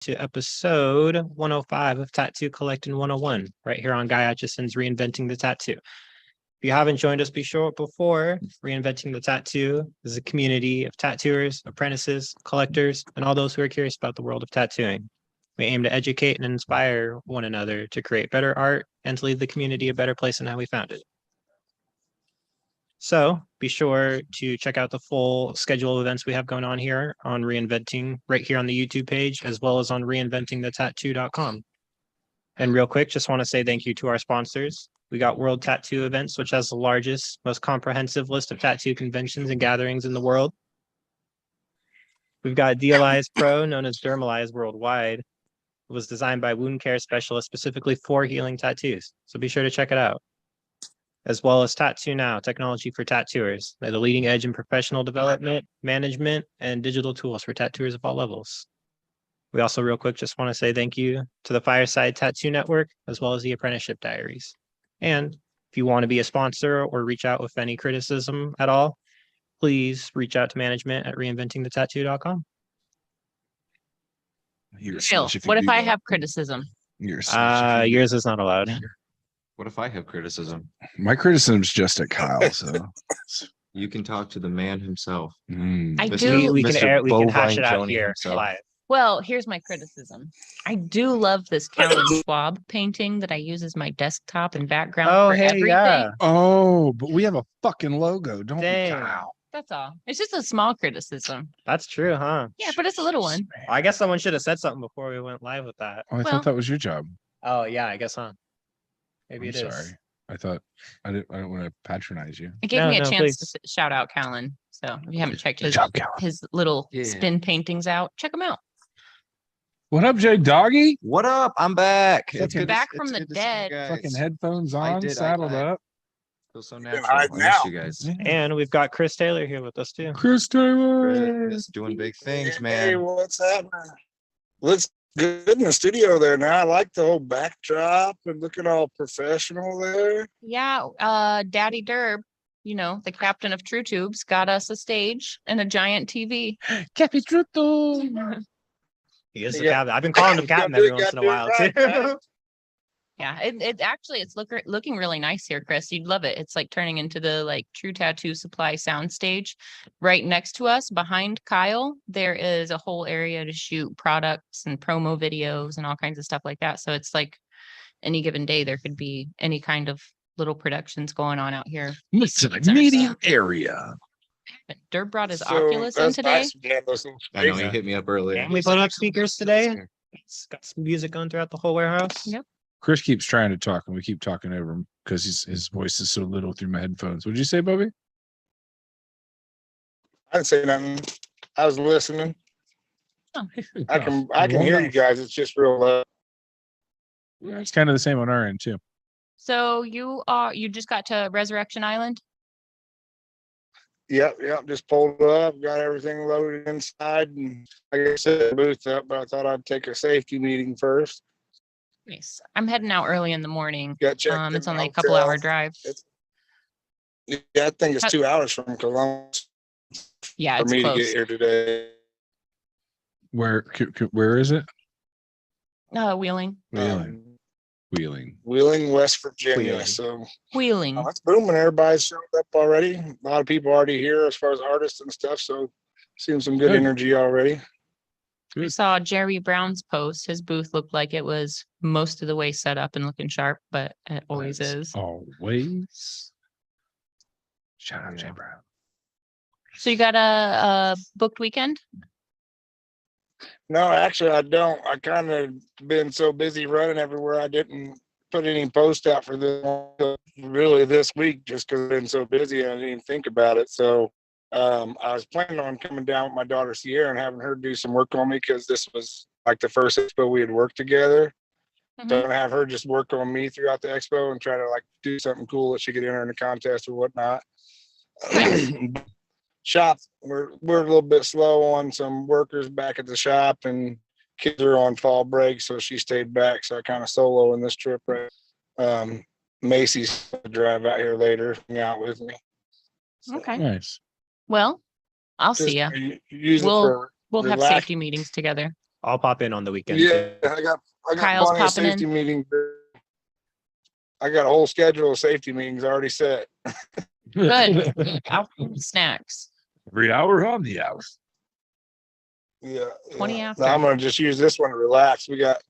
to episode 105 of Tattoo Collecting 101, right here on Guy Atchison's Reinventing the Tattoo. If you haven't joined us before, Reinventing the Tattoo is a community of tattooers, apprentices, collectors, and all those who are curious about the world of tattooing. We aim to educate and inspire one another to create better art and to leave the community a better place than how we found it. So be sure to check out the full schedule of events we have going on here on Reinventing right here on the YouTube page, as well as on reinventingthetattoo.com. And real quick, just want to say thank you to our sponsors. We got World Tattoo Events, which has the largest, most comprehensive list of tattoo conventions and gatherings in the world. We've got Dealize Pro, known as Dermalize Worldwide. It was designed by wound care specialists specifically for healing tattoos. So be sure to check it out. As well as Tattoo Now, technology for tattooers. They're the leading edge in professional development, management, and digital tools for tattooers of all levels. We also, real quick, just want to say thank you to the Fireside Tattoo Network, as well as the Apprenticeship Diaries. And if you want to be a sponsor or reach out with any criticism at all, please reach out to management at reinventingthetattoo.com. Chill. What if I have criticism? Yours is not allowed. What if I have criticism? My criticism's just at Kyle, so you can talk to the man himself. I do. We can hash it out here live. Well, here's my criticism. I do love this Calvin Schwab painting that I use as my desktop and background for everything. Yeah. Oh, but we have a fucking logo, don't we, Kyle? That's all. It's just a small criticism. That's true, huh? Yeah, but it's a little one. I guess someone should have said something before we went live with that. Oh, I thought that was your job. Oh, yeah, I guess, huh? Maybe I'm it is. Sorry. I thought I don't want to patronize you. It gave me a chance to shout out Callan. So if you haven't checked his little spin paintings out, check them out. What up, Jay Doggy? What up? I'm back. It's back from the dead. Fucking headphones on, saddled up. Feel so natural. I miss you guys. And we've got Chris Taylor here with us too. Chris Taylor is doing big things, man. Hey, what's happening? Looks good in the studio there now. I like the whole backdrop and looking all professional there. Yeah, Daddy Derb, you know, the captain of True Tubes, got us a stage and a giant TV. Capi True Tube. He is the captain. I've been calling him captain every once in a while too. Yeah, it's looking really nice here, Chris. You'd love it. It's like turning into the True Tattoo Supply soundstage. Right next to us, behind Kyle, there is a whole area to shoot products and promo videos and all kinds of stuff like that. So it's like any given day there could be any kind of little productions going on out here. It's a medium area. Derb brought his Oculus in today. Nice. I know he hit me up earlier. And we put up speakers today. It's got some music going throughout the whole warehouse. Yep. Chris keeps trying to talk, and we keep talking over him because his voice is so little through my headphones. What'd you say, Bobby? I didn't say nothing. I was listening. Oh. I can hear you guys. It's just real low. Yeah, it's kind of the same on our end too. So you just got to Resurrection Island? Yep. Just pulled up, got everything loaded inside, and like I said, booth up. But I thought I'd take a safety meeting first. Nice. I'm heading out early in the morning. It's only a couple hour drive. I think it's 2 hours from Columbus. Yeah, for it's me close. to get here today. Where is it? Wheeling. Wheeling, West Virginia. Wheeling. So Wheeling. It's booming. Everybody's showed up already. A lot of people already here as far as artists and stuff. So seeing some good energy already. I saw Jerry Brown's post. His booth looked like it was most of the way set up and looking sharp, but it always is. Always. Shout out Jay Brown. So you got a booked weekend? No, actually, I don't. I kind of been so busy running everywhere. I didn't put any post out for this really this week just because I've been so busy. I didn't even think about it. So I was planning on coming down with my daughter Sierra and having her do some work on me because this was like the first expo we had worked together. So I'm gonna have her just work on me throughout the expo and try to do something cool that she could enter in a contest or whatnot. Shop, we're a little bit slow on some workers back at the shop, and kids are on fall break, so she stayed back. So I kind of solo in this trip. Right, Macy's drive out here later, hang out with me. So, okay, nice. Well, I'll see you. We'll have safety meetings together. I'll pop in on the weekend. Yeah, too. I got Kyle's plenty of popping in. safety meetings. I got a whole schedule of safety meetings already set. Good. Out for the snacks. Every hour on the hour. Yeah. 20 yeah. after. Now I'm gonna just use this one to relax. We got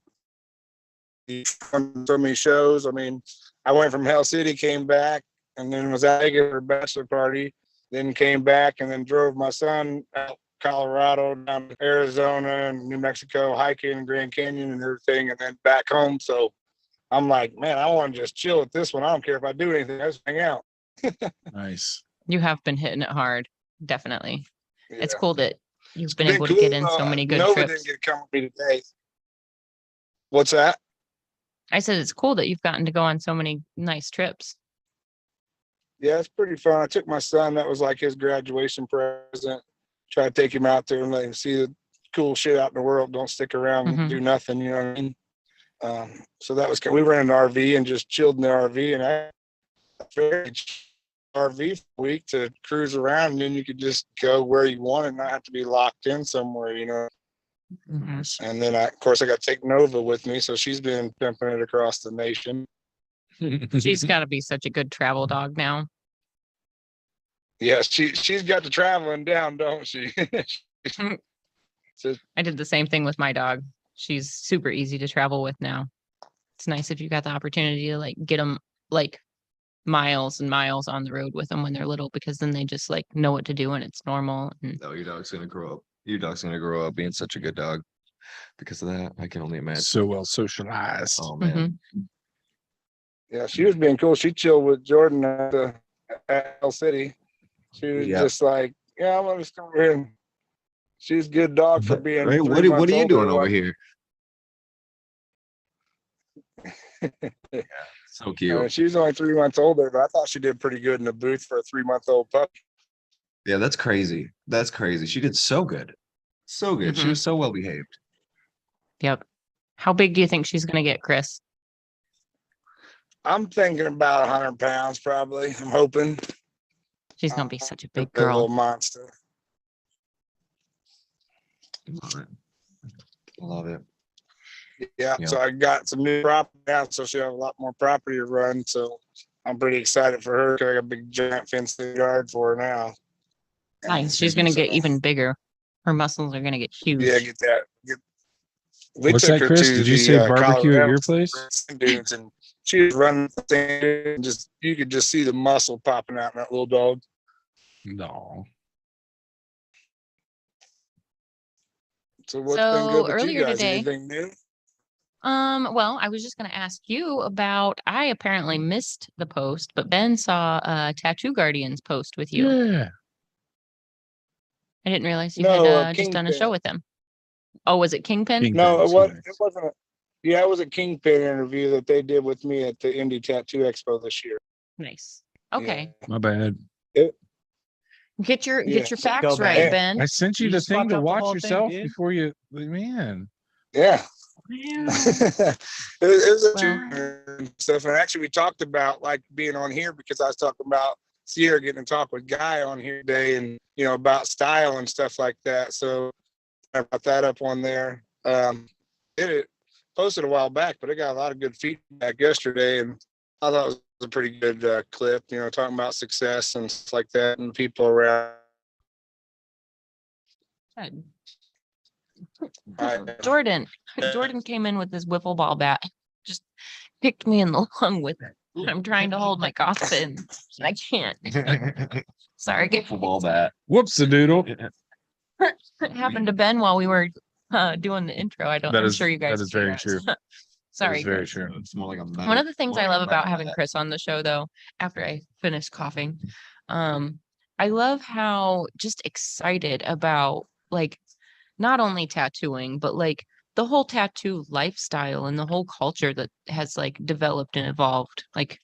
so many shows. I mean, I went from Hell City, came back, and then was at Vegas for a bachelor party, then came back and then drove my son out Colorado, down to Arizona and New Mexico, hiking Grand Canyon and everything, and then back home. So I'm like, man, I want to just chill with this one. I don't care if I do anything. I just hang out. Nice. You have been hitting it hard. Definitely. It's Yeah. cool that you've been Been able to cool. get in so many good Nova trips. didn't get to come with me today. What's that? I said it's cool that you've gotten to go on so many nice trips. Yeah, it's pretty fun. I took my son. That was like his graduation present. Try to take him out there and let him see the cool shit out in the world. Don't stick around Mhm. and do nothing. You know what I mean? So that was, we rented an RV and just chilled in the RV, and I very RV for a week to cruise around, and then you could just go where you want and not have to be locked in somewhere, you know. Mhm. And then of course I got to take Nova with me, so she's been pimping it across the nation. She's got to be such a good travel dog now. Yeah, she's got the traveling down, don't she? I did the same thing with my dog. She's super easy to travel with now. It's nice if you got the opportunity to like get them like miles and miles on the road with them when they're little, because then they just like know what to do and it's normal. And No, your dog's gonna grow up. Your dog's gonna grow up being such a good dog. Because of that, I can only imagine. So well socialized. Oh man. Yeah, she was being cool. She chilled with Jordan at Hell City. She was Yeah. just like, yeah, I'm gonna just come over here. And she's a good dog for being Right? 3 What are you months doing older, over like- here? So cute. She was only 3 months older, but I thought she did pretty good in the booth for a 3-month-old pup. Yeah, that's crazy. That's crazy. She did so good. So good. She Mhm. was so well behaved. Yep. How big do you think she's going to get, Chris? I'm thinking about 100 pounds, probably. I'm hoping. She's going to be such a big A little girl. monster. Love it. Love it. Yeah, Yeah. so I got some new property now, so she'll have a lot more property to run. So I'm pretty excited for her. 'Cause I got a big giant fenced yard for her now. Nice. She's going to get So, even bigger. Her muscles are going to get huge. Yeah, get that. We What's took that, her Chris? to Did you the, say barbecue at Colorado your place? sand dunes, and she was running the sand dunes, and just you could just see the muscle popping out in that little dog. No. So what's So, been good with earlier you guys? today- Anything new? Well, I was just going to ask you about, I apparently missed the post, but Ben saw a Tattoo Guardians post with you. Yeah. I didn't realize you No, had just done a Kingpin. show with them. Oh, was it Kingpin? Kingpin. No, it That's wasn't. nice. It wasn't. Yeah, it was a Kingpin interview that they did with me at the Indie Tattoo Expo this year. Nice. Okay. My bad. Get your Yeah. facts Go, right, Ben. Ben. I sent you You the just thing swapped to out the watch whole thing, yourself dude. before you, man. Yeah. it was a Well- stuff, and actually we talked about like being on here because I was talking about Sierra getting to talk with Guy on here today, and about style and stuff like that. So I brought that up on there. It posted a while back, but it got a lot of good feedback yesterday, and I thought it was a pretty good clip. Talking about success and stuff like that, and people around. Good. I- Jordan came in with this wiffle ball bat, just kicked me in the lung with it. I'm trying to hold my cough in, and I can't. Sorry. Football bat. Whoops a doodle. It happened to Ben while we were doing the intro. I'm sure you guys. That is see very that. true. Sorry. Very guys. true. It's more like a One of the things I love about having Chris on the show, though, after I finish coughing, I love how just excited about like not only tattooing, but like the whole tattoo lifestyle and the whole culture that has like developed and evolved. Like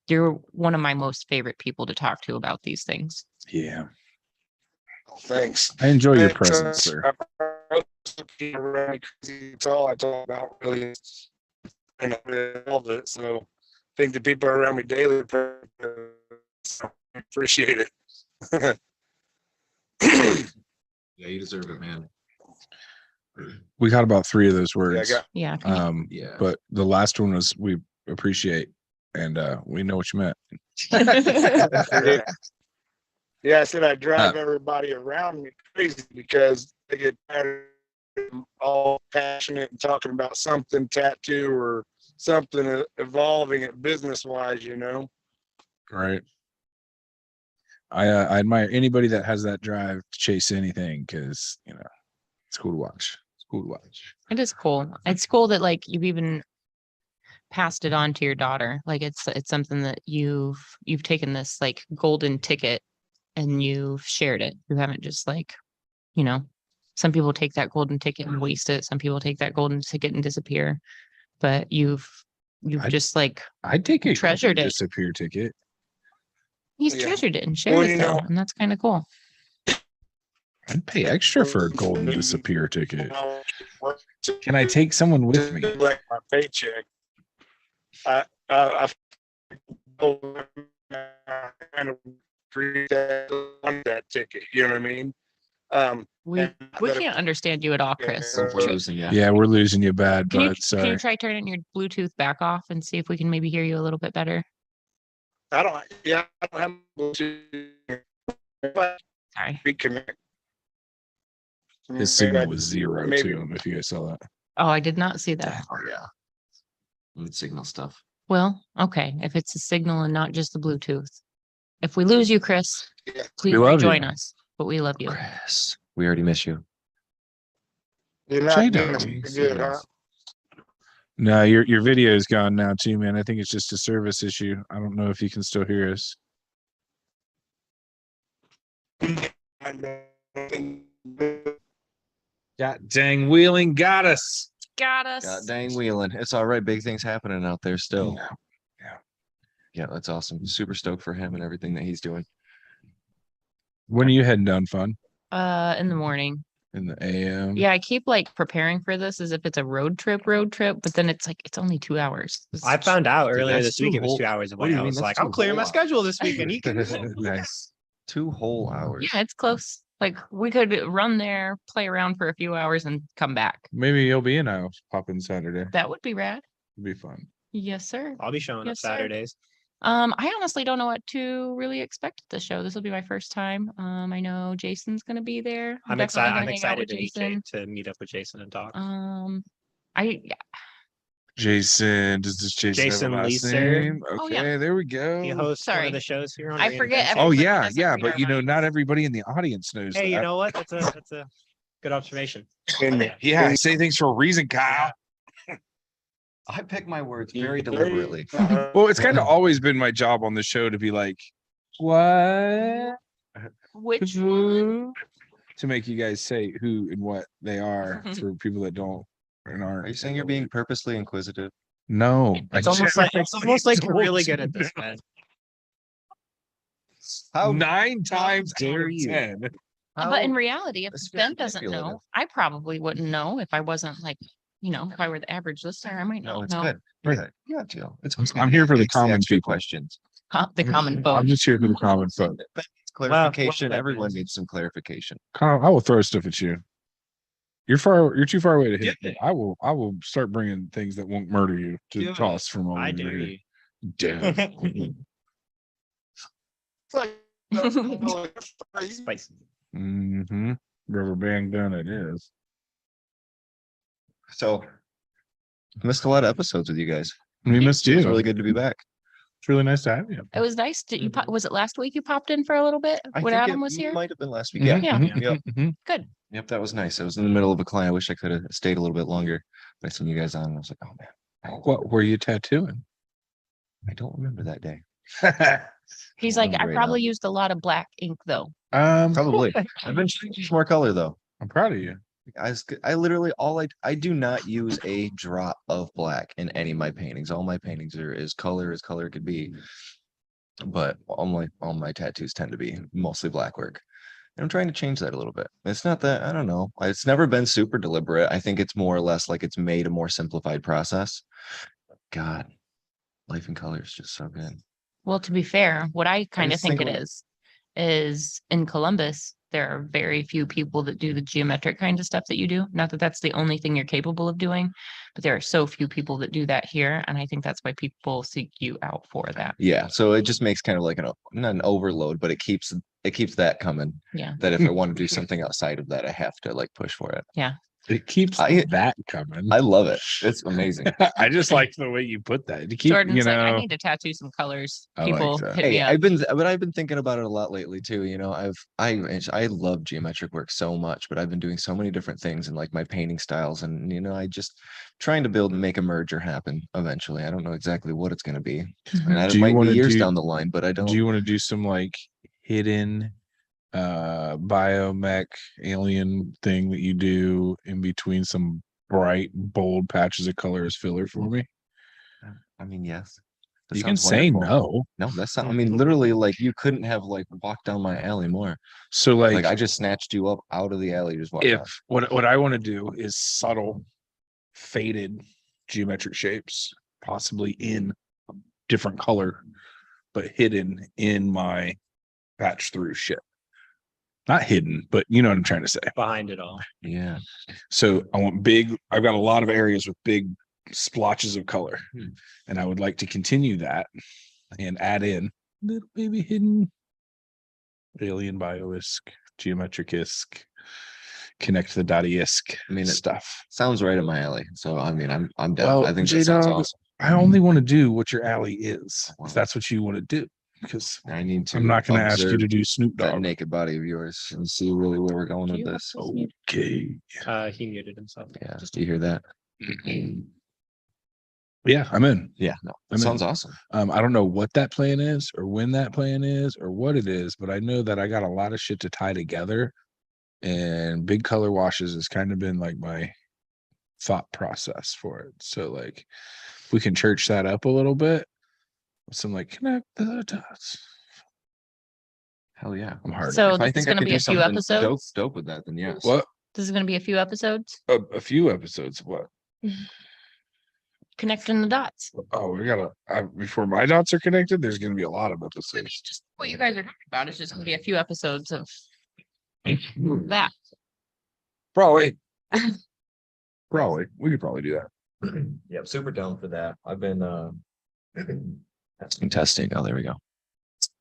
you're one of my most favorite people to talk to about these things. Yeah. Thanks. I enjoy your Thanks, presence, sir. It's all I talk about, really. And all of it. So I think the people around me daily appreciate it. Yeah, you deserve it, man. We got about 3 of those Yeah, I words. got, Yeah. Yeah. But the last one was we appreciate, and we know what you meant. yeah. Yeah, I said I drive Uh, everybody around me crazy because they get tired of all passionate and talking about something tattoo or something evolving it business wise, you know. Right. I admire anybody that has that drive to chase anything, because it's cool to watch. It's cool to watch. It is cool. It's cool that like you've even passed it on to your daughter. Like it's something that you've taken this like golden ticket and you've shared it. You haven't just like, some people take that golden ticket and waste it. Some people take that golden ticket and disappear. But you've just like I'd take a treasured it. disappear ticket. he's Yeah. treasured it and shared Well, it you though, know- and that's kind of cool. I'd pay extra for a golden disappear ticket. Can I take someone with me? Like my paycheck. I kind of agree on that ticket. You know what I mean? We And we that- can't understand you at all, Chris. Yeah, We're losing you. Yeah, we're losing you bad, Can you, but can sorry. you try turning your Bluetooth back off and see if we can maybe hear you a little bit better? I don't. Yeah, I don't have Bluetooth. If I Sorry. reconnect. His signal Maybe- was 0 maybe- too, if you guys saw that. Oh, I did not see that. Oh yeah. And signal stuff. Well, okay, if it's a signal and not just the Bluetooth. If we lose you, Chris, Yeah. please We love rejoin you. us. But we love you. Chris, we already miss you. You're not Jay doing does. it good, huh? No, your video is gone now too, man. I think it's just a service issue. I don't know if you can still hear us. God dang, Wheeling got us. Got us. God dang wheeling. It's all right. Big things happening out there still. Yeah. Yeah, that's awesome. Super stoked for him and everything that he's doing. When are you heading down fun? In the morning. In the AM? Yeah, I keep like preparing for this as if it's a road trip, but then it's like it's only 2 hours. I found out earlier that's this week two it was whole- 2 hours what away. do you I mean? was That's like, two I'm clearing my whole schedule this week and he can. Nice. 2 whole hours. Yeah, it's close. Like we could run there, play around for a few hours and come back. Maybe you'll be in. I'll pop in Saturday. That would be rad. It'll be fun. Yes, sir. I'll be showing up Yes, sir. Saturdays. I honestly don't know what to really expect at the show. This will be my first time. I know Jason's gonna be there. I'm definitely excited. gonna I'm hang out excited with to Jason. meet up with Jason and talk. I Jason, does this Jason, have a Jason last Leeser. name? Okay, Oh, yeah. there we He go. hosts one sorry. of the shows here on I forget Reinventing. Oh everybody yeah, doesn't yeah, read but our you know, minds. not everybody in the audience knows Hey, you that. know what? That's a good observation. Yeah, I say things for a reason, Kyle. I pick my words very deliberately. Well, it's kind of always been my job on the show to be like, what? which one? To make you guys say who and what they are for people that don't and aren't. Are you saying you're being purposely inquisitive? No, It's almost like you're really good at this, man. How 9 times out dare of you. 10. But in reality, if That's Ben just doesn't manipulative. know, I probably wouldn't know if I wasn't like, if I were the average listener, I might No, not it's know good. Right. Yeah, Jill. It's I'm here for the it's common extra people. questions. the common I'm folk. just here for the common folk. Clarification. well, Everyone needs some clarification. Kyle, I will throw stuff at you. You're too far away to hit me. I will start bringing things that won't murder you to Do it. toss from all I over dare here. you. Damn. Spicy. Mm-hmm. Rubber band gun it is. So, missed a lot of episodes with you guys. We missed you. It's really good to be back. It's really nice to have you. It was nice. Did you? Was it last week you popped in for a little bit I when think Adam it was here? Might have been last week. Mhm, Yeah. mhm, Yep. mhm. Good. Yep. That was nice. I was in the middle of a client. I wish I could have stayed a little bit longer. But I seen you guys on. And I was like, oh man, What were you tattooing? I don't remember that day. He's like, I Hungry probably now. used a lot of black ink though. Probably. I've been trying to use more color though. I'm proud of you. I literally I do not use a drop of black in any of my paintings. All my paintings are as color could be. But all my tattoos tend to be mostly black work. And I'm trying to change that a little bit. It's not that I don't know. It's never been super deliberate. I think it's more or less like it's made a more simplified process. God, life in color is just so good. Well, to be fair, what I kind of just think think it like- is is in Columbus, there are very few people that do the geometric kind of stuff that you do. Not that that's the only thing you're capable of doing, but there are so few people that do that here. And I think that's why people seek you out for that. Yeah, so it just makes kind of like not an overload, but it keeps that coming. Yeah. That if I want to do something outside of that, I have to like push for it. It keeps that coming. I love it. It's amazing. I just like the way you put that. To keep, Jordan's like, I need to tattoo some colors. I like People that. hit me Hey, up. I've been thinking about it a lot lately too. You know, I love geometric work so much, but I've been doing so many different things and like my painting styles, and you know, I just trying to build and make a merger happen eventually. I don't know exactly what it's going to be. And Do it you might wanna be years do- down the line, but I don't. Do you want to do some like hidden biomech alien thing that you do in between some bright, bold patches of color as filler for me? I mean, yes. That You can sounds say wonderful. no. No, that's not. I mean, literally, like you couldn't have like walked down my alley more. So Like, like, I just snatched you up out of the alley, just walked out. if what I want to do is subtle, faded geometric shapes, possibly in different color, but hidden in my patch through shit. Not hidden, but you know what I'm trying to say. Behind it all. Yeah. So I want big, I've got a lot of areas with big splotches of color. And I would like to continue that and add in little baby hidden alien bio-esque, geometric-esque, connect the dotty-esque I mean, it stuff. sounds right in my alley. So I mean, I'm down. Well, I think that sounds J-Dog, awesome. I only want to do what your alley is, Wow. if that's what you want to do. Because I need to. I'm not going to ask you observe to do Snoop that Dogg. naked body of yours and see really where we're going Do with you have this. this mute? Okay. He muted himself. Yeah. Do you hear that? Yeah, I'm in. Yeah. No. I'm Sounds in. awesome. I don't know what that plan is or when that plan is or what it is, but I know that I got a lot of shit to tie together, and big color washes has kind of been like my thought process for it. So like if we can church that up a little bit with some like connect the dots. Hell yeah. I'm hard. So If I this is think I going to could be do a few something episodes. dope with that, then yes. What? This is going to be a few episodes. A few episodes. What? Connecting the dots. Oh, we gotta before my dots are connected, there's gonna be a lot of episodes. Just what you guys are talking about is just going to be a few episodes of that. Probably. Probably. We could probably do that. Yep, super down for that. I've been testing. Oh, there we go.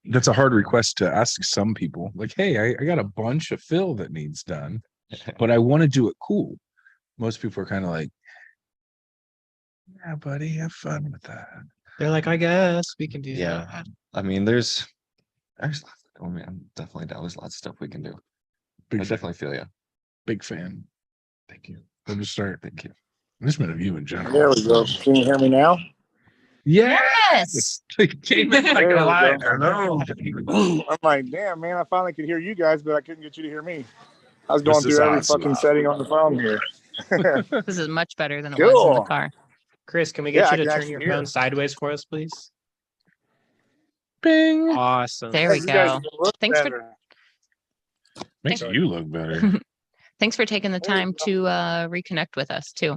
That's a hard request to ask some people. Like, hey, I got a bunch of fill that needs done, but I want to do it cool. Most people are kind of like, yeah, buddy, have fun with that. They're like, I guess we can do Yeah. that. I mean, there's lots. I mean, I'm definitely down. There's lots of stuff we can do. Big I fan. definitely feel you. Big fan. Thank you. We'll just start. Thank you. I just been of you in general. There we go. Can you hear me now? Yeah. Yes. Came in like There we a lion. go. Hello. I'm like, damn, man, I finally could hear you guys, but I couldn't get you to hear me. I was going This is through every awesome. fucking setting on the phone here. This is much better than it was in the Cool. car. Chris, can we get Yeah, I you to can turn actually your hear phone it. sideways for us, please? Bing. Awesome. There we You guys go. look Thanks for- better. Makes you look better. Thanks for taking the There you time go. to reconnect with us too.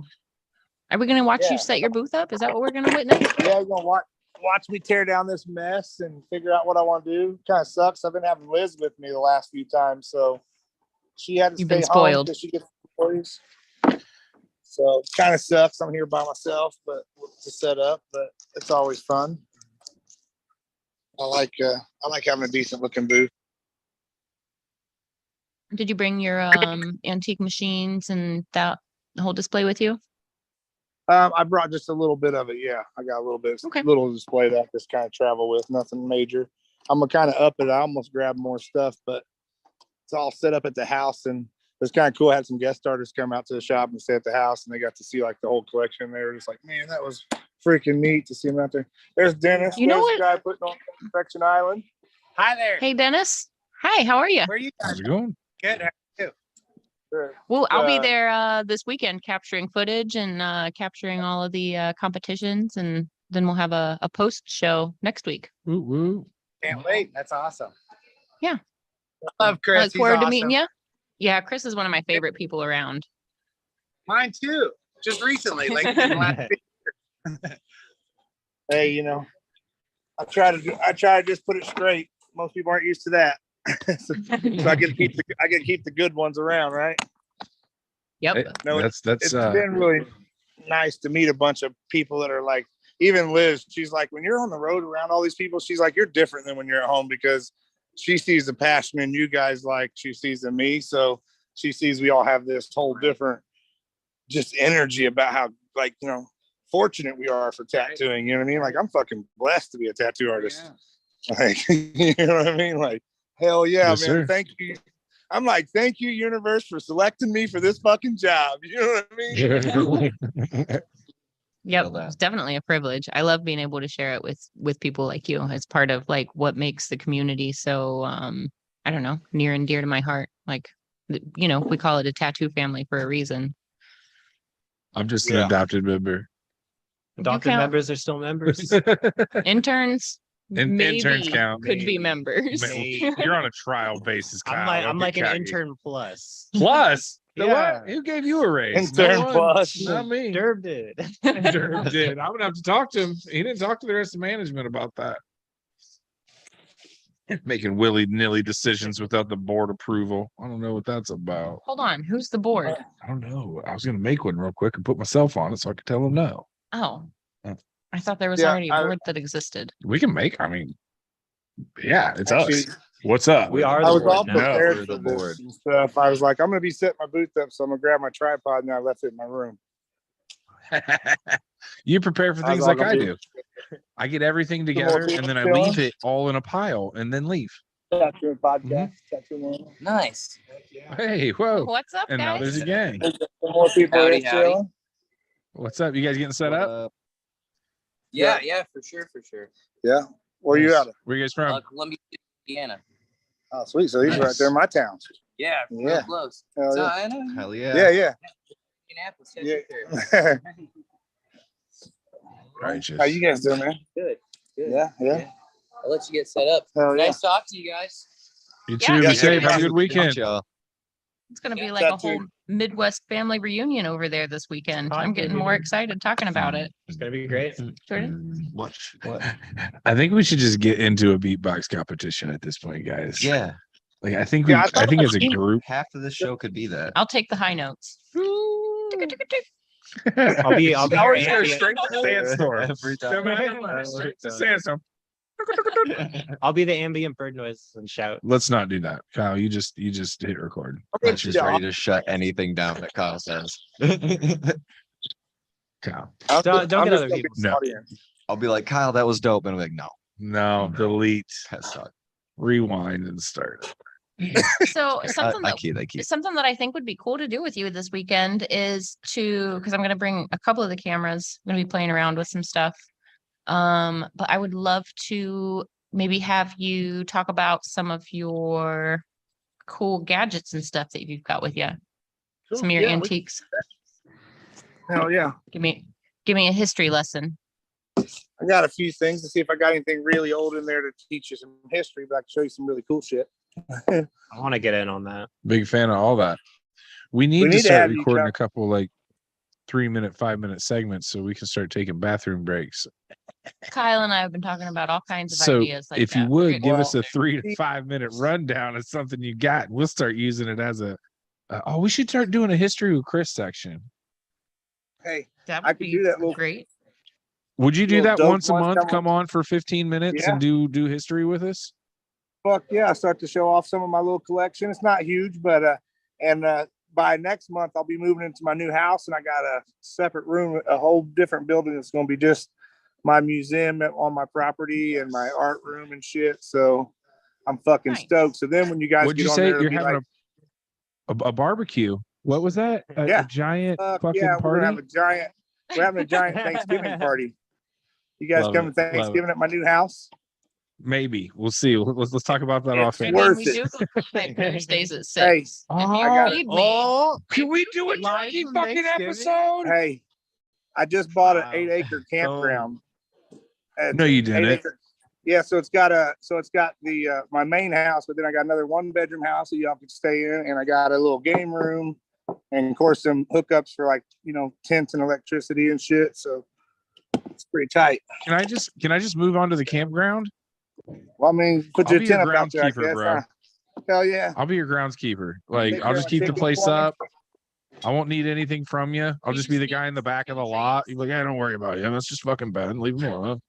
Are we going to watch Yeah. you set your booth up? Is that what we're going to witness? Yeah, you're gonna watch me tear down this mess and figure out what I want to do. Kind of sucks. I've been having Liz with me the last few times, so she had to You've stay been home spoiled. because she gets boys. So it kind of sucks. I'm here by myself, but to set up, but it's always fun. I like having a decent looking booth. Did you bring your antique machines and that whole display with you? I brought just a little bit of it. Yeah, I got a little bit, Okay. little display that I just kind of travel with. Nothing major. I'm gonna kind of up it. I almost grabbed more stuff, but it's all set up at the house, and it was kind of cool. I had some guest artists come out to the shop and stay at the house, and they got to see like the whole collection. They were just like, man, that was freaking neat to see them out there. There's Dennis. You know There's what? the guy putting on Perfection Island. Hi there. Hey, Dennis. Hi, how are you? Where are you guys? How's it going? Good. Sure. Well, I'll be Uh, there this weekend capturing footage and capturing all of the competitions, and then we'll have a post show next week. Woo woo. Can't wait. That's awesome. Yeah. I love Chris. I look He's forward to awesome. meeting you. Yeah, Chris is one of my favorite people around. Mine too. Just recently, like in the last year. Hey, I try to just put it straight. Most people aren't used to that. so I can keep the good ones around, right? Yep. No, That's it's been really nice to meet a bunch of people that are like, even Liz, she's like, when you're on the road around all these people, she's like, you're different than when you're at home, because she sees the passion in you guys like she sees in me. So she sees we all have this whole different just energy about how, like, fortunate we are for tattooing. You know what I mean? Like, I'm fucking blessed to be a tattoo artist. Like, you know what I mean? Like, hell yeah, Yes, man. sir. Thank you. I'm like, thank you, universe, for selecting me for this fucking job. You know what I mean? Yep, Feel that. it's definitely a privilege. I love being able to share it with people like you. It's part of like what makes the community so I don't know, near and dear to my heart. Like, we call it a tattoo family for a reason. I'm just an Yeah. adopted member. Adopted count- members are still members. Interns maybe Interns count. could be members. Maybe. You're on a trial basis, Kyle. I'm Don't like get an cocky. intern plus. Plus. The Yeah. what? Who gave you a raise? Intern No one. plus. Not me. Derb did. Derb did. I'm gonna have to talk to him. He didn't talk to the rest of management about that. Making willy-nilly decisions without the board approval. I don't know what that's about. Hold on, who's the board? I don't know. I was gonna make one real quick and put myself on it so I could tell him no. Oh, Yeah. I thought there was Yeah, already a board that existed. We can make. I mean, yeah, it's Actually, us. What's up? We are I the was board all now. prepared We're for the this board. and stuff. I was like, I'm gonna be setting my booth up, so I'm gonna grab my tripod, and I left it in my room. You prepare for I was things all like gonna I be- do. I get everything more together and people then I chilling. leave it all in a pile and then leave. Tattoo podcast. Mhm. Tattoo morning. Nice. Hey, whoa. What's up, And now there's guys? a gang. Some more people Howdy, are howdy. chilling. What's up? You guys getting set up? Yeah, for sure. Yeah. Where you Nice. out of? Where you guys from? Columbia, Indiana. Oh, sweet. So he's right Nice. there in my town. Yeah, real Yeah. close. Hell So yeah. I know you. Hell yeah. Yeah, yeah. Indianapolis. Yeah. Righteous. How you guys doing, man? Good. Yeah, yeah. I'll let you get set up. Hell yeah. Nice talk to you guys. You Yeah. too. Yeah, Be safe. yeah. Have a good weekend. Y'all. It's gonna be Yeah, like a tattoo. whole Midwest family reunion over there this weekend. Hi, I'm getting more reunion. excited talking about it. It's gonna be great. Jordan? What? I think we should just get into a beatbox competition at this point, guys. Yeah. Like I think Yeah, I think as a group. Half of the show could be that. I'll take the high notes. I'll be Always your go ambient- straight to sandstorm. Every time. Straight to sandstorm. I'll be the ambient bird noise and shout. Let's not do that, Kyle. You just hit record. I'm just ready to shut anything down that Kyle says. Kyle. Don't get other people. No. I'll be like, Kyle, that was dope. And I'm like, no, No, delete, that sucked. rewind, and start. So I something that kid, I kid. something that I think would be cool to do with you this weekend is because I'm going to bring a couple of the cameras. I'm going to be playing around with some stuff. But I would love to maybe have you talk about some of your cool gadgets and stuff that you've got with you. Some of your Yeah, we- antiques. Hell yeah. Give me a history lesson. I got a few things to see if I got anything really old in there to teach you some history, but I can show you some really cool shit. I want to get in on that. Big fan of all that. We need to need to start have you, recording Chuck. a couple like 3-minute, 5-minute segments so we can start taking bathroom breaks. Kyle and I have been talking about all kinds of So ideas like if you that. would give us Well, a 3 to 5 minute rundown of something you got, we'll start using it as a. We should start doing a history with Chris section. Hey, that I would could be do that little- great. Would you do Little that dope once a ones month? come Come on for 15 minutes Yeah. and do history with us? fuck yeah, I start to show off some of my little collection. It's not huge, but by next month I'll be moving into my new house, and I got a separate room, a whole different building that's going to be just my museum on my property and my art room and shit. So I'm fucking Nice. stoked. So then when you guys What'd get you on say? there, it'll You're be having like, a barbecue. What was that? A Yeah. giant fuck fucking yeah, we're party? having a giant Thanksgiving party. You guys Love coming it, to love it. Thanksgiving at my new house? Maybe. We'll see. Let's talk about that It's off I air. mean, worth we it. do play Thursdays at Hey, 6. Oh, If you got it. feed me, Oh, Can we do a Live turkey from fucking Thanksgiving? episode? Hey, I just bought Wow. an 8-acre campground. No, you didn't. 8-acre. Yeah, so it's got the my main house, but then I got another 1-bedroom house that y'all can stay in, and I got a little game room, and of course some hookups for like tents and electricity and shit. So it's pretty tight. Can I just move on to the campground? Well, I mean, put I'll your be your tent up out there, I groundskeeper, guess. bro. Huh? Hell yeah. I'll be your groundskeeper. Like, Take I'll care just of keep the chickens place for me. up. I won't need anything from you. I'll just be the guy in the back of the lot. You're like, yeah, don't worry about it. Yeah, that's just fucking Ben. Leave me alone.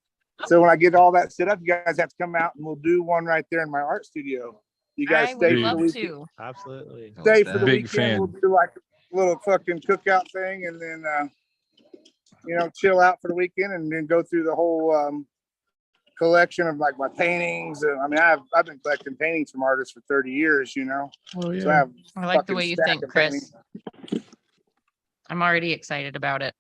So when I get all that set up, you guys have to come out and we'll do one right there in my art studio. You guys I stay would for the love weekend. to. Absolutely. Stay for the Big weekend. fan. We'll do like a little fucking cookout thing, and then chill out for the weekend, and then go through the whole collection of like my paintings. I mean, I've been collecting paintings from artists for 30 years. Oh, So I yeah. have I like the fucking way you stack think, of Chris. paintings. I'm already excited about it.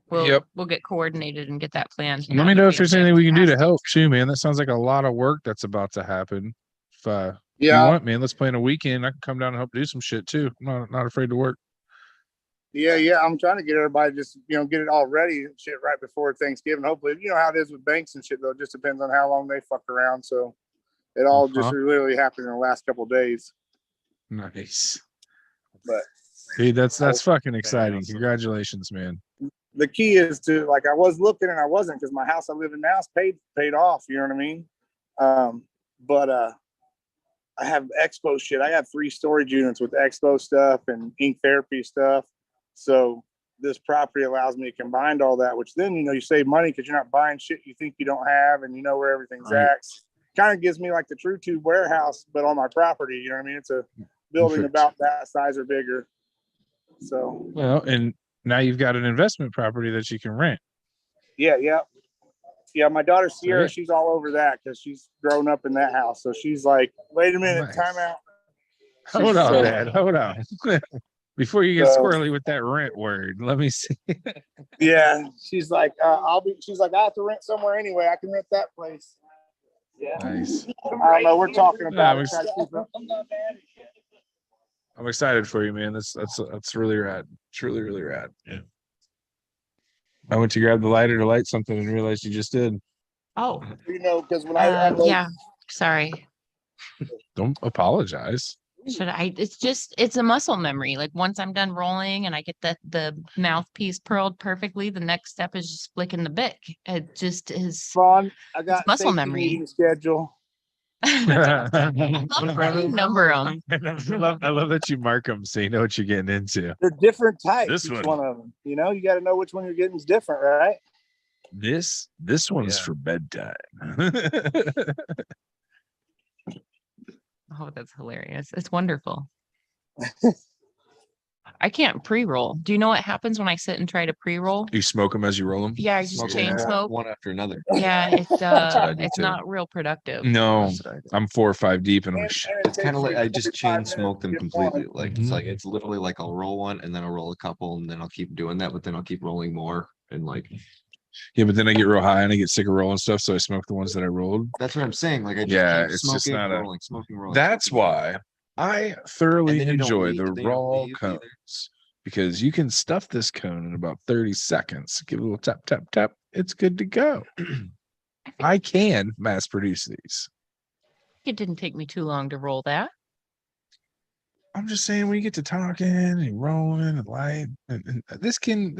We'll Yep. we'll get coordinated and get that planned. Let me know if there's anything we can do to help too, man. That sounds like a lot of work that's about to happen. If you Yeah, want, man, let's plan a weekend. I can come down and help do some shit too. I'm not afraid to work. yeah. I'm trying to get everybody just get it all ready and shit right before Thanksgiving. Hopefully, you know how it is with banks and shit though. It just depends on how long they fuck around. So it all just literally happened in the last couple of days. Nice. But Dude, that's fucking exciting. awesome. Congratulations, man. the key is to, like, I was looking and I wasn't, because my house I live in now is paid off. You know what I mean? But I have expo shit. I have 3 storage units with expo stuff and ink therapy stuff. So this property allows me to combine all that, which then, you save money because you're not buying shit you think you don't have, and you know where everything's Right. at. Kind of gives me like the True Tube warehouse, but on my property. You know what I mean? It's a building Perfect. about that size or bigger. So Well, and now you've got an investment property that you can rent. yeah. My daughter Sierra, yeah. she's all over that because she's grown up in that house. So she's like, wait a minute, Nice. time out. Hold on, So- Dad. Hold on. Before you get So- squirrely with that rent word, let me see. Yeah, she's like, she's like, I have to rent somewhere anyway. I can rent that place. Yeah. Nice. I don't know. We're talking about Yeah, it. Try to keep it- I'm excited for you, man. That's really rad. It's really, really rad. Yeah. I went to grab the lighter to light something and realized you just did. Oh, because when I have those, yeah. Sorry. Don't apologize. Should I? It's a muscle memory. Like once I'm done rolling and I get the mouthpiece pearled perfectly, the next step is just flicking the bic. It just is. fun, I got muscle safety memory. meeting schedule. I Love how you number them. love that you mark them so you know what you're getting into. They're different types. This Each one. one of them. You got to know which one you're getting is different, right? This one's Yeah. for bedtime. Oh, that's hilarious. It's wonderful. I can't pre-roll. Do you know what happens when I sit and try to pre-roll? You smoke them as you roll them? Yeah, I just Smoke chain one smoke. one after another. Yeah, what I do it's too. not real productive. No, That's what I do. I'm 4 or 5 deep and I'm like, It's kind of like I just chain smoke them completely. Like Mhm. it's literally like I'll roll one and then I'll roll a couple and then I'll keep doing that, but then I'll keep rolling more and like yeah, but then I get real high and I get sick of rolling stuff, so I smoke the ones that I rolled. that's what I'm saying. Like I just Yeah, keep it's just smoking, not a- rolling, smoking, rolling. That's smoking, rolling. why I thoroughly And then you don't enjoy leave- the they don't raw leave either. cones because you can stuff this cone in about 30 seconds. Give it a little tap, tap, tap. It's good to go. I can mass produce these. It didn't take me too long to roll that. I'm just saying when you get to talking and rolling and light, and this can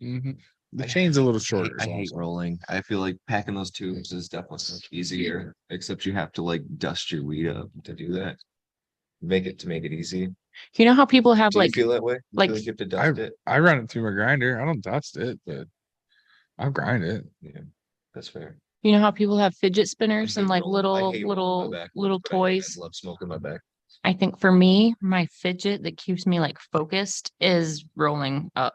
mhm. The chain's a little shorter. I is all I'm hate saying. rolling. I feel like packing those tubes is definitely much easier, except you have to like dust your weed up to do that. Make it easy. You know how people have Do you like feel that way? You like- feel you have to dust it. I run it through my grinder. I don't dust it, but I'll grind it. Yeah, that's fair. you know how people have fidget I spinners and hate like rolling. I little hate rolling my back, little but I toys. love smoking my back. I think for me, my fidget that keeps me like focused is rolling up.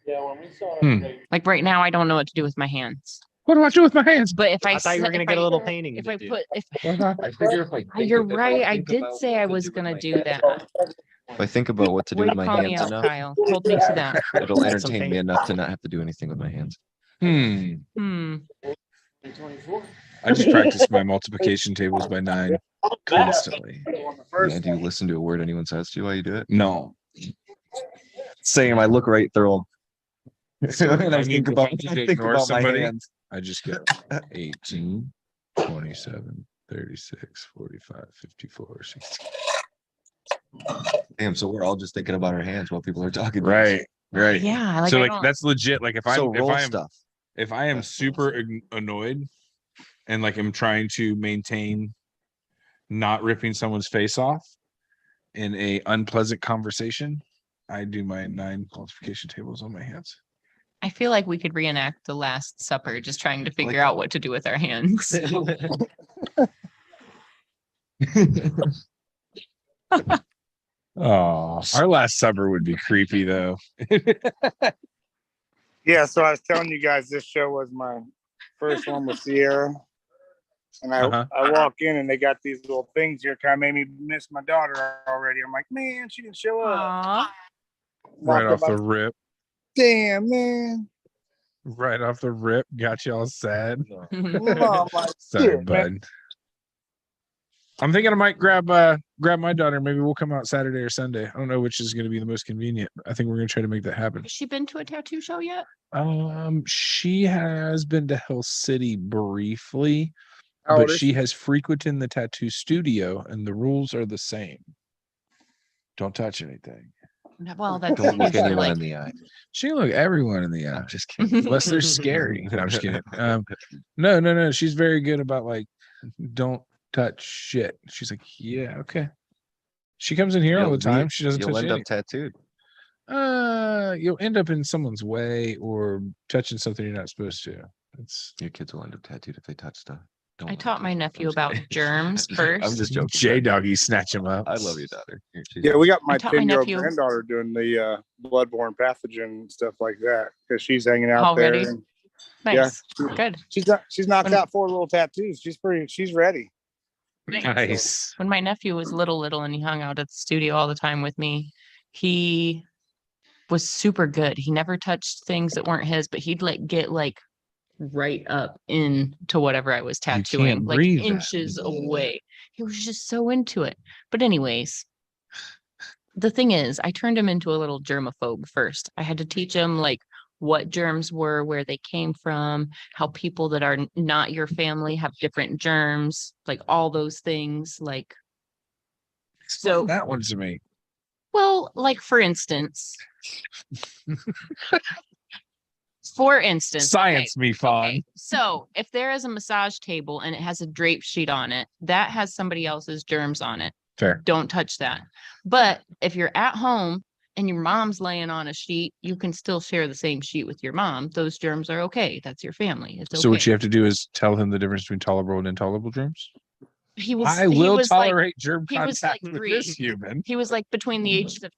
Yeah, when we saw Hmm. Like right now, I don't know what to do with my hands. What do I do with my hands? But if I thought you were gonna if get a I- little painting. if to I do. put if I figure if I think you're if I right, I think did about say what I to was do with gonna my do hands that. enough- If I think about what to do Way with to my call me hands out, enough, Kyle. Hold me to that. it'll Add some entertain me paint. enough to not have to do anything with my hands. Hmm. Hmm. I just practice my multiplication tables by 9 constantly. Yeah, do you listen to a word anyone says to you while you do it? No. Saying I look right through So, them. And I I mean, think if about, I need to I think ignore about my somebody, hands. I just go 18, 27, 36, 45, 54, 60. Damn, so we're all just thinking about our hands while people are talking. to us. Right. Right. Yeah, like So I like don't- that's legit. Like if So I'm roll stuff. if I am That's super annoyed and like I'm trying to maintain not ripping someone's face off in a unpleasant conversation, I do my 9 multiplication tables on my hands. I feel like we could reenact the Last Supper, just trying to figure out what to do with our hands. Oh, our Last Supper would be creepy though. Yeah, so I was telling you guys this show was my first one with Sierra. And I walk in and they got these little things here, kind of made me miss my daughter already. I'm like, man, she didn't show up. Aw. Right Walked off up, the like, rip. damn, man. Right off the rip. Got you all sad. Mom, like, Sorry, shit, man. bud. I'm thinking I might grab my daughter. Maybe we'll come out Saturday or Sunday. I don't know which is going to be the most convenient. I think we're going to try to make that happen. Has she been to a tattoo show yet? She has been to Hill City briefly, How old but is she has frequented the tattoo studio, and the rules are the same. Don't touch anything. Well, that's Don't look usually anyone like in the eye. She can look everyone in the eye, I'm just kidding. unless they're scary. No, I'm just kidding. No. She's very good about like, don't touch shit. She's like, yeah, okay. She comes in here all the time. She doesn't You'll touch end anything. up tattooed. You'll end up in someone's way or touching something you're not supposed to. It's Your kids will end up tattooed if they touch stuff. Don't I let taught them my touch it. nephew I'm just about kidding. germs I'm first. just joking. J Doggy, snatch him up. I love you, daughter. Yeah, we got my I taught my 10-year-old nephew. granddaughter doing the bloodborne pathogen and stuff like that because she's hanging out Already? there. And Nice. Good. she's knocked out 4 little tattoos. She's ready. Nice. When my nephew was little and he hung out at the studio all the time with me, he was super good. He never touched things that weren't his, but he'd get right up into whatever I was can't tattooing, like breathe that. inches away. He was just so into it. But anyways, the thing is, I turned him into a little germaphobe first. I had to teach him like what germs were, where they came from, how people that are not your family have different germs, like all those things. Like, so That one's to me. well, like for instance, Science me fun. okay, so if there is a massage table and it has a drape sheet on it, that has somebody else's germs on it. Fair. Don't touch that. But if you're at home and your mom's laying on a sheet, you can still share the same sheet with your mom. Those germs are okay. That's your family. It's okay. So what you have to do is tell him the difference between tolerable and intolerable germs. he was I he will was like tolerate germ he was contact like with 3. this human. he was like between the ages of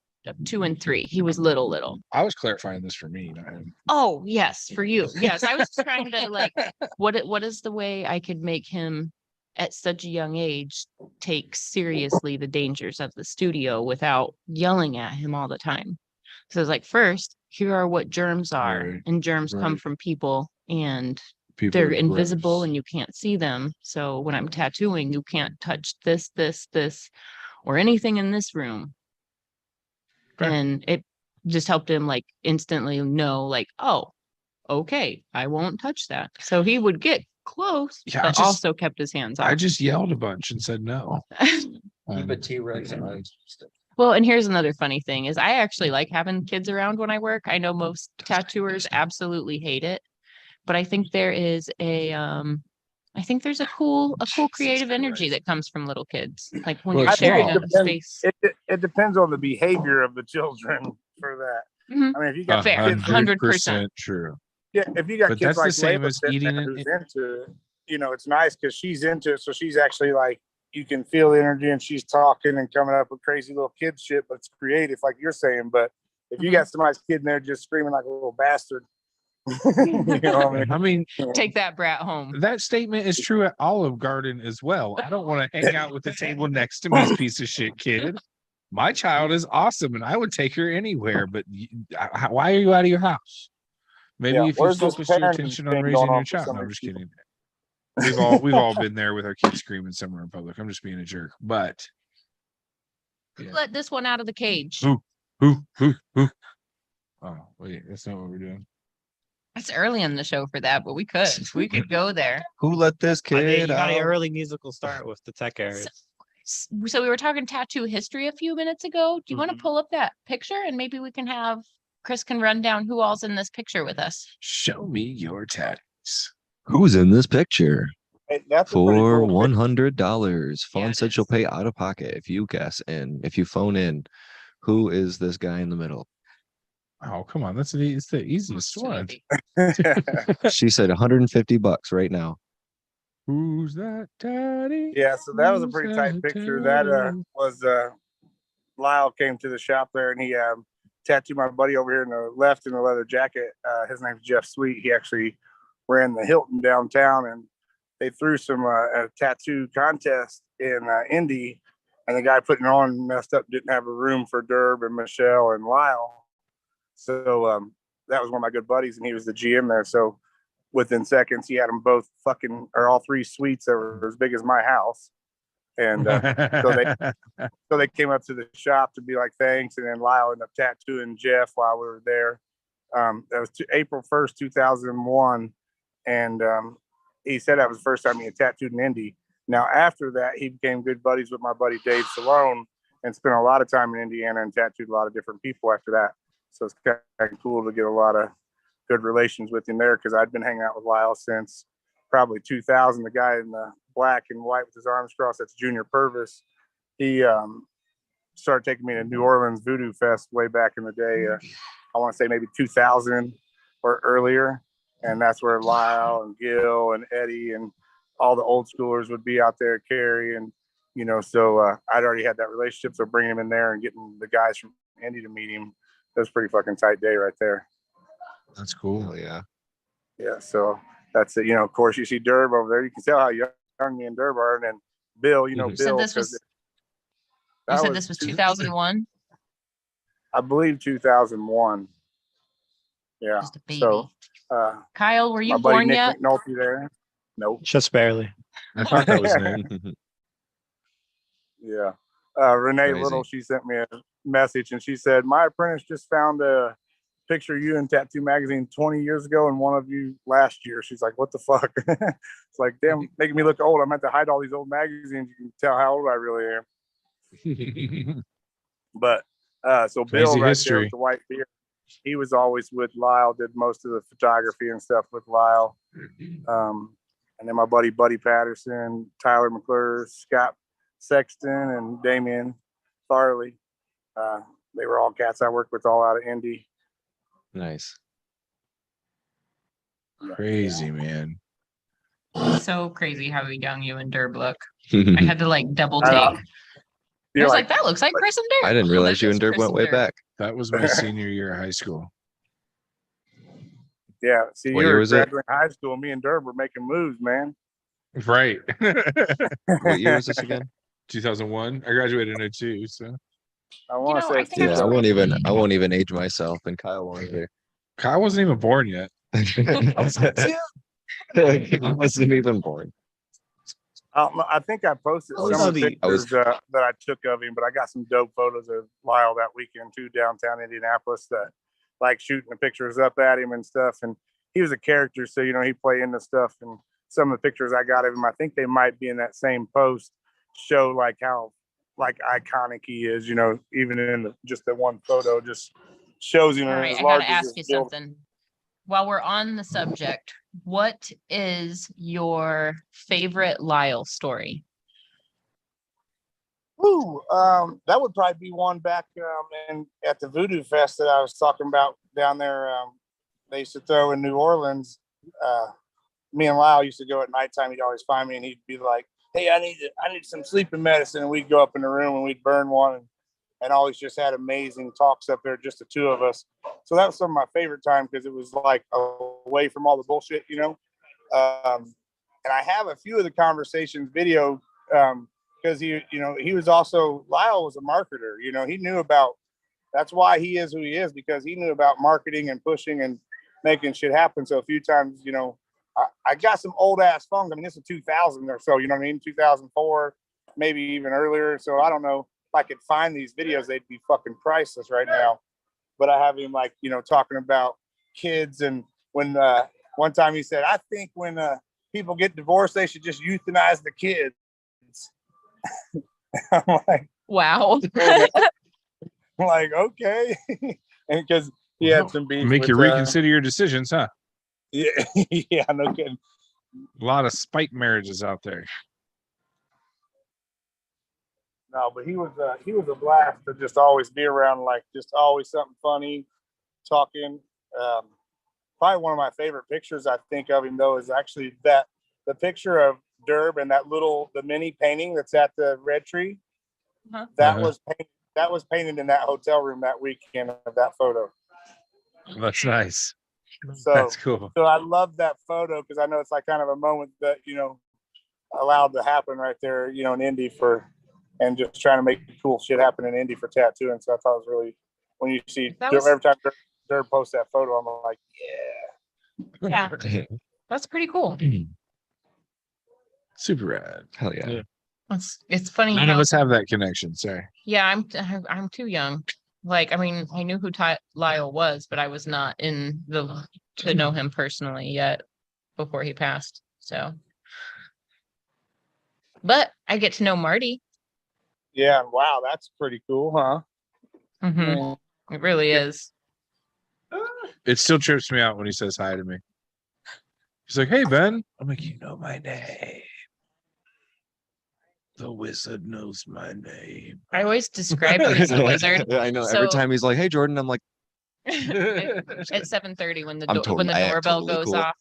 2 and 3. He was little. I was clarifying this for me, not him. Oh, yes, for you. Yes, I was trying to like what is the way I could make him at such a young age take seriously the dangers of the studio without yelling at him all the time. So it's like, first, here are what germs are, Right, and germs come right. from people and People they're are invisible gross. and you can't see them. So when I'm tattooing, you can't touch this, or anything in this room. Fair. And it just helped him like instantly know like, oh, okay, I won't touch that. So he would get close, Yeah, I but just- also kept his hands I off. just yelled a bunch and said no. Keep a T-Rex on. Well, and here's another funny thing is I actually like having kids around when I work. I know most tattooers absolutely hate it, but I think there is there's a cool creative energy that comes from little kids. Like when Well, you're it's sharing all- a space. It depends on the behavior of the children for that. Mhm. I mean, if you got Fair. kids, 100%. true. yeah, if you got But kids that's the like same Layla as sitting eating there it- who's into it, it's nice because she's into it. So she's actually like, you can feel the energy and she's talking and coming up with crazy little kid shit, but it's creative, like you're saying. But if you got somebody's kid in there just screaming like a little bastard, you know what I mean? I mean, Take that brat home. that statement is true at Olive Garden as well. I don't want to hang out with the table next to me, piece of shit kid. My child is awesome and I would take her anywhere, but why are you out of your house? Maybe Yeah, if you where's this focus your parenting attention on thing raising going your on for child. some No, of I'm these just kidding. We've all been there with our kids screaming somewhere in public. I'm just being a jerk. But yeah. Let this one out of the cage. Who? Oh, wait, that's not what we're doing. It's early in the show for that, but we could go there. Who let this I think you kid got an out? early musical start with the tech areas. So we were talking tattoo history a few minutes ago. Do you want to Mhm. pull up that picture and maybe we can have Chris can run down who all's in this picture with us? Show me your tattoos. Who's in this picture? That's a pretty For cool pic- $100. Fawn Yeah, it said she'll is. pay out of pocket if you guess and if you phone in. Who is this guy in the middle? Oh, come on. It's the easiest Too one. easy. She said $150 right now. Who's that daddy? Yeah, so that was a Who's pretty tight that picture. That daddy? was Lyle came to the shop there and he tattooed my buddy over here in the left in a leather jacket. His name's Jeff Sweet. He actually ran the Hilton downtown and they threw some a tattoo contest in Indy, and the guy putting it on messed up, didn't have a room for Derb and Michelle and Lyle. So that was one of my good buddies, and he was the GM there. So within seconds, he had them both fucking, or all three suites that were as big as my house. And so they came up to the shop to be like, thanks. And then Lyle ended up tattooing Jeff while we were there. That was April 1st, 2001. And he said that was the first time he had tattooed in Indy. Now, after that, he became good buddies with my buddy Dave Salone and spent a lot of time in Indiana and tattooed a lot of different people after that. So it's kind of cool to get a lot of good relations with him there because I'd been hanging out with Lyle since probably 2000. The guy in the black and white with his arms crossed, that's Junior Purvis. He started taking me to New Orleans Voodoo Fest way back in the day. I want to say maybe 2000 or earlier. And that's where Lyle and Gil and Eddie and all the old schoolers would be out there, Carrie. And, you know, so I'd already had that relationship. So bringing him in there and getting the guys from Indy to meet him, that was a pretty fucking tight day right there. That's cool. Oh, yeah. Yeah. So that's it. You know, of course, you see Derb over there. You can tell how young me and Derb are. And then Bill, you know, You said Bill. this was- that You said this was 2001. I believe 2001. Yeah. Just a baby. So Kyle, were you my buddy born Nick yet? McNulty there. Nope. Just barely. I thought that was Nick. Yeah. Renee Crazy. Little, she sent me a message and she said, my apprentice just found a picture of you in Tattoo Magazine 20 years ago and one of you last year. She's like, what the fuck? It's like, damn, making me look old. I'm meant to hide all these old magazines. You can tell how old I really am. But so Crazy Bill right history. there with the white beard, he was always with Lyle, did most of the photography and stuff with Lyle. And then my buddy Buddy Patterson, Tyler McClure, Scott Sexton, and Damian Farley. They were all cats I worked with all out of Indy. Nice. Crazy, man. So crazy how young you and Derb look. I had to like double I take. know. I You're was like, like, that looks like Chris and Derb. I didn't realize That you is and Dirk Chris went way Derb. back. That was my senior year of high school. yeah. See, What you year were was it? graduating high school. Me and Derb were making moves, man. Right. What year was this again? 2001. I graduated in 02, so I want know, to say I it's think I Yeah, was- I won't even age myself, and Kyle won't either. Kyle wasn't even born yet. I wasn't even born. I think I posted Oh, some of the Lovey. pictures that I took of him, but I got some dope photos of Lyle that weekend too, downtown Indianapolis, that like shooting the pictures up at him and stuff. And he was a character, so you know he play into stuff. And some of the pictures I got of him, I think they might be in that same post, show like how like iconic he is. You know, even in just the one photo, just shows him All right, as I large gotta as ask you his building. something. While we're on the subject, what is your favorite Lyle story? Ooh, that would probably be one back in at the Voodoo Fest that I was talking about down there. They used to throw in New Orleans. Me and Lyle used to go at nighttime. He'd always find me and he'd be like, "Hey, I need some sleeping medicine." And we'd go up in the room and we'd burn one, and always just had amazing talks up there, just the two of us. So that was some of my favorite time because it was like away from all the bullshit, you know. And I have a few of the conversations video. Because he was also, Lyle was a marketer. You know, he knew about, that's why he is who he is, because he knew about marketing and pushing and making shit happen. So a few times, you know, I got some old ass phones. I mean, this is 2000 or so, you know what I mean? 2004, maybe even earlier. So I don't know if I could find these videos, they'd be fucking priceless right now. But I have him like, you know, talking about kids. And when one time he said, I think when people get divorced, they should just euthanize the kids. I'm Wow. like, okay. And because he had some beef Make with, you reconsider your decisions, huh? yeah, yeah, no kidding. A lot of spite marriages out there. No, but he was a blast to just always be around, like just always something funny, talking. Probably one of my favorite pictures I think of him though is actually the picture of Derb and the mini painting that's at the Red Tree. Uh-huh. That was painted in that hotel room that weekend of that photo. That's nice. So That's cool. So I love that photo because I know it's like kind of a moment that allowed to happen right there, in Indy and just trying to make cool shit happen in Indy for tattooing. So I thought it was really, when you see every time Derb posts that photo, I'm like, Yeah, that's pretty cool. Super rad. Hell yeah. It's funny. None of us have that connection. Sorry. Yeah, I'm too young. Like, I mean, I knew who Lyle was, but I was not to know him personally yet before he passed. So, but I get to know Marty. yeah, wow, that's pretty cool, huh? Mhm. It really is. It still trips me out when he says hi to me. He's like, "Hey, Ben." I'm like, "You know my name. The wizard knows my name." I always describe him as a wizard. I know. So- Every time he's like, "Hey, Jordan," I'm like, At 7:30 when the I'm when the totally- I doorbell totally goes cool. off,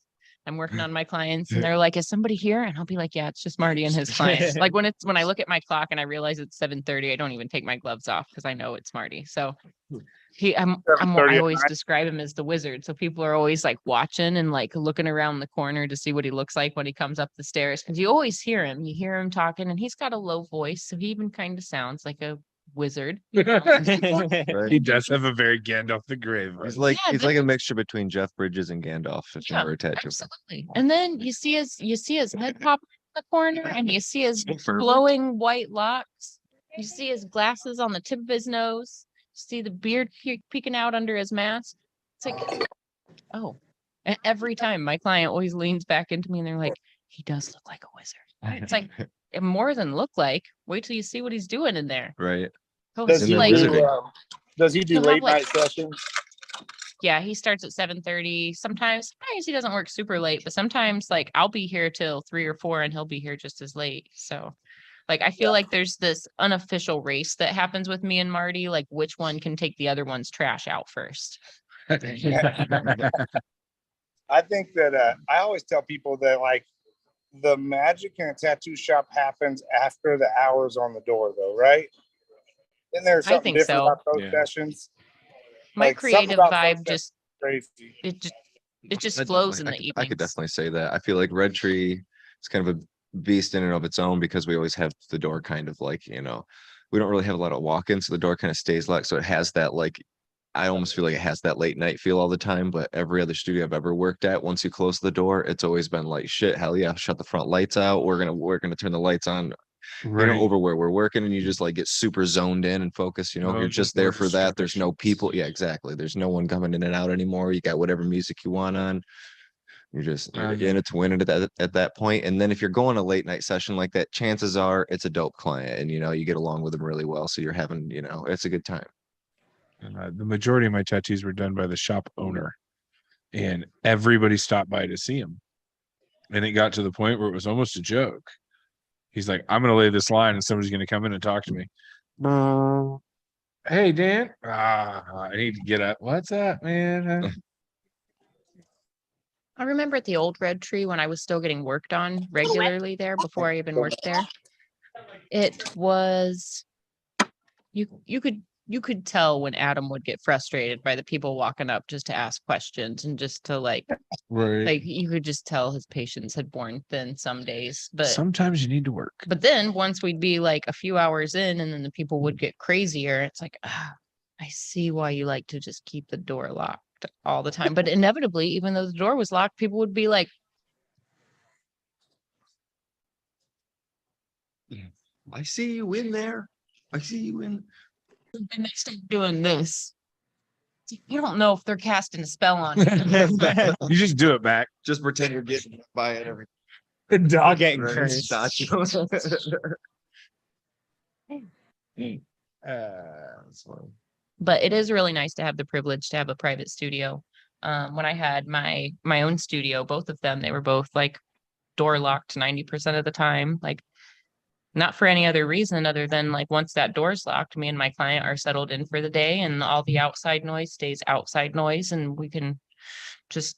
I'm working on my clients and they're like, "Is somebody here?" And I'll be like, "Yeah, it's just Marty and his clients." Like when I look at my clock and I realize it's 7:30, I don't even take my gloves off because I know it's Marty. So I 7:30 at always night. describe him as the wizard. So people are always like watching and like looking around the corner to see what he looks like when he comes up the stairs because you always hear him. You hear him talking and he's got a low voice, so he even kind of sounds like a wizard. right? He does have a very Gandalf the Grey voice. He's like a mixture between Jeff Bridges and Gandalf if you Yeah, were a tattoo. absolutely. And then you see his head pop in the corner and you see his flowing white locks. You see his glasses on the tip of his nose. You see the beard peeking out under his mask. It's like, oh. And every time my client always leans back into me and they're like, he does look like a wizard. It's like, more than look like. Wait till you see what he's doing in there. Right. Does he like- does he do He'll have, late night sessions? Yeah, he starts at 7:30. Sometimes he doesn't work super late, but sometimes like I'll be here till 3 or 4 and he'll be here just as late. So like I feel like there's this unofficial race that happens with me and Marty, like which one can take the other one's trash out first. I think that I always tell people that like the magic in a tattoo shop happens after the hours on the door, though, right? And there's I something think different so. about those Yeah. sessions. My Like, something creative about those vibe sessions just Crazy. it just I flows in definitely- the I evenings. could definitely say that. I feel like Red Tree is kind of a beast in and of its own because we always have the door kind of like, we don't really have a lot of walk-ins, so the door kind of stays locked. So it has that like, I almost feel like it has that late night feel all the time. But every other studio I've ever worked at, once you close the door, it's always been like, shit, hell yeah, shut the front lights out. We're gonna turn the lights on. Over where we're working, and you just like get super zoned in and focused. No You're just there more for that. There's no people. distractions. Yeah, exactly. There's no one coming in and out anymore. You got whatever music you want on. You're in it to win it at that point. And then if you're going a late night session like that, chances are it's a dope client, and you get along with them really well. So you're having, it's a good time. The majority of my tattoos were done by the shop owner, and everybody stopped by to see him. And it got to the point where it was almost a joke. He's like, "I'm going to lay this line, and somebody's going to come in and talk to me." Hey, Dan. I need to get up. What's up, man? I remember at the old Red Tree when I was still getting worked on regularly there before I even worked there. It was you could tell when Adam would get frustrated by the people walking up just to ask questions and just to like Right. you could just tell his patience had worn thin some days. But Sometimes you need to work. but then once we'd be like a few hours in and then the people would get crazier, it's like, I see why you like to just keep the door locked all the time. But inevitably, even though the door was locked, people would be like, I see you in there. I see you in. and they start doing this. You don't know if they're casting a spell on you. You just do it back. Just pretend you're getting by it every. The dog getting Right. cursed. That's funny. But it is really nice to have the privilege to have a private studio. When I had my own studio, both of them, they were both like door locked 90% of the time. Like, not for any other reason other than like once that door's locked, me and my client are settled in for the day and all the outside noise stays outside noise, and we can just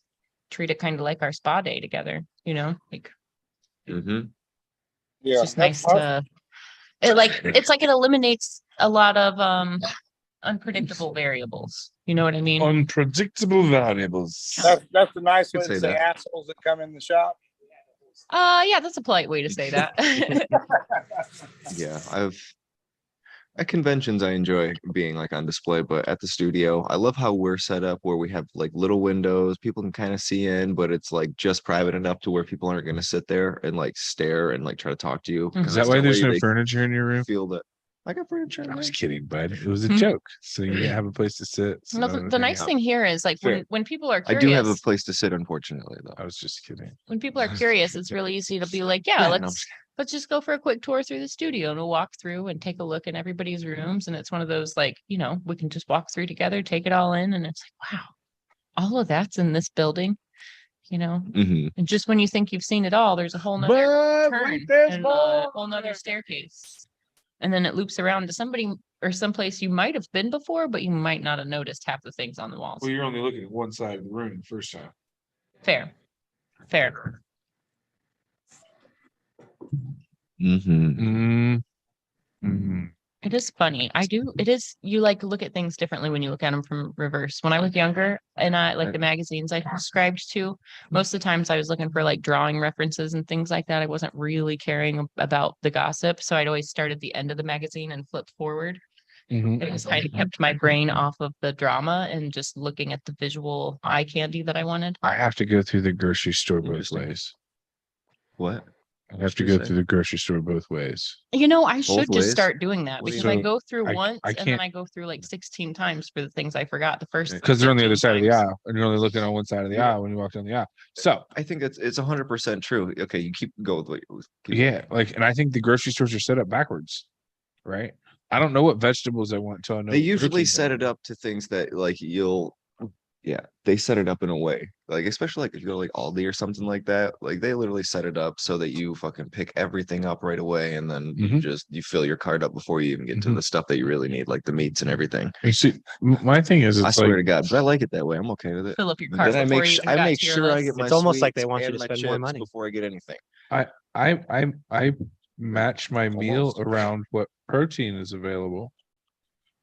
treat it kind of like our spa day together, like Mm-hmm. Yeah, it's just nice to it's like it eliminates a lot of unpredictable variables. You know what I mean? Unpredictable variables. that's a nice way Could to say say that. assholes that come in the shop. Yeah, that's a polite way to say that. Yeah, at conventions I enjoy being like on display, but at the studio, I love how we're set up where we have like little windows, people can kind of see in, but it's like just private enough to where people aren't going to sit there and like stare and like try to talk to you. Mhm. Is that why there's no they furniture in your room? feel that I got furniture. I was man. kidding, bud. It was a Hmm. joke. So you didn't have a place to sit. So No, no one the would hang nice out. thing here is like Fair. when people are I curious, do have a place to sit, unfortunately, though. I was just kidding. when people are curious, it's really easy to be like, yeah, Yeah, no. let's just go for a quick tour through the studio, and we'll walk through and take a look in everybody's rooms. And it's one of those like, we can just walk through together, take it all in, and it's like, wow, all of that's in this building, Mhm. and just when you think you've seen it all, there's a whole nother But turn wait, there's and a more. whole nother staircase. And then it loops around to somebody or someplace you might have been before, but you might not have noticed half the things on the walls. Well, you're only looking at one side of the room the first time. Fair. Mhm. Mm-hmm. It is funny. You like look at things differently when you look at them from reverse. When I was younger and I like the magazines I subscribed to, most of the times I was looking for like drawing references and things like that. I wasn't really caring about the gossip. So I'd always start at the end of the magazine and flip forward. Mm-hmm. It just kind of kept my brain off of the drama and just looking at the visual eye candy that I wanted. I have to go through the grocery store both Interesting. ways. What? I have to you go say? through the grocery store both ways. I should Both ways? just start doing that What do you because I mean? go through I- once I and then can't- I go through like 16 times for the things I forgot the first. Because they're on the other 13 side of the times. aisle, and you're only looking on one side of the aisle when you walk down the aisle. So I think it's 100% true. Okay, you keep go with what you keep yeah, and I think the grocery stores are set up backwards, right? I don't know what vegetables I want until I know. They what usually proteins I set want. it up to things that like they set it up in a way like especially like if you go to like Aldi or something like that, like they literally set it up so that you fucking pick everything up right away and then Mhm. you fill your cart up before you even get to Mhm. the stuff that you really need, like the meats and everything. You see, my thing is, I it's swear like to God, but I like it that way. I'm okay with it. Fill up your And cart then before you even I got make to your sure I list. get my It's almost like they sweets want you and to my spend more chips money. before I get anything. I match my meal Almost. around what protein is available.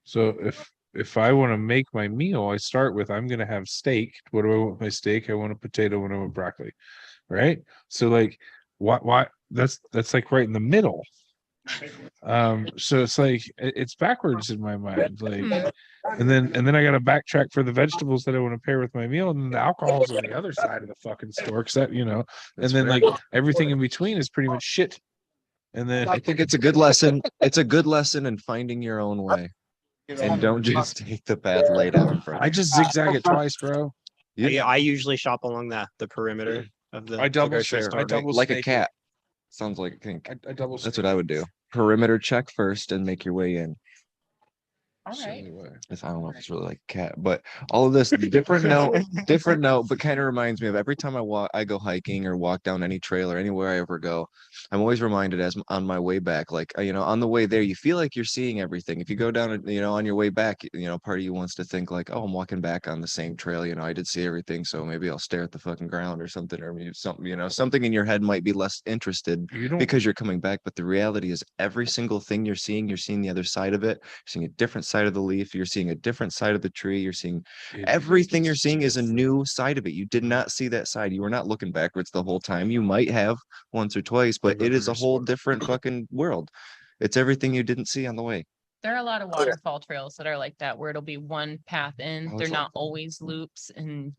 So if I want to make my meal, I start with I'm going to have steak. What do I want with my steak? I want a potato and I want broccoli, right? So like, why that's like right in the middle. So it's like it's backwards in my mind, like, and then I got to backtrack for the vegetables that I want to pair with my meal, and then the alcohol's on the other side of the fucking store, because that and That's then fair. like everything in between is pretty much shit. And then I think it's a good lesson. It's a good lesson in finding your own way. And don't just take the path laid out in front I of you. just zigzag it twice, bro. I usually shop along the perimeter of the I double grocery share. store. I double like a snake it. cat. Sounds like a kink. I double. That's snake what I it. would do. Perimeter check first and make your way in. All So right. anyway. I don't know if it's really like a cat, but all of this different note, but kind of reminds me of every time I go hiking or walk down any trail or anywhere I ever go, I'm always reminded as on my way back, like, on the way there, you feel like you're seeing everything. If you go down, on your way back, part of you wants to think like, oh, I'm walking back on the same trail. I did see everything. So maybe I'll stare at the fucking ground or something, or maybe something, something in your head might be less interested You don't because you're coming back. But the reality is every single thing you're seeing the other side of it. You're seeing a different side of the leaf. You're seeing a different side of the tree. You're seeing everything you're seeing is a new side of it. You did not see that side. You were not looking backwards the whole time. You might have once or twice, but it is a whole different fucking world. It's everything you didn't see on the way. There are a lot of waterfall trails that are like that, where it'll be one path in. Oh, They're it's not like that. always loops, and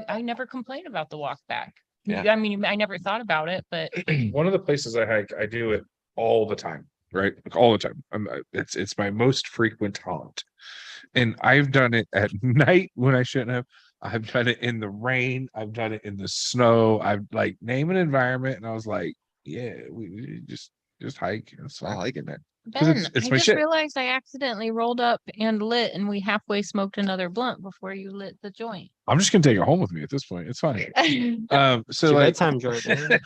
I never complain about the walk back. Yeah. I mean, I never thought about it, but one of the places I hike, I do it all the time, right? Like all the time. It's my most frequent haunt, and I've done it at night when I shouldn't have. I've done it in the rain. I've done it in the snow. I've like name an environment, and I was like, yeah, we just Just hike. It's I fine. like it, man. 'Cause Ben, it's I my just shit. realized I accidentally rolled up and lit, and we halfway smoked another blunt before you lit the joint. I'm just gonna take it home with me at this point. It's fine. I So Your like, bedtime joint, man.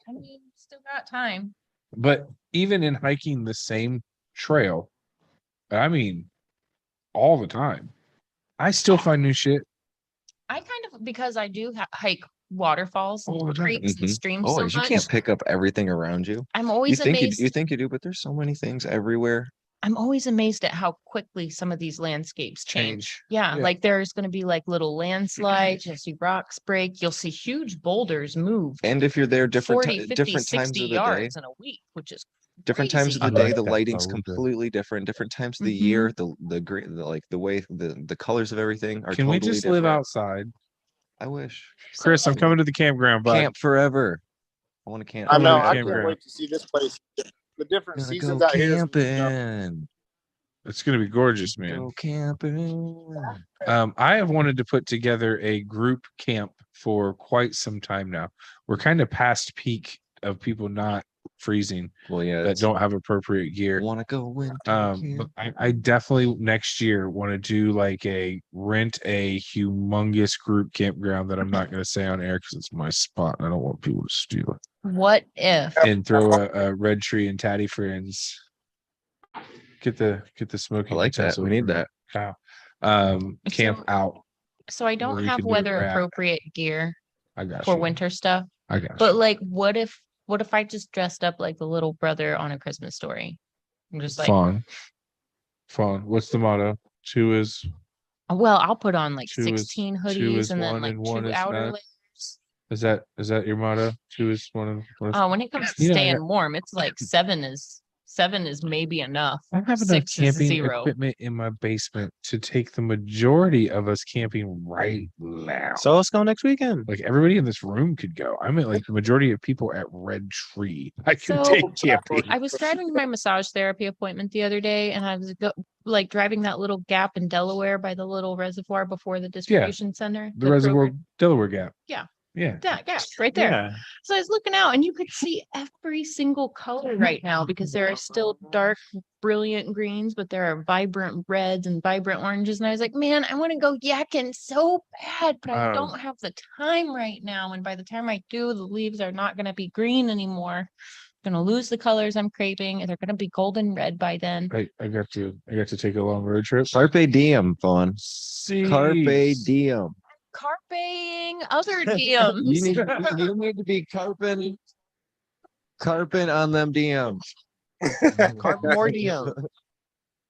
mean, still got time. but even in hiking the same trail, I mean, all the time, I still find new shit. I kind of, because I do hike waterfalls, All the time. creeks, and Mhm. streams so Always, you much. can't pick up everything around you. I'm You always think amazed. you think you do, but there's so many things everywhere. I'm always amazed at how quickly some of these landscapes change. Yeah, Yeah. like there's going to be like little landslides. You'll see rocks break. You'll see huge boulders move And if you're there 40, 50, different 60 times of the day, yards in a week, which is different times of crazy. the I day, like the that. lighting's Oh, okay. completely different. Different times of the Mhm. year, the way the colors of everything are Can we totally just different. live outside? I wish. So- Chris, I'm coming to the campground, bud. Camp forever. I want to camp. I know. Go to I the can't campground. wait to see this place. The different Gonna seasons go out here. camping. It's gonna be gorgeous, man. Go camping. I have wanted to put together a group camp for quite some time now. We're kind of past peak of people not freezing Well, yeah. that don't have appropriate gear. want to go winter But camp. I definitely next year want to do like rent a humongous group campground that I'm not going to say on air because it's my spot and I don't want people to steal it. What if? And throw a red tree and Tatty Friends. Get the smoking. I like that. utensil We need from that. Kyle. Camp So- out. So I don't we have can do weather that. appropriate gear I got for you. winter stuff. I got But you. like, what if I just dressed up like the little brother on A Christmas Story? I'm just like, Fun. What's the motto? Two is well, I'll put on like Two is- 16 two hoodies is and then one like and one two is outer none. layers. is that your motto? Two is one of Oh, when it comes to You know, I staying warm, it's like seven is maybe enough. I have enough 6 is camping 0. equipment in my basement to take the majority of us camping right now. So let's go next weekend. Like everybody in this room could go. I mean, like the majority of people at Red Tree. I can So- take camping. I was driving to my massage therapy appointment the other day, and I was like driving that little gap in Delaware by the little reservoir before the distribution center. The Reservoir Kroger- Delaware Gap. Yeah. Yeah. That gap right there. Yeah. So I was looking out, and you could see every single color right now because there are still dark, brilliant greens, but there are vibrant reds and vibrant oranges. And I was like, man, I want to go yakking so bad, but I Um, don't have the time right now. And by the time I do, the leaves are not going to be green anymore. I'm going to lose the colors I'm craving, and they're going to be golden red by then. I got to take a long road trip. Carpe diem, Fawn. Carpe Jeez. diem. Carpeing other You DMs. you need to be carping on them DMs. Carp more DMs.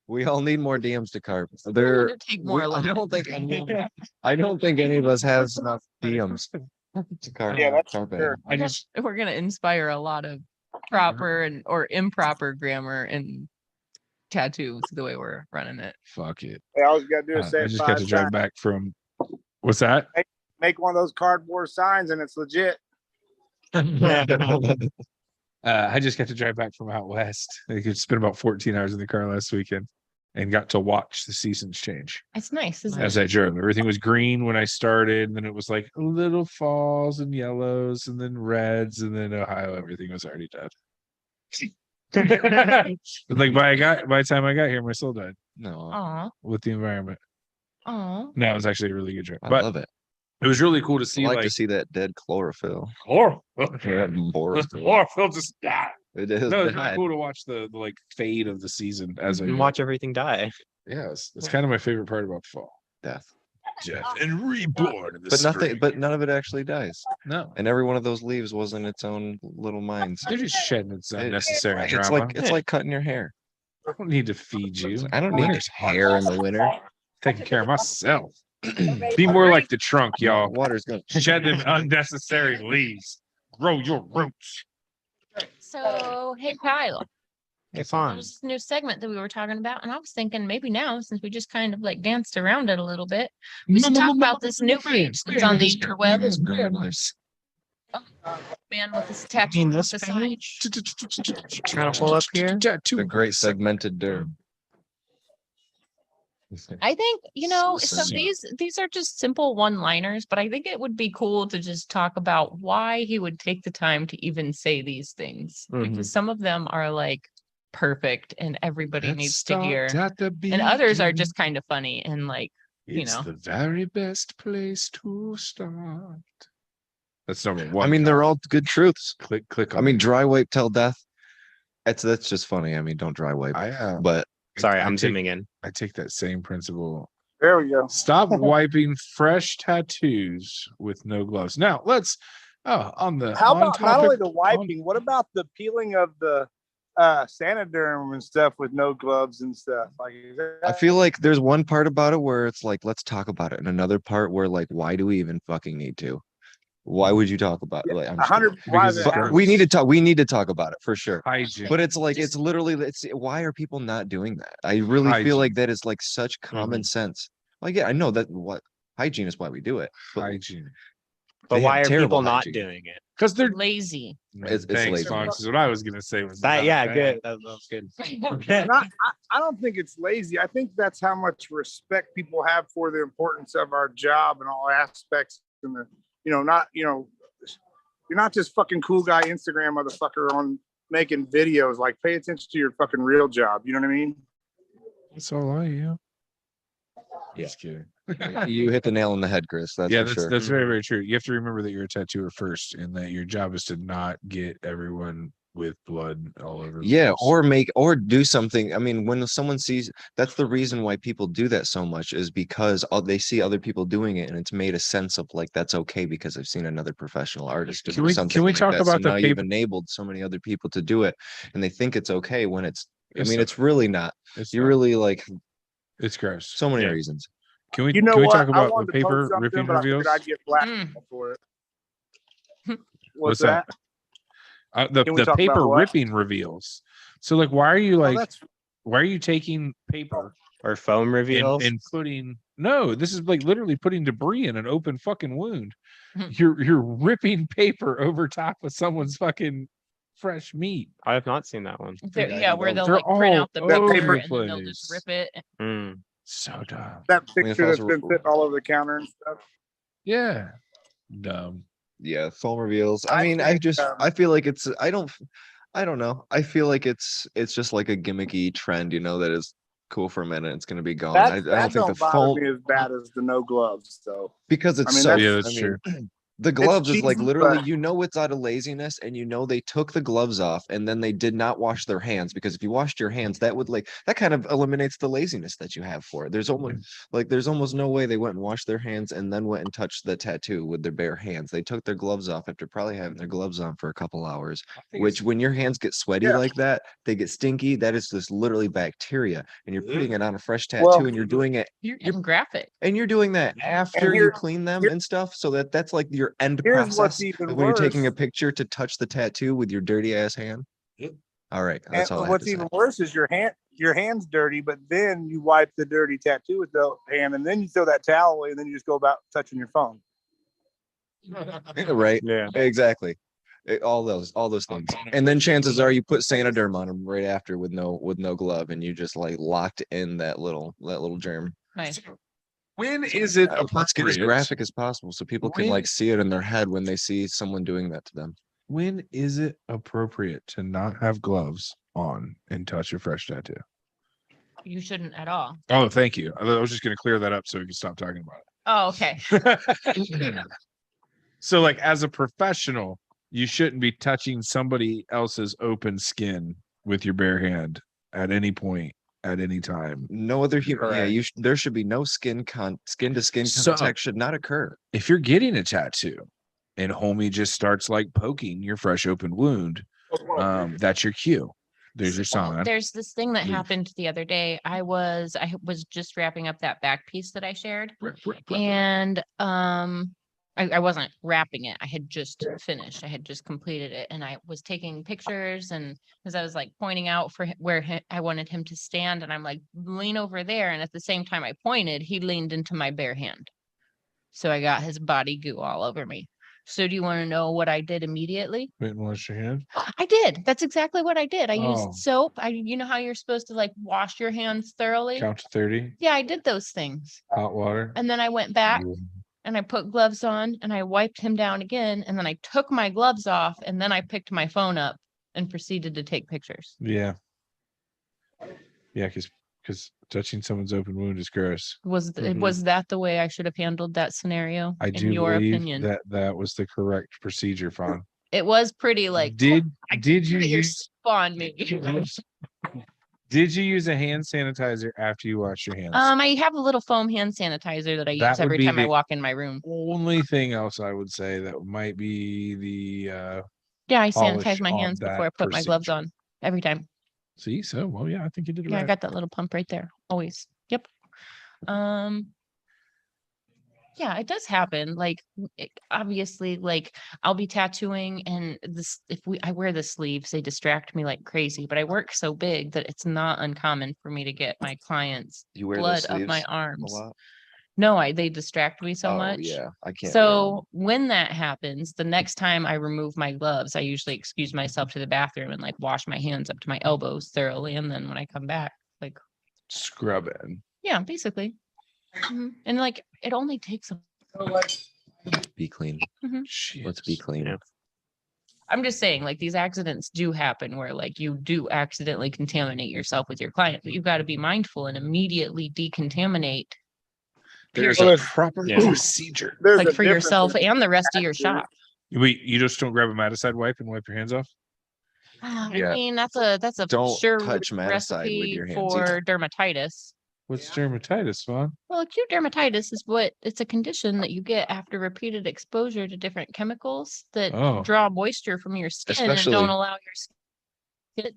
We all need more DMs to carp. I need There, to take more I lemon. don't think any of us has enough DMs to carp. Yeah, that's carpe. sure. We're gonna inspire a lot of proper or improper grammar and tattoos the way we're running it. Fuck it. Hey, all you gotta do is I say it just got to 5 drive times. back from what's that? Make one of those cardboard signs and it's legit. I just got to drive back from out west. I could spend about 14 hours in the car last weekend and got to watch the seasons change It's nice, isn't as it? I drove. Everything was green when I started, and then it was like little falls and yellows and then reds, and then Ohio, everything was already dead. But like by the time I got here, my soul died No, Aw, with the environment. aw. No, it was actually a really good trip. I But love it. it was really cool to I see like like to see that dead chlorophyll. chlorophyll just died. It is. No, it's really bad. cool to watch the like fade of the season as I And watch everything die. Yes, it's kind of my favorite part about the fall. Death. Death and reborn in the But nothing. spring. But none of it actually dies. No, And every one of those leaves was in its own little mind. they're just shedding its It- unnecessary It's drama. like cutting your hair. I don't need to feed you. I don't need Winter's hot. hair in the winter. Taking care of myself. Be more like the trunk, y'all. Water's gonna Shed them unnecessary leaves. Grow your roots. So, hey, Kyle, Hey, there fun. was this new segment that we were talking about, and I was thinking maybe now, since we just kind of like danced around it a little bit, we should talk about this new page that's on the interwebs. Man with this tattoo. mean with this the sign. page? Trying to pull up here. a great segmented derm. I think, some Same. these are just simple one-liners, but I think it would be cool to just talk about why he would take the time to even say these things. Because some of them are like perfect and everybody Let's needs to start hear. at the And others are beginning. just kind of funny and like, It's the very best place to start. That's number I one. mean, they're all good truths. click I on mean, it. dry wipe till death. That's just funny. I mean, don't dry wipe. But Sorry, I I'm take- zooming in. I take that same principle. There we go. Stop wiping fresh tattoos with no gloves. Now let's on the How on about not only topic- the wiping, what about the peeling of the Sanoderm and stuff with no gloves and stuff? Like, is I that- feel like there's one part about it where it's like, let's talk about it, and another part where like, why do we even fucking need to? Why would you talk about it? Like, I'm just kidding. 100. Why Because does it's it But have- we need to talk. We need to talk about it for sure. hygiene. But it's like, it's Just- literally, it's why are people not doing that? I really feel like that is like such common sense. Like, yeah, I know that what hygiene is why we do it. But hygiene. But They why have are terrible people not hygiene. doing it? Because they're lazy. It's thanks, lazy. Fox, is what I was gonna say was That not yeah, bad. good. That was good. I don't think it's lazy. I think that's how much respect people have for the importance of our job and all aspects. And the, you're not just fucking cool guy Instagram motherfucker on making videos. Like, pay attention to your fucking real job. You know what I mean? That's all I am. Yeah. Just kidding. you hit the nail on the head, Chris. That's Yeah, for that's sure. that's very, very true. You have to remember that you're a tattooer first, and that your job is to not get everyone with blood all over. the Yeah, place. or do something. I mean, when someone sees, that's the reason why people do that so much, is because they see other people doing it, and it's made a sense of like, that's okay because I've seen another professional artist Can do we- something can we like talk that. So about the now you've paper- enabled so many other people to do it, and they think it's okay when it's. I It's mean, not. it's really not. It's You not. really like It's gross. so many Yeah. reasons. Can we You know can we what? talk I about wanted the to post paper something, ripping but I reveals? figured I'd get black Mm. for it. What's What's that? that? The Can we talk paper about what? ripping reveals. So like, why are you Oh, like? that's Why are you taking paper Or foam reveals. and putting? No, this is like literally putting debris in an open fucking wound. Hmm. You're ripping paper over top of someone's fucking fresh meat. I have not seen that one. Yeah, where they'll They're like print all out the over paper the and then they'll just place. rip it. Mm. So dumb. that mean, if picture I was that's been sitting all over the counter and stuff. Yeah. Dumb. Yeah, foam reveals. I I mean, think, I feel like it's. I don't know. I feel like it's just like a gimmicky trend, that is cool for a minute. It's gonna be gone. I That don't think the bother foam, me as bad as the no gloves. So because it's I mean, so. that's- Yeah, that's true. The gloves is like cheesy, literally, but- it's out of laziness, and they took the gloves off, and then they did not wash their hands, because if you washed your hands, that would that kind of eliminates the laziness that you have for it. There's almost no way they went and washed their hands and then went and touched the tattoo with their bare hands. They took their gloves off after probably having their gloves on for a couple hours, which when your hands get sweaty Yeah. like that, they get stinky. That is just literally bacteria, and you're putting it on a fresh tattoo, Well- and you're doing it. You're getting graphic. And you're doing that after you here- clean them here- and stuff, so that's like your end here's process. what's even Like when you're taking a worse. picture to touch the tattoo with your dirty ass hand. All right, that's And all I have what's to say. even worse is your hand's dirty, but then you wipe the dirty tattoo with the hand, and then you throw that towel away, and then you just go about touching your phone. Right, Yeah. exactly. All those things, and then chances are you put Sanoderm on them right after with no glove, and you just like locked in that little germ. Nice. When is it Let's get as appropriate? graphic as possible so people can When- like see it in their head when they see someone doing that to them. When is it appropriate to not have gloves on and touch a fresh tattoo? You shouldn't at all. Oh, thank you. I was just going to clear that up so we can stop talking about Oh, okay. it. So, like, as a professional, you shouldn't be touching somebody else's open skin with your bare hand at any point, at any time. No other human. Yeah, Correct. there should be no skin to skin So- contact should not occur. If you're getting a tattoo and homie just starts like poking your fresh open wound, that's your cue. There's your Well, sign. there's this thing that Leave. happened the other day. I was just wrapping up that back piece that I shared. And I wasn't wrapping it. I had just finished. I had just completed it, and I was taking pictures, and because I was like pointing out for where I wanted him to stand, and I'm like, lean over there, and at the same time I pointed, he leaned into my bare hand, so I got his body goo all over me. So do you want to know what I did immediately? Wait and wash your hands. I did. That's exactly what I did. I Oh. used soap. You know how you're supposed to like wash your hands thoroughly? Count to 30. Yeah, I did those things. Hot water. And then I went back and I put gloves on and I wiped him down again. And then I took my gloves off and then I picked my phone up and proceeded to take pictures. Yeah. Yeah, because touching someone's open wound is gross. Was that the way I should have handled that scenario? I in do your believe opinion? that was the correct procedure, Fawn. It was pretty like Did I you put your use spawn me. did you use a hand sanitizer after you washed your hands? I have a little foam hand sanitizer that I That use would every be time I the walk in my room. Only thing else I would say that might be the Yeah, I polish sanitize my on hands before I that put my gloves procedure. on every time. See, so well, yeah, I think you did it Yeah, I right. got that little pump right there. Always. Yep. Yeah, it does happen. Like obviously, like I'll be tattooing and this I wear the sleeves, they distract me like crazy, but I work so big that it's not uncommon for me to get my clients You wear blood those of my sleeves a arms. lot? No, they distract me so Oh, much. yeah, I can't wear 'em. So when that happens, the next time I remove my gloves, I usually excuse myself to the bathroom and like wash my hands up to my elbows thoroughly. And then when I come back, like, Scrub in. yeah, basically. And like, it only takes Be clean. Let's be clean. Yeah. I'm just saying, like, these accidents do happen where like you do accidentally contaminate yourself with your client, but you've got to be mindful and immediately decontaminate. There's period. a proper Yeah. procedure. There's Like a for difference yourself in and the rest of your tattoo. shop. Wait, you just don't grab a Maticide wipe and wipe your hands off? I Yeah. mean, that's a Don't sure touch Maticide with recipe your hands for either. dermatitis. What's dermatitis, Fawn? Well, acute dermatitis is it's a condition that you get after repeated exposure to different chemicals that Oh. draw moisture from your skin and Especially- don't allow your skin.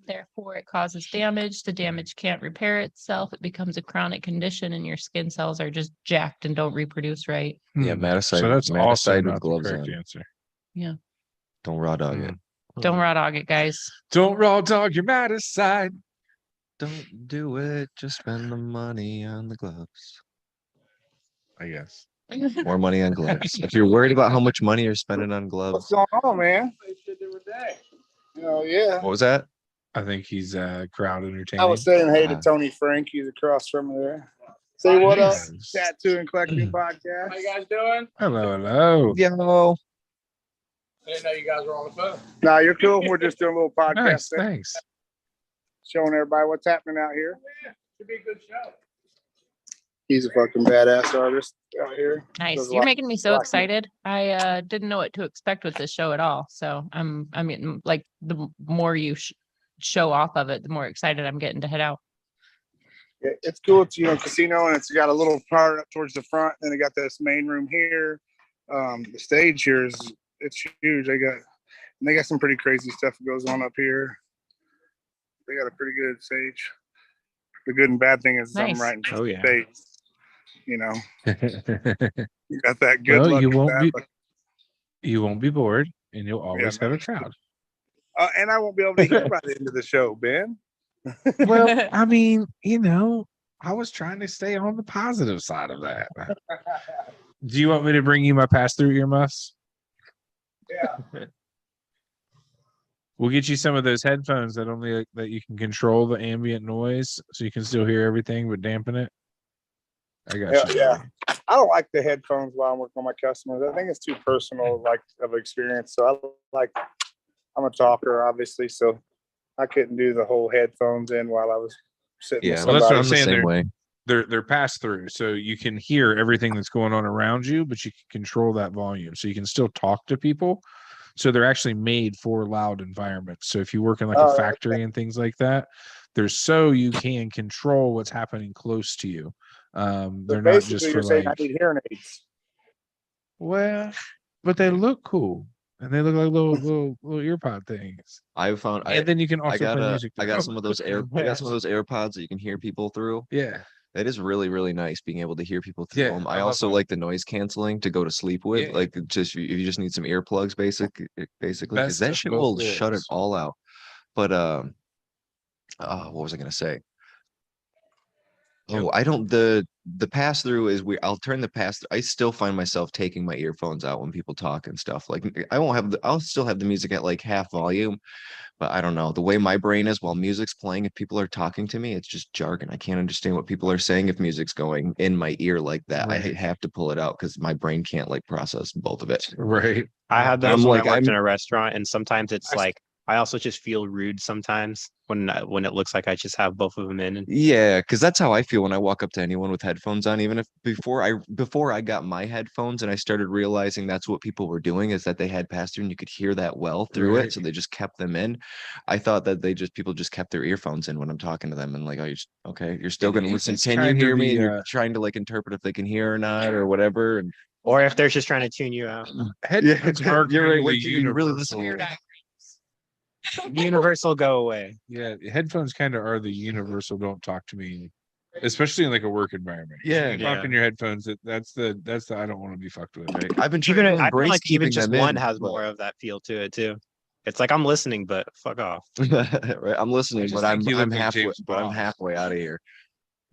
Therefore, it causes damage. The damage can't repair itself. It becomes a chronic condition, and your skin cells are just jacked and don't reproduce right. Yeah, Hmm. Maticide. So that's also Maticide with not the gloves correct on. answer. Don't raw dog Hmm. it. Don't raw dog it, guys. Don't raw dog your Maticide. Don't do it. Just spend the money on the gloves. I guess. More money on gloves. If you're worried about how much money you're spending on What's gloves, going on, man? Oh, yeah. what was that? I think he's crowd entertaining. I was saying hey to Ah. Tony Frank. He's across from me there. Say what up, Yes. Tattoo and Collecting Podcast. How you guys doing? Hello, hello. Yo. I didn't know you guys were on the phone. No, you're cool. We're just doing a little podcast Nice, thing, thanks. showing everybody what's happening out here. Should be a good show. He's a fucking badass artist out here. Nice. Does a You're lot- making me so lot- excited. I didn't know what to expect with this show at all. So I'm getting like the more you show off of it, the more excited I'm getting to head out. Yeah, it's cool. It's casino, and it's got a little part up towards the front. Then they got this main room here. The stage here it's huge. They got some pretty crazy stuff that goes on up here. They got a pretty good stage. The good and bad thing is Nice. I'm right in front Oh, of yeah. the stage. You got that good Well, luck. you with won't that, be but- you won't be bored, and you'll always have a man. crowd. and I won't be able to hear by the end of the show, Ben. Well, I mean, I was trying to stay on the positive side of that. Do you want me to bring you my pass-through earmuffs? Yeah. We'll get you some of those headphones that you can control the ambient noise, so you can still hear everything but dampen it. I got you. Yeah. I don't like the headphones while I'm working on my customers. I think it's too personal, of experience. So I'm a talker, obviously, so I couldn't do the whole headphones in while I was sitting. Yeah, with Well, that's what somebody. I'm the saying. same way. They're pass through, so you can hear everything that's going on around you, but you can control that volume, so you can still talk to people. So they're actually made for loud environments. So if you work in like Oh, a okay. factory and things like that, so you can control what's happening close to you. So They're not just basically, for you're saying like, I need hearing aids. well, but they look cool and they look like little earpod things. I found And then you can I also got play music. I through got it. some of those AirPods that you can hear people through. Yeah. That is really, really nice being able to hear people through Yeah, them. I I love also that. like the noise canceling to go to sleep with. Yeah. Like just if you just need some earplugs, basically, because Best that of shit both will shut it worlds. all out. But what was I gonna say? Oh, I don't the pass through is we I'll turn the pass I still find myself taking my earphones out when people talk and stuff. Like I won't have I'll still have the music at like half volume, but I don't know. The way my brain is while music's playing, if people are talking to me, it's just jargon. I can't understand what people are saying if music's going in my ear like that. I Right. have to pull it out because my brain can't like process both of it. Right. I had I'm those when I like, worked in I'm- a restaurant, and sometimes it's like I also just feel rude sometimes when it looks like I just have both of them in. And Yeah, because that's how I feel when I walk up to anyone with headphones on. Even if before I got my headphones and I started realizing that's what people were doing is that they had pass through and you could hear that well through Right. it, so they just kept them in. I thought that people just kept their earphones in when I'm talking to them, and like, oh, okay, you're still gonna listen. It's Can you kind of hear me? And the, you're trying to like interpret if they can hear or not or whatever. And or if they're just trying to tune you out. Headphones are you're kind right. of Wait, the you really listen. Weird universal. Universal go away. Yeah, headphones kind of are the universal don't talk to me, especially in like a work environment. Yeah. You talk Yeah. in your headphones. That's the I don't want to be fucked with. Right. I've been Even trying to I feel embrace like even keeping just them one in, has but- more of that feel to it too. It's like I'm listening, but fuck off. right. I'm listening, just but think you I'm look like halfway, James but I'm Bond. halfway out of here.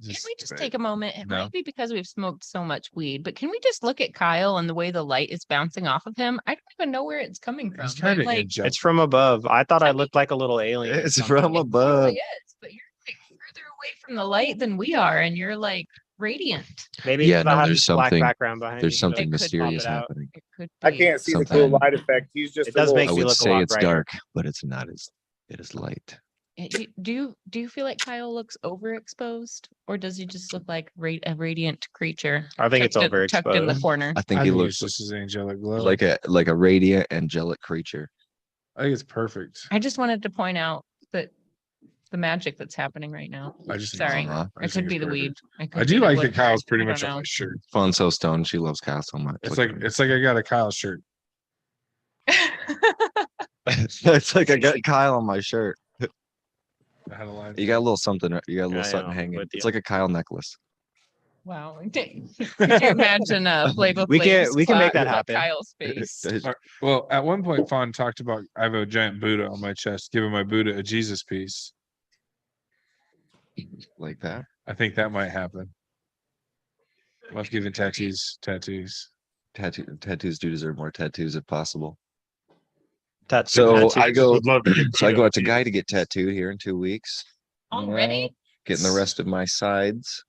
Can we just take a moment? It No. might be because we've smoked so much weed, but can we just look at Kyle and the way the light is bouncing off of him? I don't even know where it's coming from. He's but, kind of like, angelic. It's from above. I thought I I mean, looked like a little alien. or It's something. from it above. totally is, but you're like further away from the light than we are, and you're like radiant. Maybe Yeah, because I no, have there's this black something- background behind There's me, something but could pop mysterious it out. happening. It could I be. can't see the cool Something- light effect. He's just It a does little- make I you would look a say lot it's brighter. dark, but it's not as it is light. Do you feel like Kyle looks overexposed, or does he just look like a radiant creature? I think it's tucked in the overexposed. corner. I think I he think looks it's just his angelic glow. like a radiant angelic creature. I think it's perfect. I just wanted to point out that the magic that's happening right now. I just think Sorry, it's- Uh-huh. I it just think could be it's the weed. perfect. It I could do be the like that wood. Kyle's pretty I don't much on know. my shirt. Fun so stoned. She loves Kyle so much. It's like I got a Kyle shirt. it's like I got Kyle on my shirt. I had a line. You got a little something. You got a little I something am hanging. with It's you. like a Kyle necklace. Wow. Could you imagine Flavor We can- Flav's we can make clock that with happen. Kyle's face. Well, at one point, Fawn talked about I have a giant Buddha on my chest, giving my Buddha a Jesus piece. Like that. I think that might happen. Love giving tattoos. Tattoos do deserve more tattoos if possible. Tattoo- So tattoos. I go. Would love to get So I you go a out to Guy to piece. get tattooed here in 2 weeks. Already? Getting the rest of my sides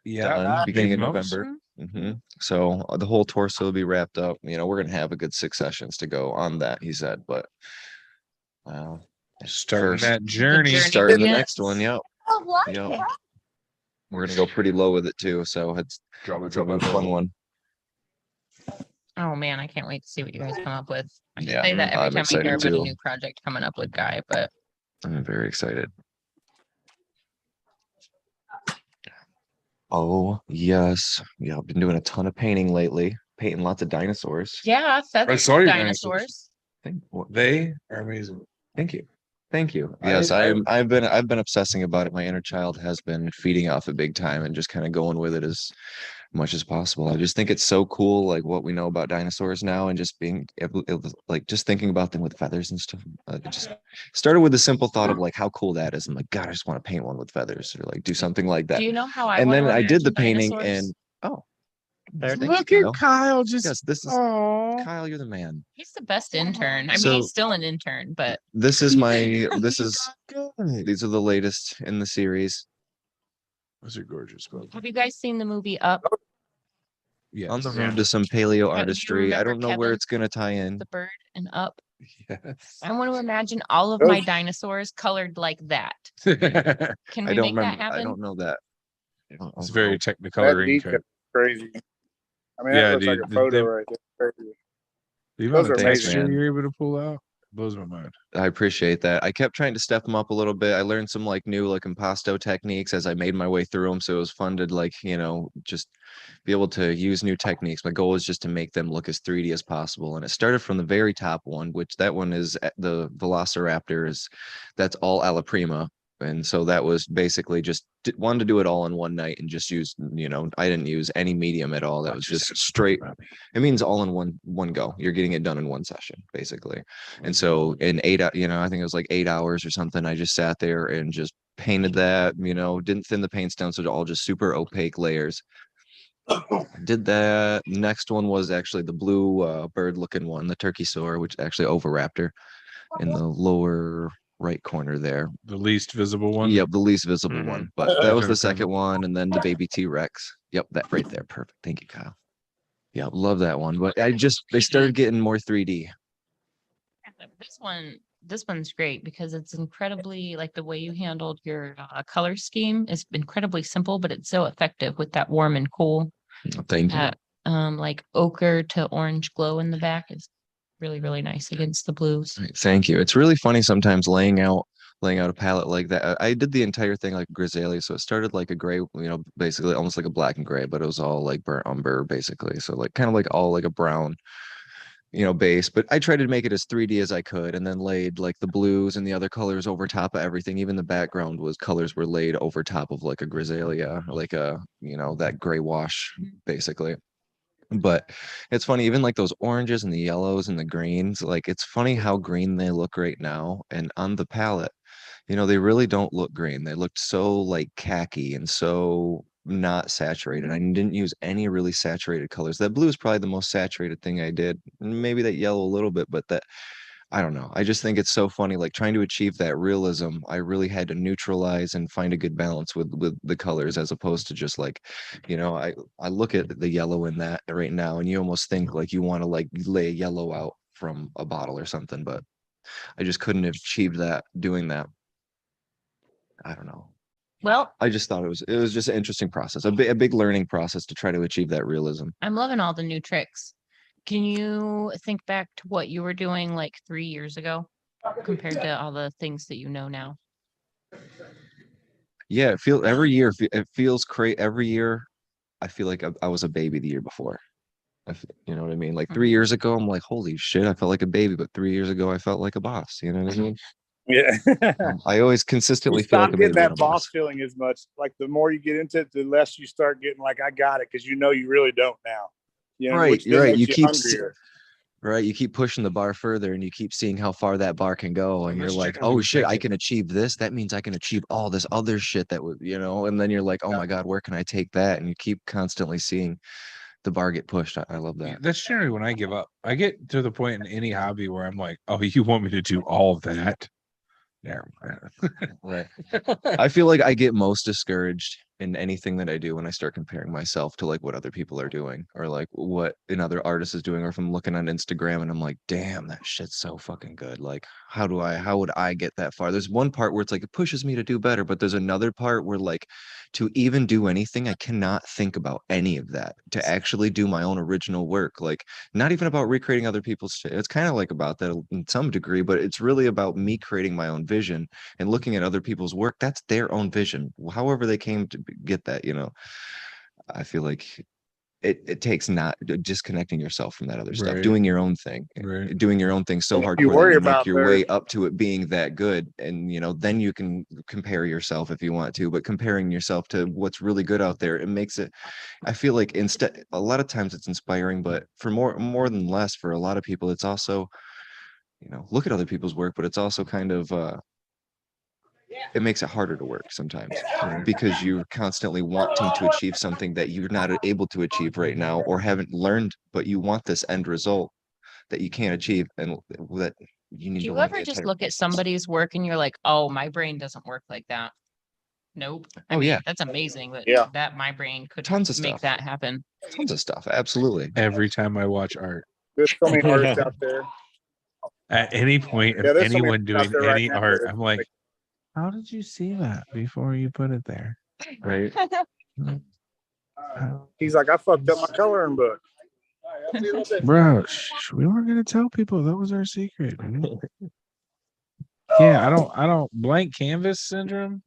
done beginning of big moves. November. So the whole torso will be wrapped up. We're gonna have a good 6 sessions to go on that. He said, but Starting first- that journey. journey starting the begins. next one. Yep. Oh, what? Yep. We're gonna go pretty low with it too. So it's a fun one. Oh man, I can't wait to see what you guys come up with. I Yeah, say that every I'm time I hear excited about a too. new project coming up with Guy, but I'm very excited. Oh yes, yeah. I've been doing a ton of painting lately. Painting lots of dinosaurs. yeah, I saw your dinosaurs. They are amazing. Thank you. Thank you. Yes, I've been obsessing about it. My inner child has been feeding off it big time and just kind of going with it as much as possible. I just think it's so cool, like what we know about dinosaurs now, and just being able, like just thinking about them with feathers and stuff. It just started with the simple thought of like how cool that is. I'm like, God, I just want to paint one with feathers or like do something like that. Do you know how I And want then to I did the imagine painting dinosaurs? and oh, There- thank Look you, at Kyle just. yes, this is Oh, Kyle. You're the man. He's the best intern. I mean, So- he's still an intern, but This is these are the latest in the series. those are gorgeous. Both. have you guys seen the movie Up, Yes. On the road to some paleo you artistry. I remember don't know where Kevin? it's gonna tie in. the bird, and Up? Yes. I want to imagine all of my dinosaurs colored like that. Can I we don't make that remember. I happen? don't know that. It's very That technicolor. detail crazy. I mean, Yeah, that looks like dude, a photo they- right there. Crazy. The amount Those of are amazing. texture you're able to pull out blows my mind. I appreciate that. I kept trying to step them up a little bit. I learned some like new like impasto techniques as I made my way through them. So it was fun to like, just be able to use new techniques. My goal was just to make them look as 3D as possible. And it started from the very top one, which that one is the Velociraptor that's all alla prima. And so that was basically just wanted to do it all in one night and just use, I didn't use any medium at all. That was just straight. It means all in one go. You're getting it done in one session, basically. And so in I think it was like 8 hours or something, I just sat there and just painted that, you know, didn't thin the paints down, so they're all just super opaque layers. Did that. Next one was actually the blue bird looking one, the turkey soar, which actually Oviraptor in the lower right corner there. The least visible one. Yep, the least visible one. But that was the Okay. second one, and then the baby T-Rex. Yep, that right there. Perfect. Thank you, Kyle. Yeah, love that one. But they started getting more 3D. This one's great because it's incredibly like the way you handled your color scheme is incredibly simple, but it's so effective with that warm and cool. Thank you. Like ochre to orange glow in the back is really, really nice against the blues. Right, thank you. It's really funny sometimes laying out a palette like that. I did the entire thing like grisaille, so it started like a gray, you know, basically almost like a black and gray, but it was all like burnt umber basically. So like kind of like all like a brown, you know, base. But I tried to make it as 3D as I could, and then laid like the blues and the other colors over top of everything. Even the background was colors were laid over top of like a grisaille, like a, you know, that gray wash basically. But it's funny, even like those oranges and the yellows and the greens, like it's funny how green they look right now. And on the palette, you know, they really don't look green. They looked so like khaki and so not saturated. I didn't use any really saturated colors. That blue is probably the most saturated thing I did. Maybe that yellow a little bit, but that, I don't know. I just think it's so funny, like trying to achieve that realism. I really had to neutralize and find a good balance with the colors, as opposed to just like, you know, I look at the yellow in that right now, and you almost think like you want to like lay yellow out from a bottle or something, but I just couldn't have achieved that doing that. I don't know. Well, I just thought it was just an interesting process, a big learning process to try to achieve that realism. I'm loving all the new tricks. Can you think back to what you were doing like 3 years ago compared to all the things that you know now? Yeah, it feels great every year. I feel like I was a baby the year before. You know what I mean? Like 3 years ago, I'm like, holy shit, I felt like a baby, but 3 years ago, I felt like a boss. You know what I mean? Yeah. I always consistently You feel stop like a getting baby. and that a boss feeling as much. Like the more you get into it, the less you start getting like, I got it, because you know you really don't now. You know, Right, which you're then right. makes You hungrier. Right, you keep pushing the bar further, and you keep seeing how far that bar can go, and you're like, oh shit, I can achieve this. That means I can achieve all this other shit that would, you know. And then you're like, oh my god, where can I take that? And you keep constantly seeing the bar get pushed. I love that. That's generally when I give up. I get to the point in any hobby where I'm like, oh, you want me to do all of that? Yeah. Right. I feel like I get most discouraged in anything that I do when I start comparing myself to like what other people are doing, or like what another artist is doing, or if I'm looking on Instagram and I'm like, damn, that shit's so fucking good. Like, how would I get that far? There's one part where it's like it pushes me to do better, but there's another part where like to even do anything, I cannot think about any of that. To actually do my own original work, like not even about recreating other people's shit. It's kind of like about that in some degree, but it's really about me creating my own vision and looking at other people's work. That's their own vision, however they came to get that, you know. I feel like it takes not disconnecting yourself from that other stuff, Right. doing your own thing, Right. doing your own thing so hard You that worry you make about your their- way up to it being that good. And you know, then you can compare yourself if you want to, but comparing yourself to what's really good out there, it makes it, I feel like instead a lot of times it's inspiring, but for more than less, for a lot of people it's also, you know, look at other people's work, but it's also kind of it makes it harder to work sometimes, because you're constantly wanting to achieve something that you're not able to achieve right now or haven't learned, but you want this end result that you can't achieve, and that you need Do to you learn ever the just entire look at process. somebody's work and you're like, oh, my brain doesn't work like that? Nope. I Oh, mean, yeah. that's amazing, but Yeah. that my brain could Tons of make stuff. that happen. Tons of stuff, absolutely. Every time I watch art, There's so many artists out there. at any point Yeah, of there's so many anyone artists out doing there right any now art, that- I'm like, how did you see that before you put it there? Right. He's like, I fucked up my coloring book. Bro, we weren't gonna tell people that was our secret. Yeah, I don't blank canvas syndrome.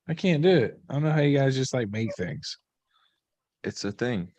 I can't do it. I don't know how you guys just like make things. It's a thing.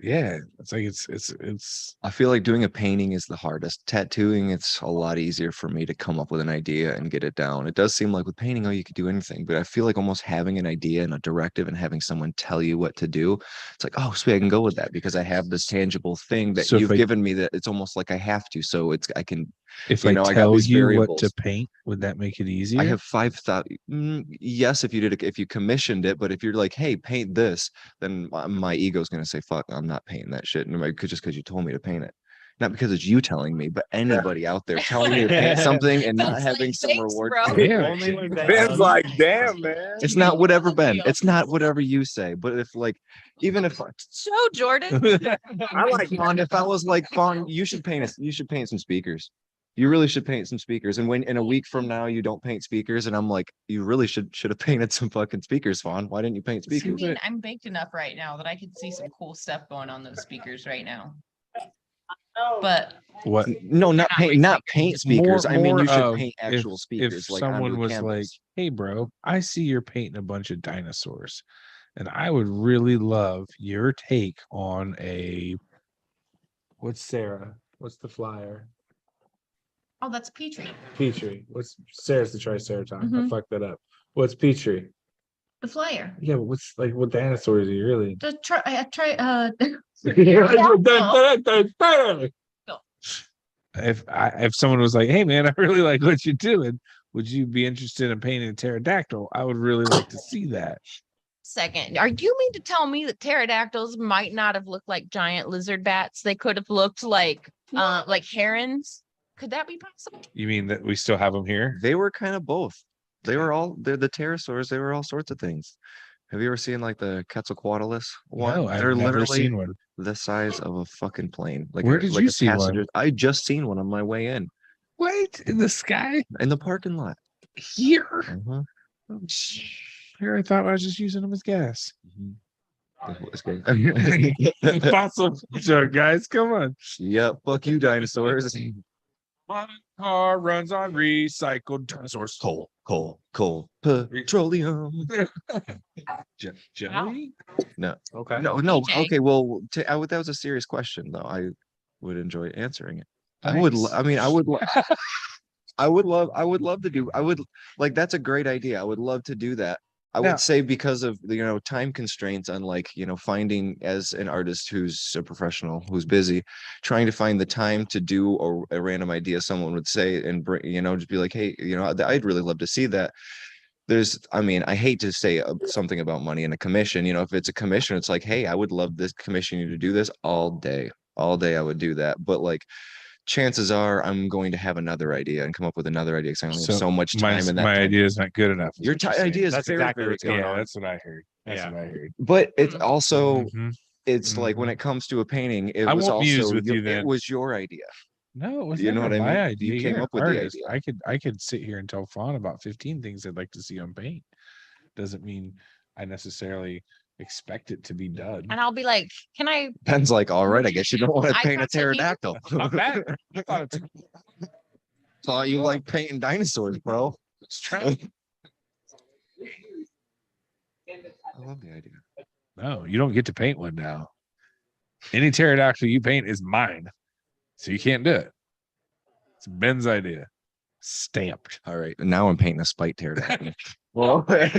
Yeah, it's like it's I feel like doing a painting is the hardest. Tattooing, it's a lot easier for me to come up with an idea and get it down. It does seem like with painting, oh, you could do anything, but I feel like almost having an idea and a directive and having someone tell you what to do, it's like, oh, sweet, I can go with that because I have this tangible thing that So if you've I- given me that it's almost like I have to. So I can If You I know, I got tell these you what variables. to paint, would that make it easier? I have 5,000. Yes, if you did it, if you commissioned it, but if you're like, hey, paint this, then my ego's gonna say, fuck, I'm not painting that shit. And just because you told me to paint it. Not because it's you telling me, but anybody out there telling me to paint something and not Ben's having like, some "Thanks, reward. bro." for it. Yeah. Only when Ben Ben's comes. like, damn, man. It's not whatever, Ben. Yeah. It's not whatever you say. But if like, even if Show Jordan. I like Fawn, if I was like Fawn, you should paint some speakers. You really should paint some speakers. And when in a week from now you don't paint speakers, and I'm like, you really should have painted some fucking speakers, Fawn. Why didn't you paint I speakers? mean, I'm baked enough right now that I could see some cool stuff going on those speakers right now. But What No, not paint, not paint speakers. I mean, you should of paint actual speakers. If Like someone onto was like, canvas. "Hey, bro, I see you're painting a bunch of dinosaurs, and I would really love your take on a what's Sarah? What's the flyer? oh, that's Petrie. Petrie. What's Sarah's the Triceratops? I Mhm. fucked that up. What's Petrie? The flyer. Yeah, but what's like what dinosaurs are you really? The try. If someone was like, "Hey man, I really like what you're doing. Would you be interested in painting a pterodactyl?" I would really like to see that. Second, are you mean to tell me that pterodactyls might not have looked like giant lizard bats? They could have looked like herons. Could that be possible? You mean that we still have them here? They were kind of both. They're the pterosaurs. They were all sorts of things. Have you ever seen like the Quetzalcoatlus one? No, I've They're never literally seen one. the size of a fucking plane. Like Where did like you a see one? passenger. I just seen one on my way in What in the sky in the parking lot. here? Mhm. Here, I thought I was just using them as gas. It's good. Fossil joke, guys. Come on. Yep, fuck you, dinosaurs. My car runs on recycled dinosaurs. Coal, petroleum. Jelly? Okay. No. PJ. Okay, well, that was a serious question, though. I would enjoy answering it. Thanks. I mean, I would love to do. I would like. That's a great idea. I would love to do that. I Now- would say because of the time constraints on like finding as an artist who's a professional who's busy, trying to find the time to do a random idea someone would say and bring just be like, hey, I'd really love to see that. I mean, I hate to say something about money and a commission. If it's a commission, it's like, hey, I would love this commission you to do this all day. All day I would do that. But like chances are I'm going to have another idea and come up with another idea because I only have so much time in that my time. idea is not good enough. is Your what you're saying. idea is That's very, exactly very what's going good. Yeah, on. that's what I heard. That's Yeah. what I heard. But it's also Mhm. it's like when Mhm. it comes to a painting, it I was won't muse also with you it then. was your idea. No, it was You know never what I my mean? idea. You came You're up an with the artist. idea. I could sit here and tell Fawn about 15 things I'd like to see on paint. Doesn't mean I necessarily expect it to be done. And I'll be like, can I? Ben's like, all right, I guess you don't want to I paint a got to hear- pterodactyl. Not bad. I thought it's Thought you like painting dinosaurs, bro. it's trying. I love the idea. No, you don't get to paint one now. Any pterodactyl you paint is mine. So you can't do it. It's Ben's idea. Stamped. All right, now I'm painting a spite pterodactyl. Well, I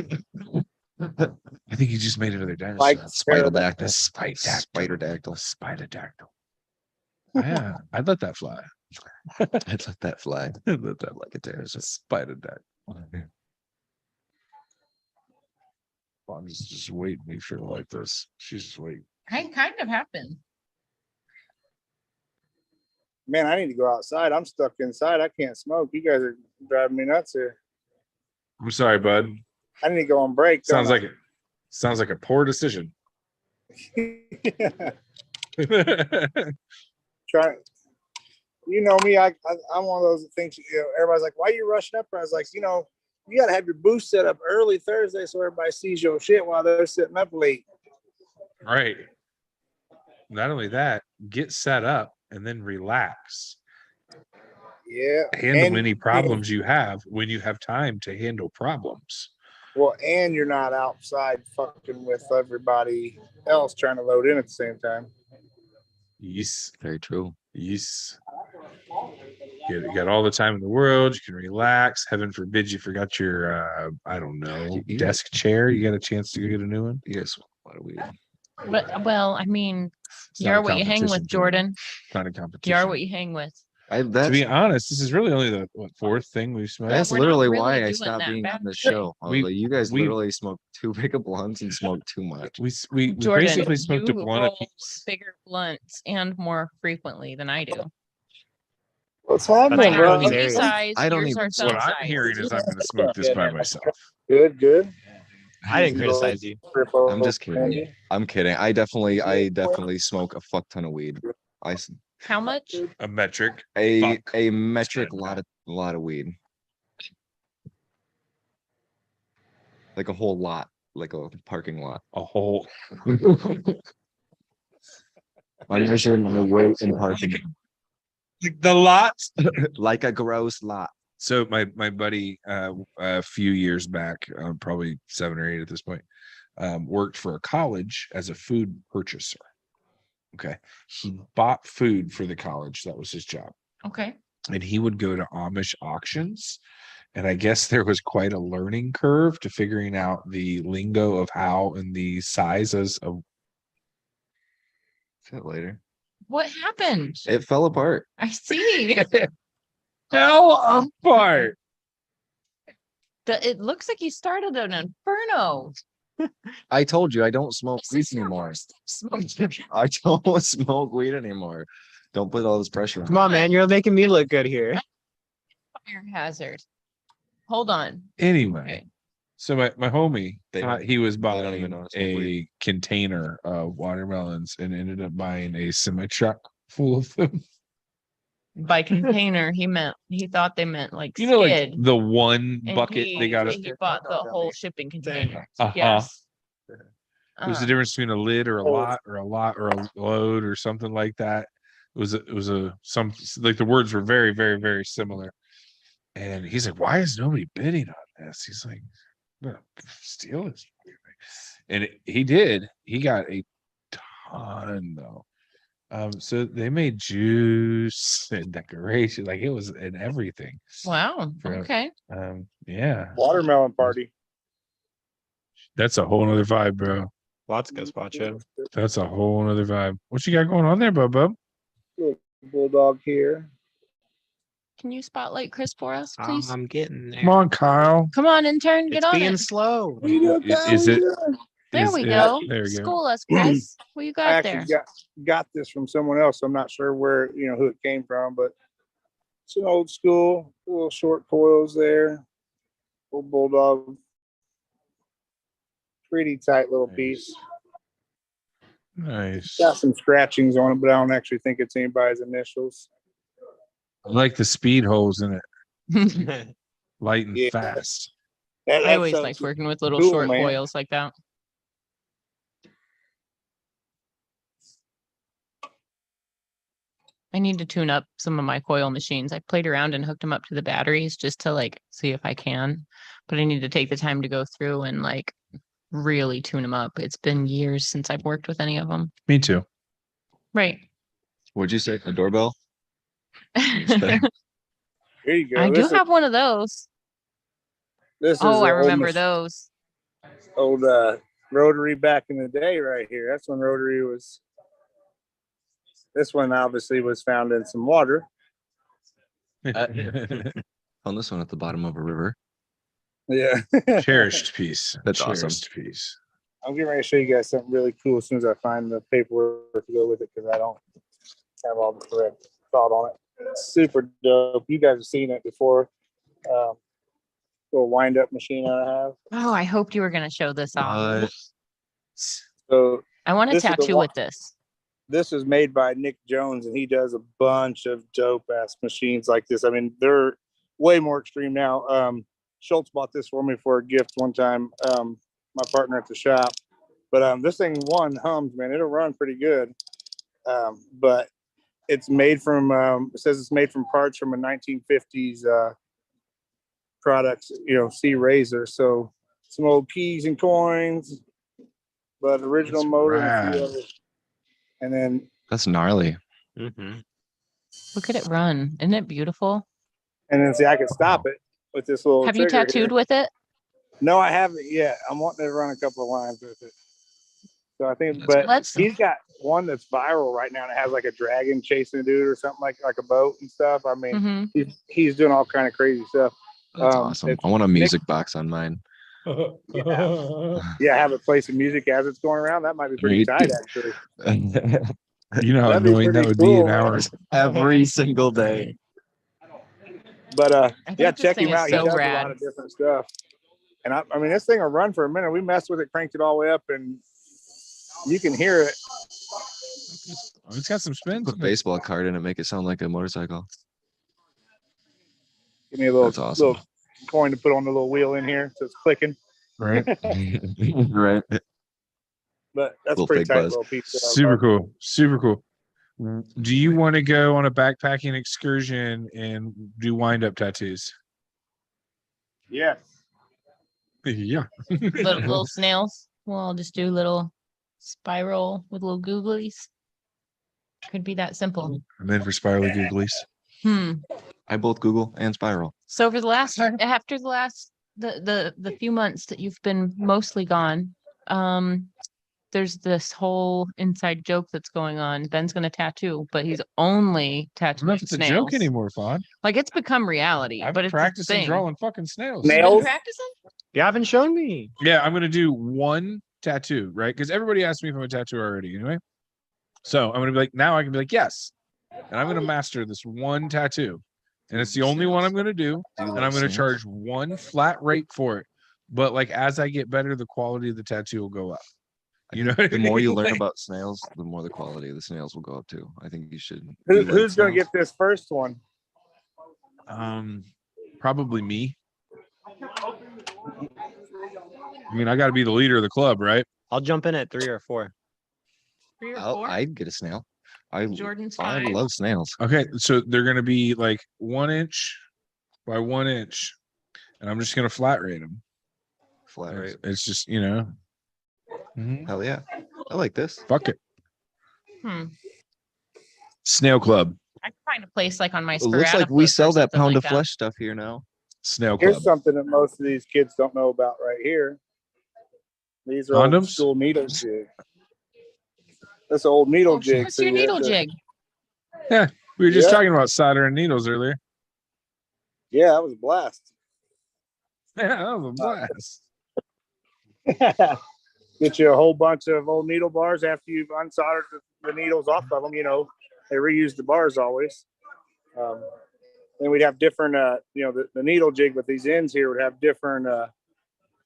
think you just made another dinosaur. Like Spiderdactyl. Spiderdactyl. Spiderdactyl. Spiderdactyl. Yeah, I'd let that fly. I'd let that fly. I'd let that Like a pterosaur. Spiderdactyl. I'm just waiting to make sure like this. She's just waiting. I kind of have been. Man, I need to go outside. I'm stuck inside. I can't smoke. You guys are driving me nuts here. I'm sorry, bud. I need to go on break. Sounds like a poor decision. Try. You know me. I'm one of those that thinks. Everybody's like, "Why are you rushing up?" And I was like, you got to have your booth set up early Thursday so everybody sees your shit while they're sitting up late. Right. Not only that, get set up and then relax. Yeah. Handle any problems you have when you have time to handle problems. Well, and you're not outside fucking with everybody else trying to load in at the same time. Yes. Very true. Yes. You got all the time in the world. You can relax. Heaven forbid you forgot your, I don't know, Yeah. desk chair. You got a chance to go get a new one. Yes. What are we? But well, I mean, It's you not are a what you hang competition, with, Jordan. It's not a competition. You are what you hang with. I To that's be honest, this is really only the fourth thing we've smoked. that's we're not literally really why I doing stopped that being bad on the today. show. I was We- like, you guys we- literally smoke too big of blunts and smoke too much. We Jordan, basically smoked a you blunt roll apiece. bigger blunts and more frequently than I do. What's happening, That's Mine kind are of bro? baby hilarious. size. I don't Yours even are some What I'm size. hearing is I'm going to smoke this by myself. Good, good. I didn't criticize you. I'm just kidding. I'm kidding. I definitely smoke a fuck ton of weed. How much? A metric. A Fuck. metric Spend lot of weed. Like a whole lot, like a parking lot. A whole. I measure my weight in parking. The lot. Like a gross lot. So my buddy, a few years back, probably 7 or 8 at this point, worked for a college as a food purchaser. Okay, he bought food for the college. That was his job, Okay. and he would go to Amish auctions. And I guess there was quite a learning curve to figuring out the lingo of how and the sizes of. See it later. What happened? It fell apart. I see. Hell apart. It looks like you started an inferno. I told you I don't smoke This weed is your anymore. worst smoke. I don't smoke weed anymore. Don't put all this pressure on. Come on, man. You're making me look good here. Fire hazard. Hold on. Anyway, Okay. so my homie They thought don't- he was don't buying even know how to smoke a weed. container of watermelons and ended up buying a semi truck full of them. By container, he thought they meant like You know, like skid. the one And bucket they got. he bought the whole shipping container. Uh-huh. Yes. There's the Uh, difference between a lid or a lot or a load or something like that. It was some like the words were very, very, very similar. And he's like, why is nobody bidding on this? He's like, I'm gonna steal this. And he did. He got a ton though. So they made juice and decoration, like it was in everything. wow. For- Okay. Yeah, Watermelon party. that's a whole nother vibe, bro. Lots of good spot show. That's a whole nother vibe. What you got going on there, bub? Bulldog here. Can you spotlight Chris for us, please? I'm getting there. Come on, Kyle. Come on, intern, get It's on being it. slow. What are you doing, Kyle? Is What are it? you doing? There Is we it- go. There we go. School us, Chris. What you I got there? actually got this from someone else. I'm not sure where, who it came from, but it's an old school, little short coils there. Old bulldog. Pretty tight little piece. Nice. Got some scratchings on it, but I don't actually think it's anybody's initials. I like the speed holes in it, light and Yeah. fast. I always like working with little cool, short man. coils like that. I need to tune up some of my coil machines. I played around and hooked them up to the batteries just to like see if I can, but I need to take the time to go through and like really tune them up. It's been years since I've worked with any of them. Me too. Right. What'd you say? A doorbell? I Here you go. do have one of those. This is Oh, I the old remember those. old rotary back in the day right here. That's when rotary was. This one obviously was found in some water. Found this one at the bottom of a river. Yeah. Cherished piece. That's Cherished awesome. piece. I'm getting ready to show you guys something really cool as soon as I find the paperwork to go with it because I don't have all the correct thought on it. It's super dope. You guys have seen it before. Little wind up machine I have. Oh, I hoped you were going to show this off. So I want to this is the tattoo one- with this. this is made by Nick Jones, and he does a bunch of dope ass machines like this. I mean, they're way more extreme now. Schultz bought this for me for a gift one time. My partner at the shop, but this thing hums, man. It'll run pretty good. But it's made from. It says it's made from parts from a 1950s products. C razor. So some old keys and coins, but original That's motor. And, a few rad. others. And then That's gnarly. Mm-hmm. Look at it run. Isn't it beautiful? see, I can stop it with this little. Have you trigger tattooed here. with it? No, I haven't yet. I'm wanting to run a couple of lines with it. So I think, That's but Let's he's got one that's viral right now that has like a dragon chasing a dude or something like a boat and stuff. I mean, mhm. he's doing all kind of crazy stuff. That's awesome. it's I want a Nick- music box on mine. Yeah, have it play some music as it's going around. That might be pretty Right. tight, actually. You know how That'd be annoying that pretty would be in cool. hours. Every single day. But I think yeah, this check thing him is out. He so does a rad. lot of different stuff. And I mean, this thing will run for a minute. We messed with it, cranked it all the way up, and you can hear it. It's got some spins. Put a baseball card in it, make it sound like a motorcycle. Give me a little That's awesome. little coin to put on the little wheel in here, so it's clicking. Right. Right. But that's Little pretty fake tight buzz. little piece. Super cool. Super cool. Do you want to go on a backpacking excursion and do wind up tattoos? Yes. Yeah. Little snails. Well, I'll just do little spiral with little googlies. Could be that simple. And then for spirally googlies. I both Google and Spiral. So for the last after the last the few months that you've been mostly gone, there's this whole inside joke that's going on. Ben's gonna tattoo, but he's only I don't know tattooing if it's a snails. joke anymore, Fawn. Like it's become reality. I've but been it's a practicing thing. drawing fucking snails. You've been Nails? practicing? You haven't shown me. Yeah, I'm gonna do one tattoo, right? Because everybody asked me if I'm a tattoo already, anyway. So I'm gonna be like, now I can be like, yes, and I'm gonna master this one tattoo, and it's the only one I'm gonna do, and I'm gonna charge one flat rate for it. But like as I get better, the quality of the tattoo will go up. You know, what I The more you mean? learn Like, about snails, the more the quality of the snails will go up too. I think you should. Who's gonna get this first one? probably me. I mean, I got to be the leader of the club, right? I'll jump in at 3 or 4. 3 or Oh, 4? I'd get a snail. I Jordan's I 5. love snails. Okay, so they're gonna be like 1 inch by 1 inch, and I'm just gonna flat rate them. Flat It's, rate. it's just Hell yeah. I like this. fuck it. I Snail Club, can find a place like on my It looks like we sell that pound of flesh stuff here now. Snail Club. Here's something that most of these kids don't know about right here. These are old Condoms? school needle jig. That's an old needle jig. What's so your you have needle to- jig? We were just Yeah. talking about soldering needles earlier. Yeah, that was a blast. Yeah, that was a blast. Get you a whole bunch of old needle bars after you've unsoldered the needles off of them. You know, they reuse the bars always. Then we'd have different, the needle jig with these ends here would have different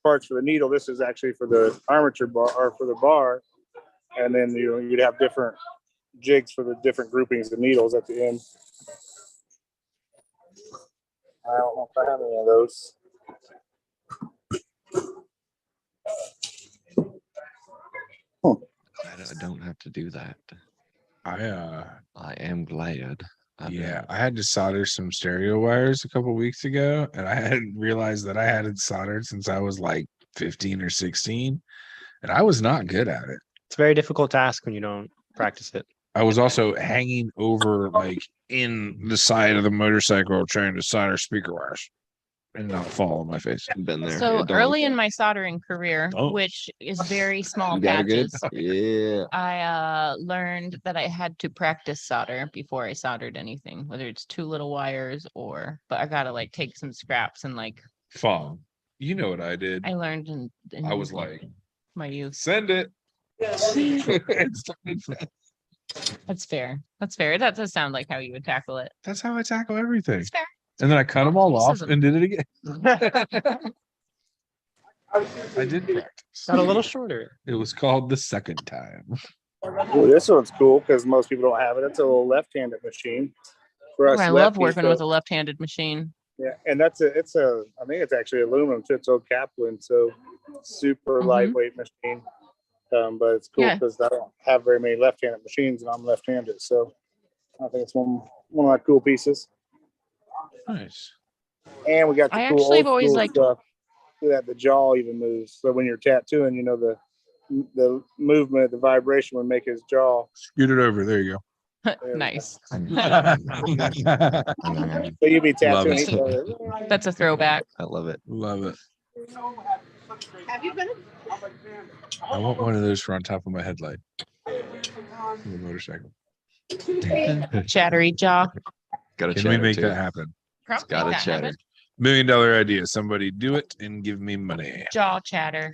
parts for the needle. This is actually for the armature bar or for the bar. And then you'd have different jigs for the different groupings of needles at the end. I don't know if I have any of those. I don't have to do that. I am glad. Yeah, I had to solder some stereo wires a couple weeks ago, and I hadn't realized that I hadn't soldered since I was like 15 or 16, and I was not good at it. It's a very difficult task when you don't practice it. I was also hanging over like in the side of the motorcycle trying to solder speaker wires and not fall on my face. Been there. So Yeah, don't early look in my soldering career, Oh. which is very small You got it good? patches, Yeah. I learned that I had to practice solder before I soldered anything, whether it's 2 little wires but I gotta like take some scraps and like Fall. You know what I did? I learned in I was like, my youth. send it. That's fair. That's fair. That does sound like how you would tackle it. That's how I tackle everything. It's fair. And then I cut them all off Racism. and did it again. I did practice. Got a little shorter. It was called the second time. Well, this one's cool because most people don't have it. It's a little left-handed machine. For Ooh, us I love lefties, working though, with a left-handed machine. Yeah, and I think it's actually aluminum too. It's old Kaplan, so super Mhm. lightweight machine. But it's cool Yeah. because I don't have very many left-handed machines, and I'm left-handed, so I think it's one of my cool pieces. Nice. And we got the I cool actually have old always school liked- stuff. Look at that, the jaw even moves. So when you're tattooing, the movement, the vibration would make his jaw. Scoot it over. There you Nice. go. So you'd be Love tattooing it. each other. That's a throwback. I love it. Love it. Have you been? I want one of those for on top of my headlight. For the motorcycle. Chattery jaw. Gotta Can we chatter make too. that happen? Probably Gotta that chatter. happen. $1 million idea. Somebody do it and give me money. Jaw chatter.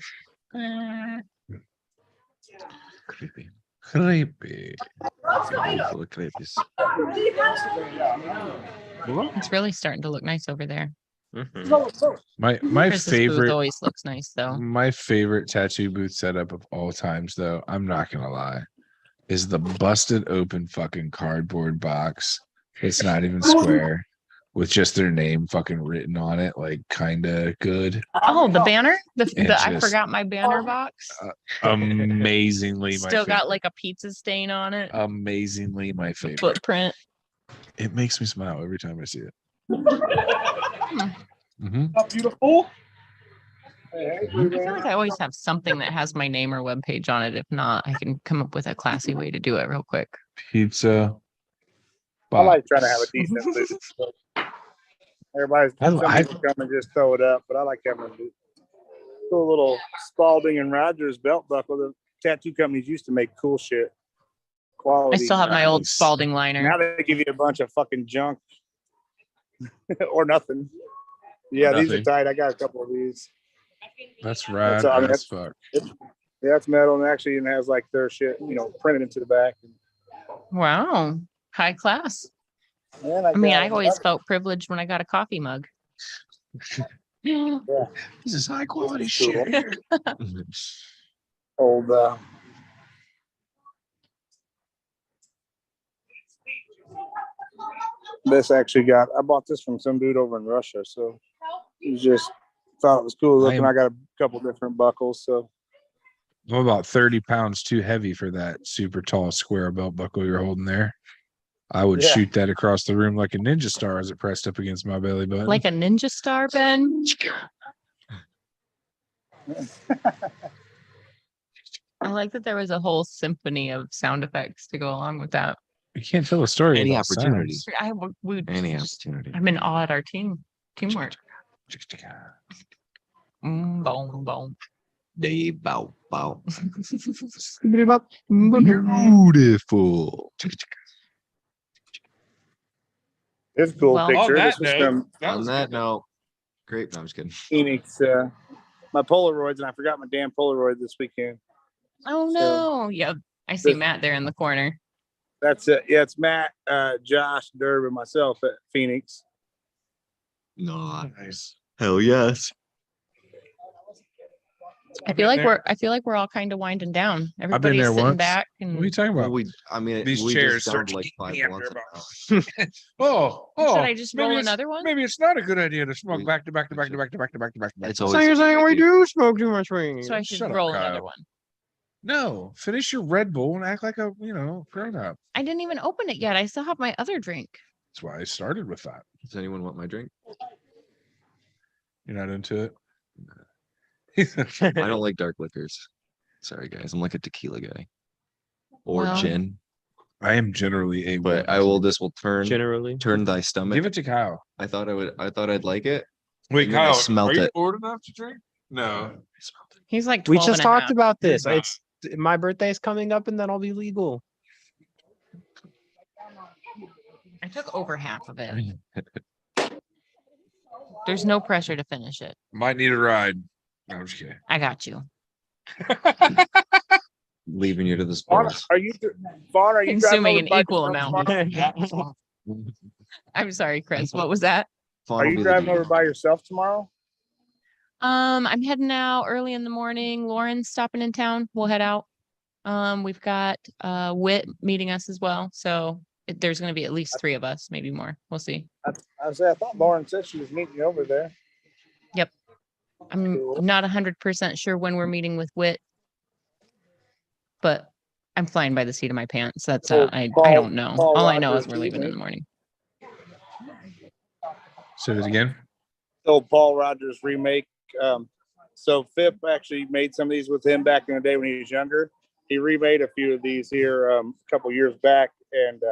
Creepy. Creepy. Full of creepies. It's really starting to look nice over there. Mhm. My Chris's booth favorite always looks nice though. my favorite tattoo booth setup of all times, though, I'm not gonna lie, is the busted open fucking cardboard box. It's not even square with just their name fucking written on it, like kinda good. Oh, the banner? And I just- forgot my banner box. Amazingly my Still got favorite. like a pizza stain on it. Amazingly my favorite. Footprint. It makes me smile every time I see it. Mhm. Beautiful. I feel like I always have something that has my name or webpage on it. If not, I can come up with a classy way to do it real quick. Pizza. I like trying to have a box. decent booth. Everybody's some I- people come and just throw it up, but I like having a booth. Cool little Spalding and Rogers belt buckle. The tattoo companies used to make cool shit. I Quality. still have my old Nice. Spalding liner. Now they give you a bunch of fucking junk or nothing. Yeah, these are Nothing. tight. I got a couple of these. That's rad I mean, as fuck. Yeah, it's metal and actually it has like their shit, printed into the back. Wow. High class. And I mean, got I always felt privileged when I got a coffee mug. This is high quality This is cool. shit. old this actually I bought this from some dude over in Russia, so he just thought it was cool looking. I got a couple different buckles, so I'm about 30 pounds too heavy for that super tall square belt buckle you're holding there. I would Yeah. shoot that across the room like a ninja star as it pressed up against my belly button. Like a ninja star, Ben. I like that there was a whole symphony of sound effects to go along with that. You can't tell a story. Any without opportunity. sounds. Any opportunity. I'm in awe at our teamwork. Boom, boom. Day bow bow. Beautiful. it's a cool Well, picture. on that This was note, from On that note, great. No, I'm just kidding. Phoenix. My Polaroids, and I forgot my damn Polaroid this weekend. Oh So- no. Yep. I see This- Matt there in the corner. That's it. Yeah, it's Matt, Josh, Derb, and myself at Phoenix. Nice. Hell yes. I feel like we're all kind of winding down. been Everybody's there sitting once. back What are you and talking Well, about? These we chairs just start downed to like get 5 me blunts after an hour. should I just roll another one? Maybe it's not a good idea to smoke We- back to back to back to back to back to back to back to back. It's to back. always saying we do smoke too much weed. So I should Shut up, roll Kyle. another one. No, finish your Red Bull and act like a grown up. I didn't even open it yet. I still have my other drink. That's why I started with that. Does anyone want my drink? You're not into it. I don't like dark liquors. Sorry, guys. I'm like a tequila guy or Well- gin. I am generally a. But this will turn Generally. thy stomach. Give it to Kyle. I thought I'd like it. Wait, And then I Kyle, smelt are you it. old enough to drink? No. He's like 12 We just and a talked half. about this. You're not. It's my birthday's coming up and then I'll be legal. I took over half of it. There's no pressure to finish it. Might need a ride. No, I'm just kidding. I got you. Leaving you to the Vaughn, spoils. are you driving Consuming over an by equal yourself amount. tomorrow? I'm sorry, Chris. What was that? Fawn Are will you be the driving leader. over by yourself tomorrow? I'm heading out early in the morning. Lauren's stopping in town. We'll head out. We've got Wit meeting us as well. So there's going to be at least 3 of us, maybe more. We'll see. I thought Lauren said she was meeting you over there. I'm not 100% sure when we're meeting with Wit, but I'm flying by the seat of my pants. That's I don't know. Paul All I know is Rogers we're leaving in remake. the morning. Say it again. Old Paul Rogers remake. So Phip actually made some of these with him back in the day when he was younger. He remade a few of these here a couple years back, and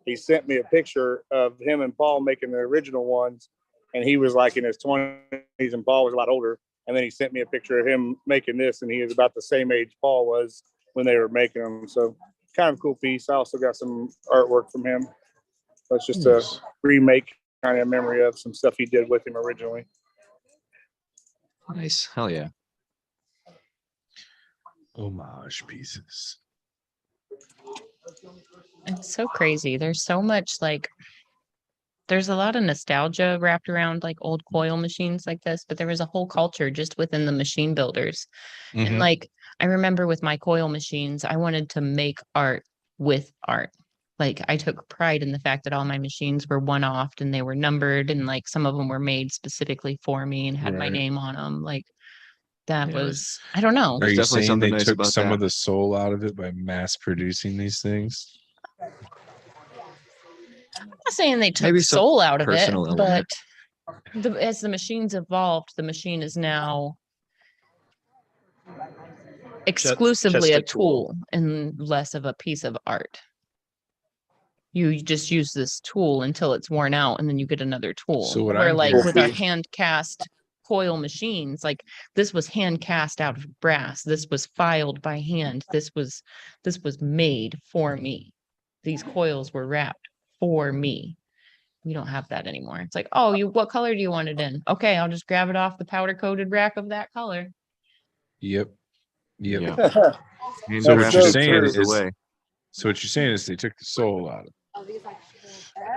he sent me a picture of him and Paul making the original ones. And he was like in his 20s, and Paul was a lot older. And then he sent me a picture of him making this, and he is about the same age Paul was when they were making them. So kind of a cool piece. I also got some artwork from him. That's just a Nice. remake, kind of memory of some stuff he did with him originally. Nice. Hell yeah. Homage pieces. It's so crazy. There's so much like there's a lot of nostalgia wrapped around like old coil machines like this, but there was a whole culture just within the machine builders. And Mhm. like I remember with my coil machines, I wanted to make art with art. Like I took pride in the fact that all my machines were one-offed and they were numbered, and like some of them were made specifically for me and had my Right. name on them. Like that Yeah, was, I don't know. Are There's you definitely saying something they nice took about some that. of the soul out of it by mass producing these things? I'm not saying they took Maybe some soul out of it, personal but element. as the machines evolved, the machine is now exclusively just a a tool. tool and less of a piece of art. You just use this tool until it's worn out, and then you get another tool. So what Where I'm like hearing- with our hand cast coil machines, like this was hand cast out of brass. This was filed by hand. This was made for me. These coils were wrapped for me. We don't have that anymore. It's like, oh, what color do you want it in? Okay, I'll just grab it off the powder coated rack of that color. Yep. Yep. Yeah. So what That's you're so saying true. is the is, way. so what you're saying is they took the soul out of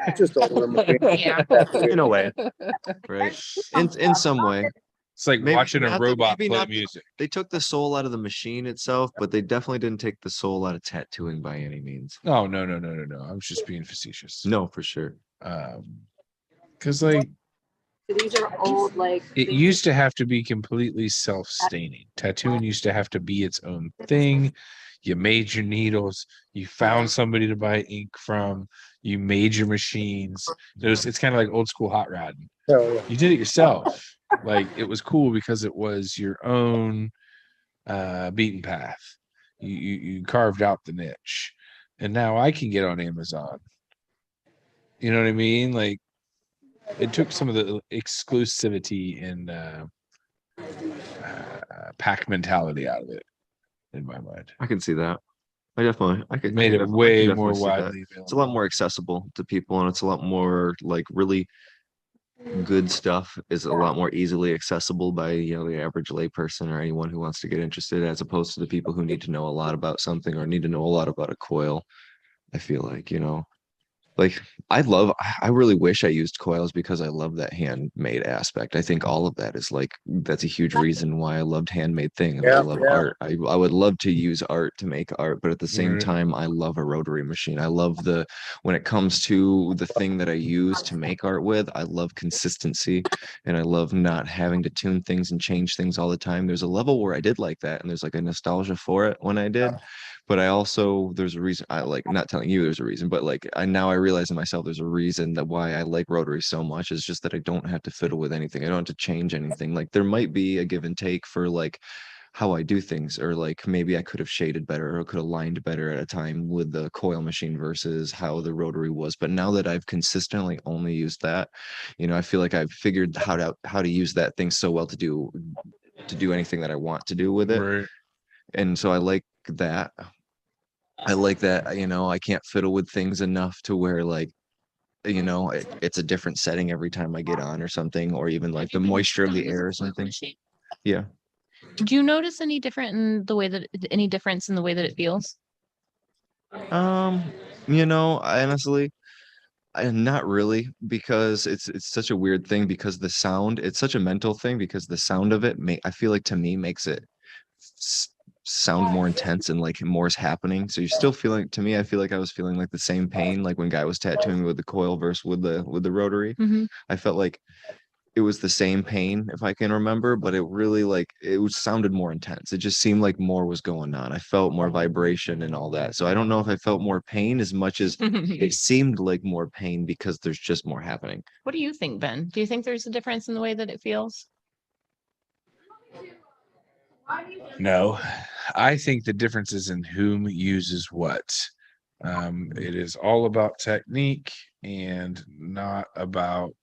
It's just a little machine. Yeah. In a way. Right. In some way. It's like Maybe watching a not robot maybe play not music. They took the soul out of the machine itself, but they definitely didn't take the soul out of tattooing by any means. Oh, no. I was just being facetious. No, for sure. Because like These are old, like it used to have to be completely self-staining. Tattooing used to have to be its own thing. You made your needles, you found somebody to buy ink from, you made your machines. It's kind of like old school hot rodding. Hell yeah. You did it yourself. Like it was cool because it was your own beaten path. You carved out the niche. And now I can get on Amazon. You know what I mean? Like it took some of the exclusivity and pack mentality out of it in my mind. I can see that. I could Made it definitely- I way can more definitely see that. widely available. It's a lot more accessible to people, and it's a lot more like really good stuff is a lot more easily accessible by the average layperson or anyone who wants to get interested, as opposed to the people who need to know a lot about something or need to know a lot about a coil. I feel like, like I really wish I used coils because I love that handmade aspect. I think all of that is like that's a huge reason why I loved handmade things. I love art. I would love to use art to make art, but at the same Right. time I love a rotary machine. I love when it comes to the thing that I use to make art with, I love consistency, and I love not having to tune things and change things all the time. There's a level where I did like that, and there's like a nostalgia for it when I did. But I also, there's a reason I like, not telling you there's a reason, but like now I realize in myself there's a reason that why I like rotary so much is just that I don't have to fiddle with anything. I don't have to change anything. Like there might be a give and take for like how I do things, or like maybe I could have shaded better or could have lined better at a time with the coil machine versus how the rotary was. But now that I've consistently only used that, I feel like I've figured how to use that thing so well to do anything that I want to do with it. Right. And so I like that. I can't fiddle with things enough to where like, it's a different setting every time I get on or something, or even like the moisture of the air or something. Yeah. Do you notice any difference in the way that it feels? Honestly, not really, because it's such a weird thing because the sound, it's such a mental thing because the sound of it I feel like to me makes it sound more intense and like more is happening. So you're still feeling, to me, I feel like I was feeling like the same pain, like when Guy was tattooing me with the coil versus with the rotary. Mhm. I felt like it was the same pain if I can remember, but it really sounded more intense. It just seemed like more was going on. I felt more vibration and all that. So I don't know if I felt more pain as much as it seemed like more pain because there's just more happening. What do you think, Ben? Do you think there's a difference in the way that it feels? No, I think the difference is in whom uses what. It is all about technique and not about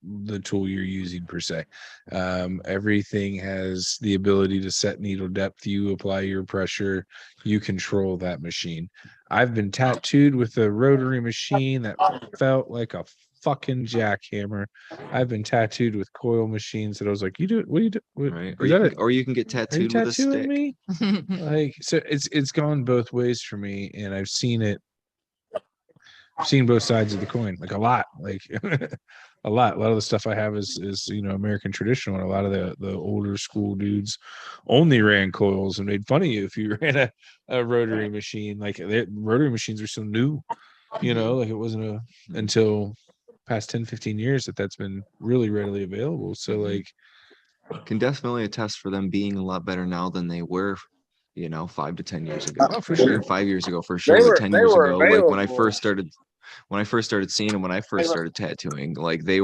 the tool you're using per se. Everything has the ability to set needle depth. You apply your pressure, you control that machine. I've been tattooed with a rotary machine that felt like a fucking jackhammer. I've been tattooed with coil machines that I was like, you do it, what do you do? What, Right. is that Or you can get are you tattooed with a tattooing stick. me? Like, so it's gone both ways for me, and I've seen it. I've seen both sides of the coin, like a lot, like a lot of the stuff I have is American traditional, and a lot of the older school dudes only ran coils and made fun of you if you ran a rotary machine. Like rotary machines are so new, like it wasn't until past 10-15 years that's been really readily available. So like, Can definitely attest for them being a lot better now than they were, 5 to 10 years ago. oh, for sure. 5 years ago, for sure. They But were 10 they years were ago, like when I available. first started seeing them, when I first started tattooing, like they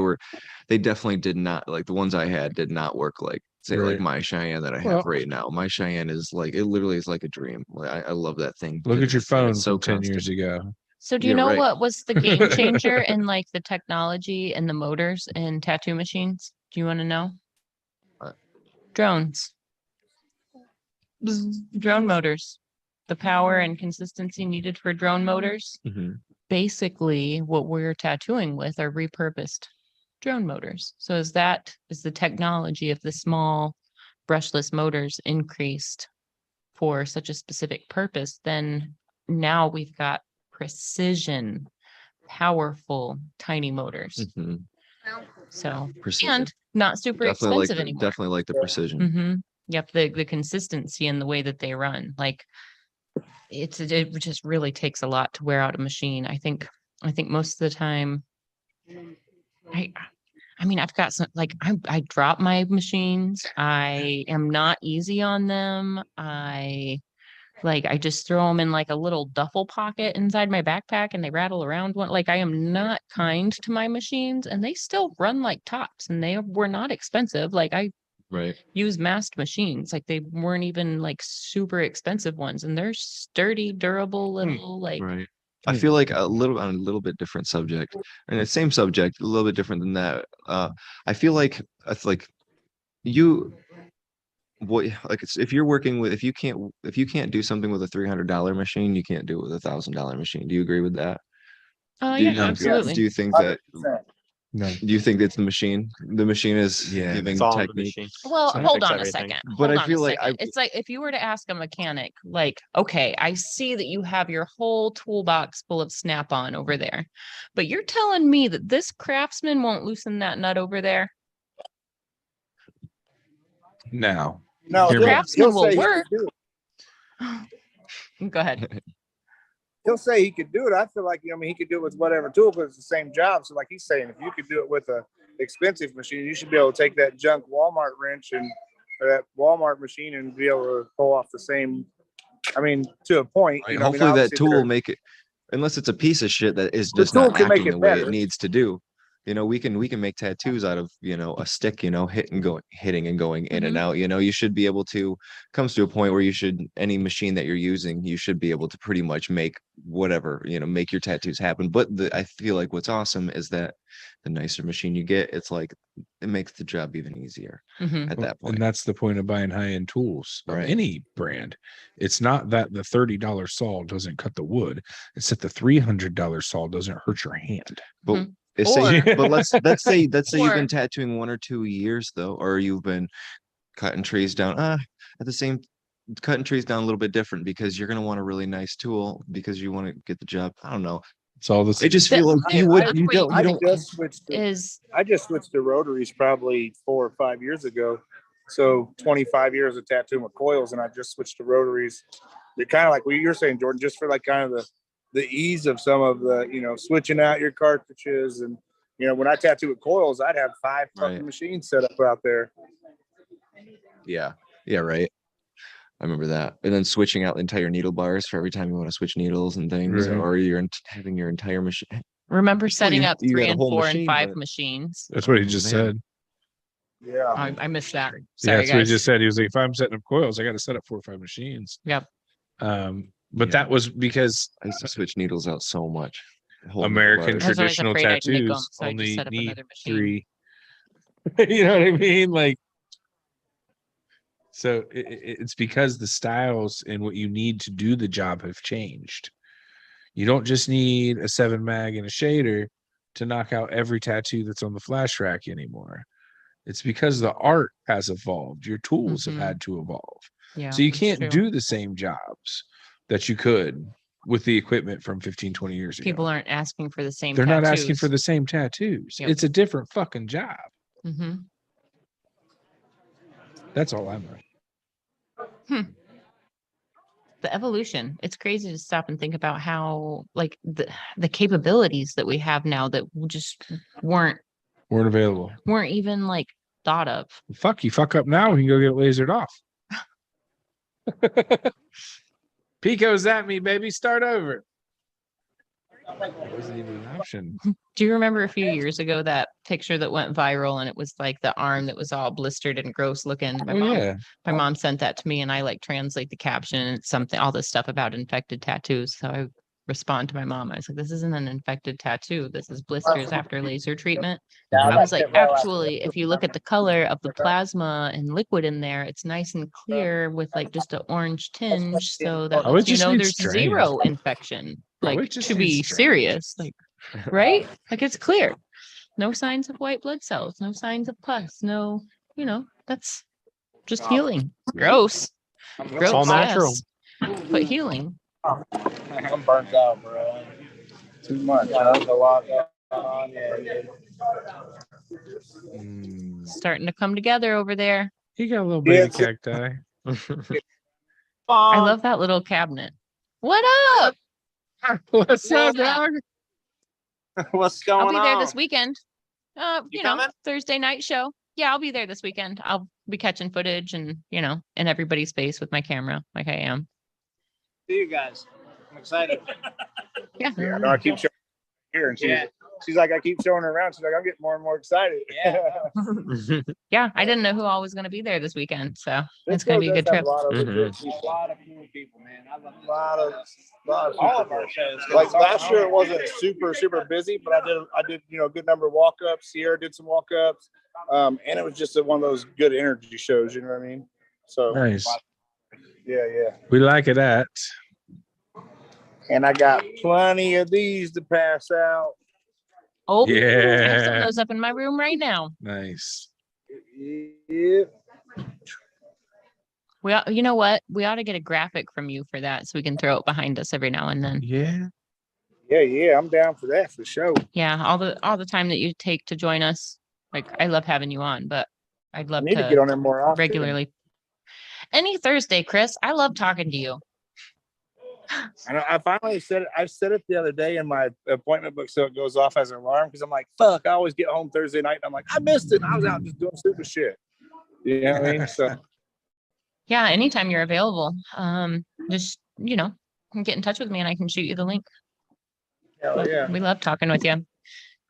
definitely did not, like the ones I had did not work like, say, like Right. my Cheyenne that I have Well- right now. My Cheyenne is like, it literally is like a dream. Like I love that thing. Look at your It's, like, phone it's so from 10 years constant. ago. So do you Yeah, know right. what was the game changer in like the technology and the motors in tattoo machines? Do you want to know? What? Drones. Drone motors. The power and consistency needed for drone motors. Mhm. Basically, what we're tattooing with are repurposed drone motors. So as the technology of the small brushless motors increased for such a specific purpose, then now we've got precision, powerful, tiny motors. Mhm. So, Precision. and not super Definitely expensive anymore. definitely like the precision. Mm-hmm. Yep, the consistency and the way that they run, like it just really takes a lot to wear out a machine. I think most of the time, I mean, I've got some like I drop my machines. I am not easy on them. I just throw them in like a little duffel pocket inside my backpack and they rattle around one. Like I am not kind to my machines and they still run like tops and they were not expensive. Like I Right. use masked machines. Like they weren't even like super expensive ones and they're sturdy, durable little like Right. I feel like on a little bit different subject, and the same subject, a little bit different than that. I feel like you, what, like it's, if you're working with, if you can't do something with a $300 machine, you can't do it with a $1,000 machine. Do you agree with that? oh Do you, yeah, absolutely. do you think that? 100%. No. Do you think it's the machine? The machine is Yeah, giving It's all the technique. machine. Well, So it hold fix on a everything. second. But Hold I on feel a like second. It's like if you were to ask a mechanic, like, okay, I see that you have your whole toolbox full of snap-on over there, but you're telling me that this craftsman won't loosen that nut over there? Now, No, Hear me out. Craftsman will say he could work. do it. Go ahead. He'll say he could do it. I feel like he could do it with whatever tool, but it's the same job. So like he's saying, if you could do it with a expensive machine, you should be able to take that junk Walmart wrench or that Walmart machine and be able to pull off the same. I mean, to a point. Right, You know, hopefully that obviously tool they're- will make it, unless it's a piece of shit that is The just tool not can make acting it the way better. it needs to do. We can make tattoos out of, a stick, hitting and going in and out. You should be able to, comes to a point where any machine that you're using, you should be able to pretty much make whatever, make your tattoos happen. But I feel like what's awesome is that the nicer machine you get, it's like, it makes the job even easier Mhm. at that point. and that's the point of buying high-end tools of Right. any brand. It's not that the $30 saw doesn't cut the wood. It's that the $300 saw doesn't hurt your hand. But Or- but let's say you've Or- been tattooing 1 or 2 years though, or you've been cutting trees down. At the same, cutting trees down a little bit different because you're gonna want a really nice tool because you want to get the job. I don't know. It's all the I just feel like I- you would. I- You don't. You I don't. just switched. Is I just switched to rotaries probably 4 or 5 years ago. So 25 years of tattooing with coils, and I just switched to rotaries. They're kind of like what you're saying, Jordan, just for like kind of the ease of some of the, switching out your cartridges. And, when I tattoo with coils, I'd have 5 fucking Right. machines set up out there. Yeah. Yeah. Right. I remember that. And then switching out the entire needle bars for every time you want to switch needles and things, Right. or you're having your entire machine. remember setting you- up you 3 got a and whole 4 and machine, 5 but- machines. That's what he Oh, just man. said. Yeah. I missed that. Yeah, Sorry, that's what he guys. just said. He was like, if I'm setting up coils, I got to set up 4 or 5 machines. Yep. But Yeah. that was because I used to switch needles out so much. The whole needle American bars. I was always traditional afraid I'd nick 'em, tattoos so I just only set up need another machine. 3 You know what I mean? Like, so it's because the styles and what you need to do the job have changed. You don't just need a 7 mag and a shader to knock out every tattoo that's on the flash rack anymore. It's because the art has evolved. Your tools have had to evolve. Yeah. So you that's can't true. do the same jobs that you could with the equipment from 15, 20 years ago. People aren't asking for the same They're not asking tattoos. for the same tattoos. Yep. It's a different fucking job. Mm-hmm. That's all I'm at. The evolution. It's crazy to stop and think about how like the capabilities that we have now that just weren't Available. even like thought of. Fuck, you fuck up now, we can go get it lasered off. Pico's at me, baby. Start over. That wasn't even an option. Do you remember a few years ago that picture that went viral and it was like the arm that was all blistered and gross looking? Yeah. My mom sent that to me and I like translate the caption and it's something, all this stuff about infected tattoos. So I respond to my mom. I was like, this isn't an infected tattoo. This is blisters after laser treatment. I was like, actually, if you look at the color of the plasma and liquid in there, it's nice and clear with like just an orange tinge. So that Oh, it lets you just know needs there's drained. zero infection. Bro, Like it just to be needs drained. serious. Like, right? Like it's clear. No signs of white blood cells, no signs of pus, no, that's just healing. Gross. Gross. all natural. yes, but healing. I'm burnt out, bro. Too much. There's a lot going on. Yeah. Starting to come together over there. He got a little baby cacti. I love that little cabinet. What up? What's up, Yeah. dog? What's going I'll on? be there this weekend. You coming? Thursday night show. Yeah, I'll be there this weekend. I'll be catching footage and, in everybody's face with my camera, like I am. See you guys. I'm excited. Yeah. Yeah, no, I keep showing her here, and she's like, I keep showing her around. She's like, I'm getting more and more excited. Yeah. Yeah, I didn't know who all was going to be there this weekend, so it's going to be a good trip. A lot of A lot of cool people, man. I love a lot of all of our shows. like last year it wasn't super busy, but I did a good number of walk ups. Sierra did some walk ups, and it was just one of those good energy shows. You know what I mean? So Nice. yeah. We like it at. And I got plenty of these to pass out. Oh, I have some of Yeah. those up in my room right now. Nice. Yeah. You know what? We ought to get a graphic from you for that so we can throw it behind us every now and then. Yeah. Yeah. I'm down for that for sure. Yeah, all the time that you take to join us. Like I love having you on, but I'd I love need to get on there more often. regularly. Any Thursday, Chris. I love talking to you. I finally said it. I said it the other day in my appointment book, so it goes off as an alarm because I'm like, fuck. I always get home Thursday night, and I'm like, I missed it. And I was out just doing stupid shit. You know what I mean? So Yeah, anytime you're available. Just get in touch with me and I can shoot you the link. hell yeah. We love talking with you.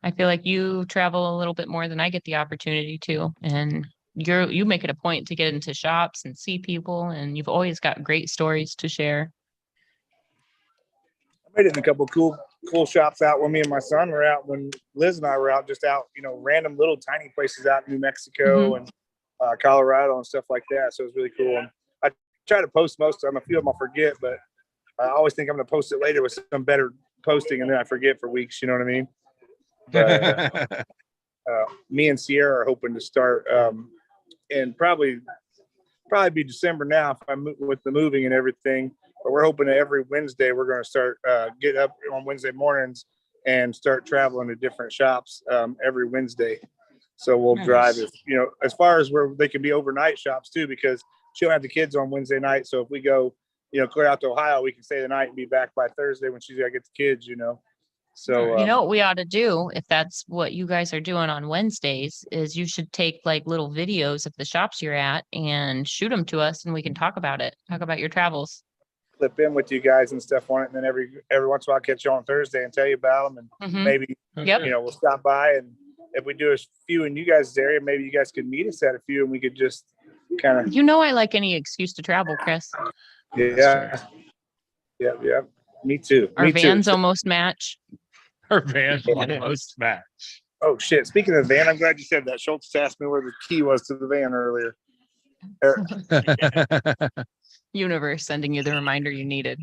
I feel like you travel a little bit more than I get the opportunity to, and you make it a point to get into shops and see people, and you've always got great stories to share. I made it in a couple cool shops out when me and my son were out, when Liz and I were out, just out, random little tiny places out in New Mexico and Colorado and stuff like that. So it was really cool. And I try to post most of them. A few of them I'll forget, but I always think I'm going to post it later with some better posting, and then I forget for weeks. You know what I mean? But, me and Sierra are hoping to start, and probably be December now if I move with the moving and everything. But we're hoping that every Wednesday we're going to start get up on Wednesday mornings and start traveling to different shops every Wednesday. So we'll drive, as far as where they can be overnight shops too, because she'll have the kids on Wednesday night. So if we go, clear out to Ohio, we can stay the night and be back by Thursday when she's got to get the kids. So You know what we ought to do, if that's what you guys are doing on Wednesdays, is you should take like little videos of the shops you're at and shoot them to us and we can talk about it. Talk about your travels. clip in with you guys and stuff on it, and then every once in a while I'll catch you on Thursday and tell you about them, and maybe Yep. we'll stop by, and if we do a few in you guys' area, maybe you guys could meet us at a few, and we could just kind of I like any excuse to travel, Chris. yeah. Me too. Our Me vans too. almost match. Our van almost match. Oh shit! Speaking of the van, I'm glad you said that. Schultz asked me where the key was to the van earlier. Universe sending you the reminder you needed.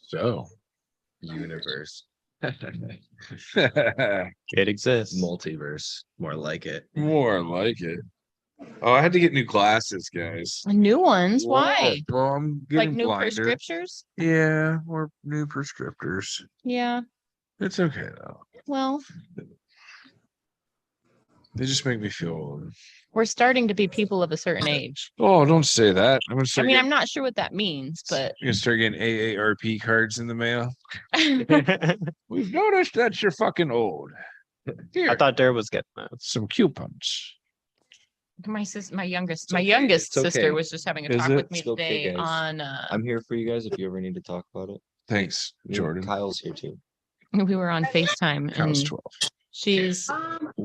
So, Universe. It exists. Multiverse. More like it. more like it. Oh, I had to get new glasses, guys. New ones? Why? Well, I'm Like getting new blinder. prescriptions? Yeah, more new prescriptors. Yeah. It's okay though. Well, They just make me feel old. we're starting to be people of a certain age. Oh, don't say that. I'm gonna I start mean, getting, I'm not sure what that means, but you're gonna start getting AARP cards in the mail. We've noticed that you're fucking old. Here, I thought Dare was getting that. some coupons. my youngest okay, it's sister okay. was just having a Is talk it? with me It's okay, today guys. on I'm here for you guys if you ever need to talk about it. Thanks, Me and Jordan. Kyle's here too. we were on FaceTime Kyle's and 12. she's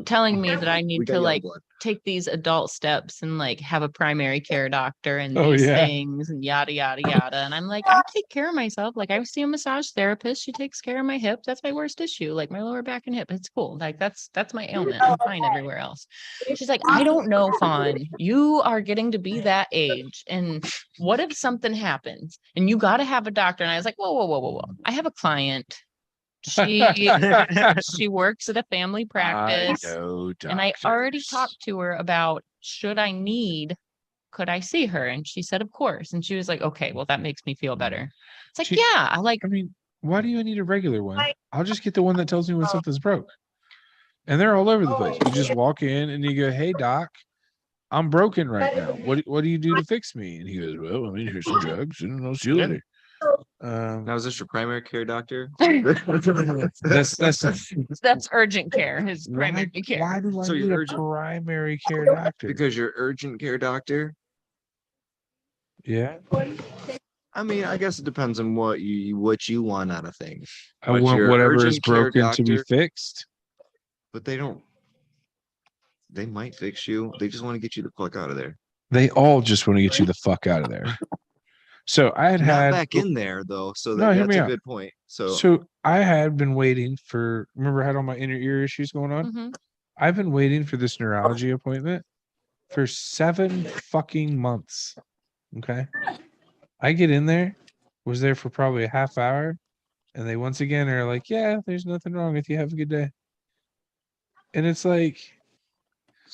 telling me that I We need got to young like blood. take these adult steps and like have a primary care doctor and Oh, these yeah. things and yada yada yada. And I'm like, I take care of myself. Like I see a massage therapist. She takes care of my hip. That's my worst issue. Like my lower back and hip. It's cool. Like that's my ailment. I'm fine everywhere else. She's like, I don't know, Fawn. You are getting to be that age. And what if something happens and you gotta have a doctor? And I was like, whoa. I have a client. She works at a family practice. And I already talked to her about could I see her? And she said, of course. And she was like, okay, well, that makes me feel better. It's like, She- yeah, I like, I mean, why do you need a regular one? I'll just get the one that tells me when something's broke. And they're all over the place. You just walk in and you go, hey, doc, I'm broken right now. What do you do to fix me? And he goes, well, I mean, here's some drugs and I'll see you later. Now, is this your primary care doctor? That's that's urgent care, his primary care. Why do I So need you're a urgent- primary care doctor? Because you're urgent care doctor. Yeah, I mean, I guess it depends on what you want out of things. I But want your whatever is urgent care broken to be doctor- fixed. But they don't. They might fix you. They just want to get you the fuck out of there. They all just want to get you the fuck out of there. So I Not had back in there though. So No, hear that's me a out. good point. So So I had been waiting for, remember I had all my inner ear issues going on? Mhm. I've been waiting for this neurology appointment for 7 fucking months. Okay. I get in there, was there for probably a half hour, and they once again are like, yeah, there's nothing wrong with you. Have a good day. And it's like,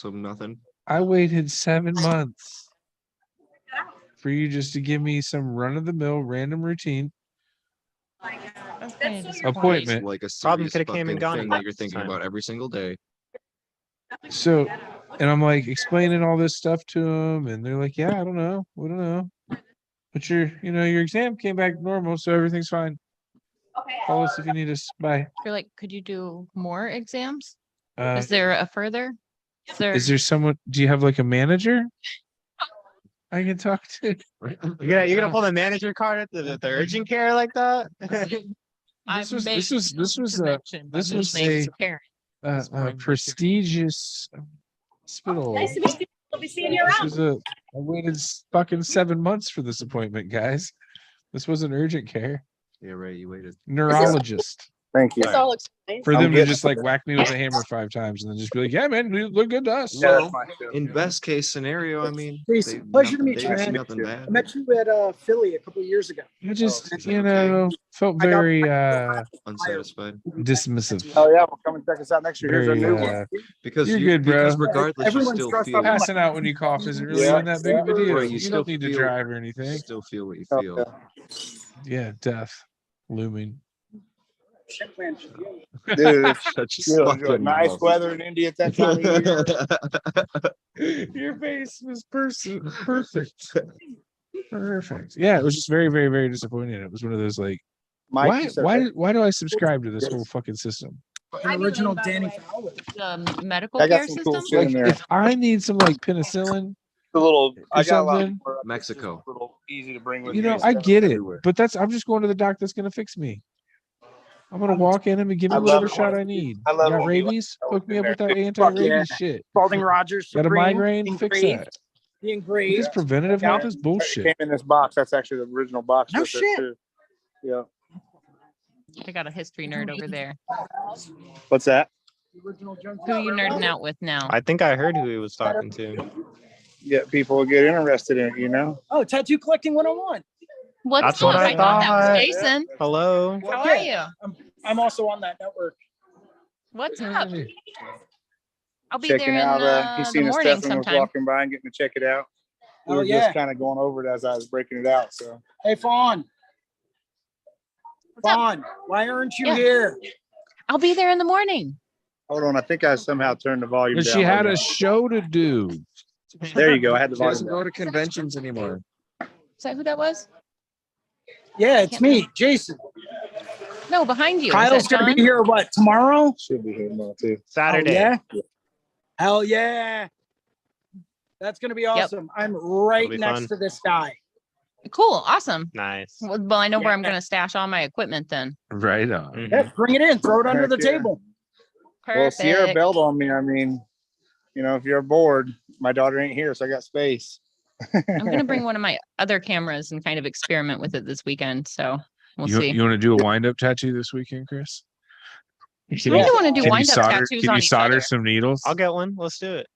nothing. I waited 7 months for you just to give me some run of the mill random routine Okay, just- appointment. Like a Problem serious coulda came and fucking gone thing in that that you're thinking time. about every single day. So, and I'm like explaining all this stuff to them, and they're like, yeah, I don't know. We don't know. But your exam came back normal, so everything's fine. Call us if you need us. Bye. You're like, could you do more exams? Uh, Is there a further? is there someone, do you have like a manager I can talk to? You're gonna pull the manager card at the urgent care like that? I've was- made this was- no this was, connection, but this his was name's a- Karen. Prestigious hospital. Nice to meet you. I'll be seeing you This around. was I waited fucking 7 months for this appointment, guys. This wasn't urgent care. Yeah, right. You waited. Neurologist. Thank you. This all explains. For I'm them to getting- just like whack me with a hammer 5 times and then just be like, yeah, man, you look good to us. Yeah, that's my shit. In best case scenario, I mean, Reese, they- pleasure to nothing- meet they you, didn't see man. nothing I bad. met you at Philly a couple of years ago. I just, okay. felt I got- very Unsatisfied dismissive. Oh yeah, well come and check us out next year. Here's our Very, new one. because You're good, bro. Because regardless, you Everyone's still stressed feel. out. Passing out when you cough isn't really Yeah. even that big of a deal. Right, you You still don't need to feel- drive or You anything. still feel what you Oh, feel. yeah. Yeah, death looming. Shit, man. Dude, it's Shut your fucking nice mouth. weather in India at that time of year. Your face was perfect. Perfect. Yeah, it was just very, very, very disappointing. It was one of those like, Mike, why, you said why, that. why do I subscribe to this whole fucking system? The original Danny Fowler. The medical I got care some system. cool shit Like, in there. if I need some like penicillin, The little, or I got a lot something. more. Mexico. It's a little easy to bring with you know, so I get it, everywhere. but I'm just going to the doc that's gonna fix me. I'm gonna walk in and give I me whatever love it shot when- I need. I love Got when we like- rabies? I Hook was me in up with there. that anti-rabies Yeah. shit. Spalding Rogers. Got a Supreme, migraine? Fix that. The engraved. This preventative Yeah. health is It bullshit. came in this box. That's actually the original box. No with it, shit. too. Yeah. I got a history nerd over there. What's that? Who you nerding out with now? I think I heard who he was talking to. Get people to get interested in it, you know? Oh, tattoo collecting 101. What's That's up? what I I thought that was thought. Jason. Hello. How are you? I'm also on that network. What's up? I'll be Checking there out, in he's the seen his morning stuff and was sometime. walking by and getting to check it out. We Oh, were yeah. just kind of going over it as I was breaking it out. So Hey, Fawn. What's up? Fawn, why aren't you Yeah. here? I'll be there in the morning. hold on, I think I somehow turned the volume But down. she had Hold a on. show to do. There you go. I had the She volume doesn't down. go to conventions anymore. Is that who that was? Yeah, it's me, Jason. No, behind you. Is Kyle's that gonna John? be here. What, tomorrow? Should be here tomorrow too. Saturday. Oh, yeah. Hell yeah! That's gonna be awesome. I'm right It'll be next fun. to this guy. Cool. Awesome. Nice. Well, I know where I'm Yeah. going to stash all my equipment then. Right on. Mhm. Yeah, bring it in. Throw it under Heck the yeah. table. Well, Sierra Perfect. bailed on me. I mean, you know, if you're bored, my daughter ain't here, so I got space. I'm going to bring one of my other cameras and kind of experiment with it this weekend. So we'll see. You want to do a wind up tattoo this weekend, Chris? I don't want to do Can you wind up solder? tattoos Can on you each solder other. some needles? I'll get one. Let's do it.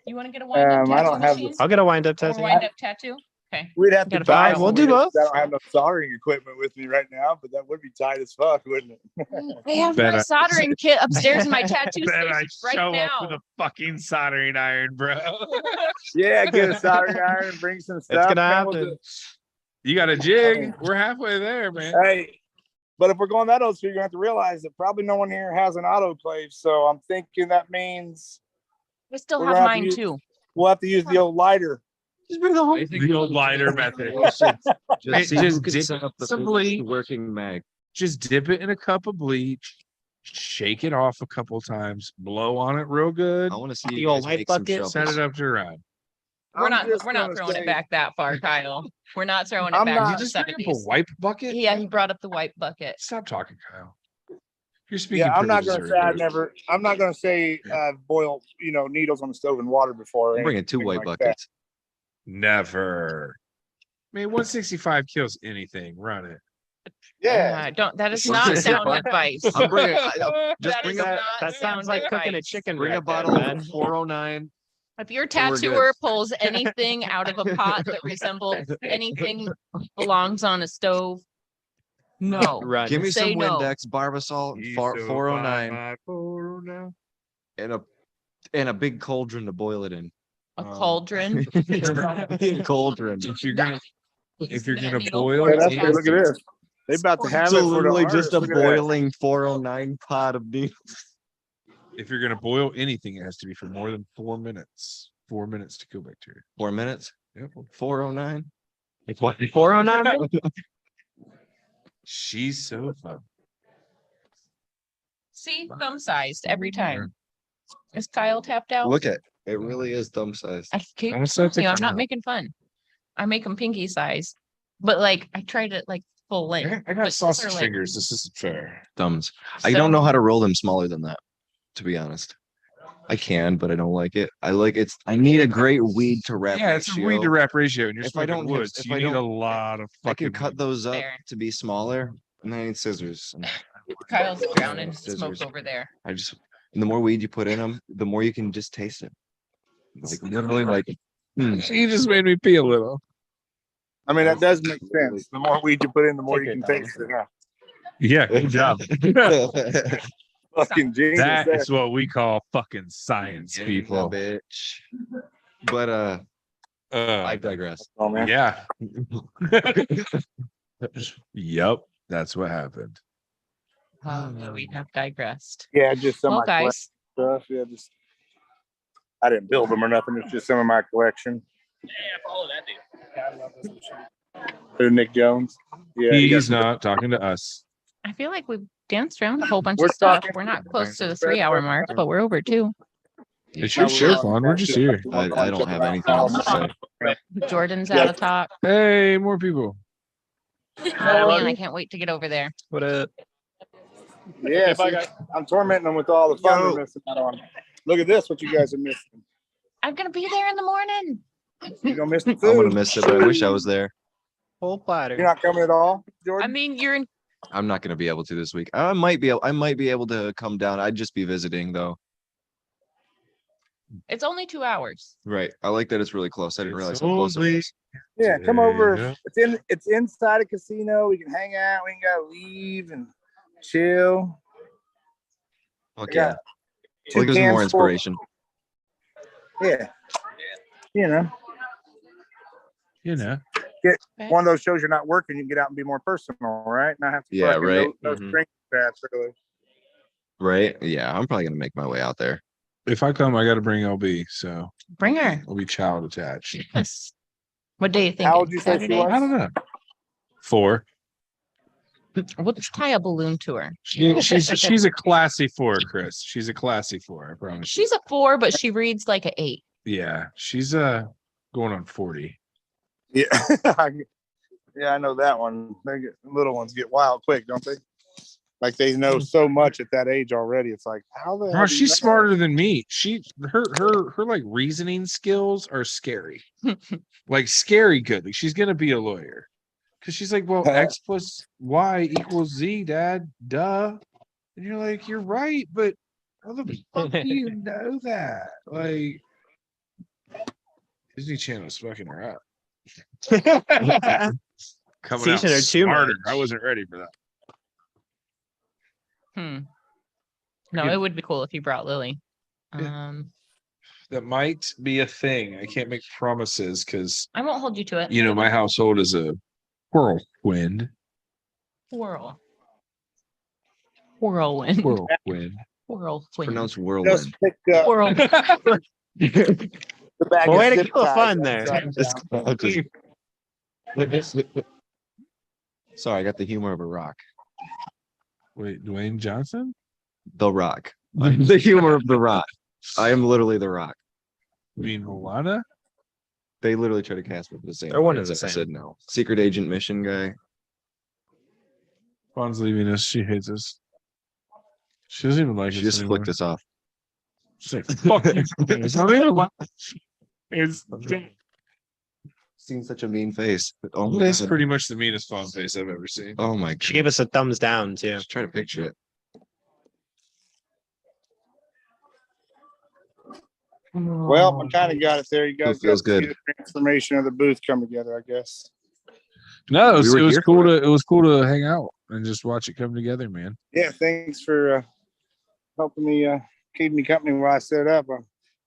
You want to get a wind up I tattoo don't have machine? I'll get a wind up Or a tattoo. wind up tattoo? Okay. We'd have to Gotta buy figure out we'll some do needles, both. 'cause I don't have no soldering equipment with me right now, but that would be tight as fuck, wouldn't it? I have Bet my I- soldering kit upstairs in my tattoo Bet station I right show now. up with a fucking soldering iron, bro. Yeah, get a soldering iron and bring some stuff. It's gonna man, we'll happen. do- You got a jig? We're halfway there, man. Hey, but if we're going that old speed, you're gonna have to realize that probably no one here has an autoclave. So I'm thinking that means I still We're have gonna have to mine use- too. we'll have to use the old lighter. The old lighter method. Hey, just dip some bleach. Working mag. Just dip it in a cup of bleach, shake it off a couple times, blow on it real good, I want to see The you old guys white make some bucket. set shovels. it up to ride. We're I'm not just we're not gonna throwing say- it back that far, Kyle. We're not throwing it I'm back not- to You the just bring up a 70s. wipe bucket? Yeah, he brought up the white bucket. Stop talking, Kyle. You're speaking. Yeah, I'm not privileges gonna say right I've there. never. I'm not gonna say I've boiled, needles on the stove in water before. or I'm bringing two anything white like that. buckets. Never. I mean, 165 kills anything. Run it. Yeah, Don't that is One not second. sound advice. I'm bringing. Just That bring is a not That sounds like cooking a advice. chicken. bring a right there, bottle man. of 409. If your we're tattooer good. pulls anything out of a pot that resembles anything belongs on a stove, no. Run. Give me Say some no. Windex, Barbasol, and 409, 409. and a big cauldron to boil it in. A cauldron. Cauldron. If you're gonna Needle boil, for Yeah, that's it. good. Look at this. They about to have So it for the literally just a artists. Look at that. boiling 409 pot of needles. if you're gonna boil anything, it has to be for more than 4 minutes. 4 minutes to kill bacteria. 4 minutes. Yep. 409. What? 409? She's so fun. See, thumb sized every time. Is Kyle tapped out? Look at it. Really is thumb sized. I keep I'm so telling you, I'm not thick. making fun. I make them pinky size, but like I tried it like full length. I but got these sausage are, like, fingers. This isn't fair. Thumbs. I don't know how to roll them smaller than that, to be honest. I can, but I don't like it. I need a great weed to wrap. Yeah, it's a ratio. weed to wrap ratio, and you're If I smoking don't have- wood, so if you I need a don't- lot of I fucking. can cut those up Fair. to be smaller, and I need scissors. And Kyle's drowning in Scissors. smoke over there. and the more weed you put in them, the more you can just taste it. Like literally, like You just made me pee a little. I mean, that does make sense. The more weed you put in, the more you can taste it. Huh? Yeah, good job. Fucking genius. That there. is what we call fucking science, Yeah, people. bitch. But I digress. Oh, man. Yeah. Yep, that's what happened. We have digressed. Yeah, just some Well, of my guys, stuff. Yeah, just I didn't build them or nothing. It's just some of my collection. Yeah, follow that dude. Yeah, I love this machine. Who, Nick Jones. Yeah, he He's got- not talking to us. I feel like we've danced around a whole bunch We're of stuff. talking- We're not close to the 3-hour mark, but we're over 2. It's your show, Fawn. We're just here. I don't have anything else to say. Jordan's out of talk. Hey, more people. Oh man, I can't wait to get over there. What a Yeah, see, I'm tormenting them with all the fun Yo. they're missing out on. Look at this, what you guys are missing. I'm gonna be there in the morning. You're gonna miss the I'm gonna food. miss it, but I wish I was there. whole platter. You're not coming at all, I Jordan? mean, you're I'm not gonna be able to this week. I might be able to come down. I'd just be visiting though. It's only 2 hours. Right. I like that it's really close. I didn't realize It's how close it only- was. Yeah, come over. Yeah. It's inside a casino. We can hang out. We ain't gotta leave and chill. Fuck I yeah. got Well, it gives me more cans full- inspiration. Yeah. You know, You know, one of those shows you're not working, you can get out and be more personal, right? Not have to Yeah, fucking right. no Mhm. string pads, really. Right? Yeah, I'm probably gonna make my way out there. if I come, I got to bring LB, so Bring her. I'll be child attached. Yes. What day you think? How old you say she was? I don't know. 4. We'll just tie a balloon to her. She's a classy 4, Chris. She's a classy 4. I promise. She's a 4, but she reads like an 8. Yeah, she's going on 40. Yeah. Yeah, I know that one. Little ones get wild quick, don't they? Like they know so much at that age already. It's like, how the hell Bro, do you she's know? smarter than me. Her like reasoning skills are scary. Like scary good. Like she's gonna be a lawyer. Cause she's like, well, X plus Y equals Z, Dad. Duh. And you're like, you're right, but how the fuck do you know that? Like Disney Channel's fucking her up. Coming out Teaching her too smarter. much. I wasn't ready for that. No, Yeah. it would be cool if you brought Lily. Yeah. That might be a thing. I can't make promises because I won't hold you to it. you know my household is a whirlwind. Whirlwind. Whirlwind. Whirlwind. Pronounced Just whirlwind. picked up Whirl. the bag Well, of way to zip keep the ties fun there. upside down. Sorry, I got the humor of a rock. Wait, Dwayne Johnson? The Rock. The humor of the Rock. I am literally the Rock. You mean Moana? They literally try to cast me for the same. They're one and parts. the I same. said no. Secret agent mission guy. Fawn's leaving us. She hates us. She doesn't even like She us just anymore. flicked us off. She's like, fuck you. It's not even like it's Seen such a mean face. Oh, that's God. pretty much the meanest Fawn face I've ever seen. Oh my She god. gave us a thumbs down too. Just try to picture it. Well, I kind of got it there. You guys got feels to see good. the transformation of the booth come together, I guess. No, it We were was here cool for to hang out and just watch it come together, man. Yeah, thanks for helping me keep me company while I set up. I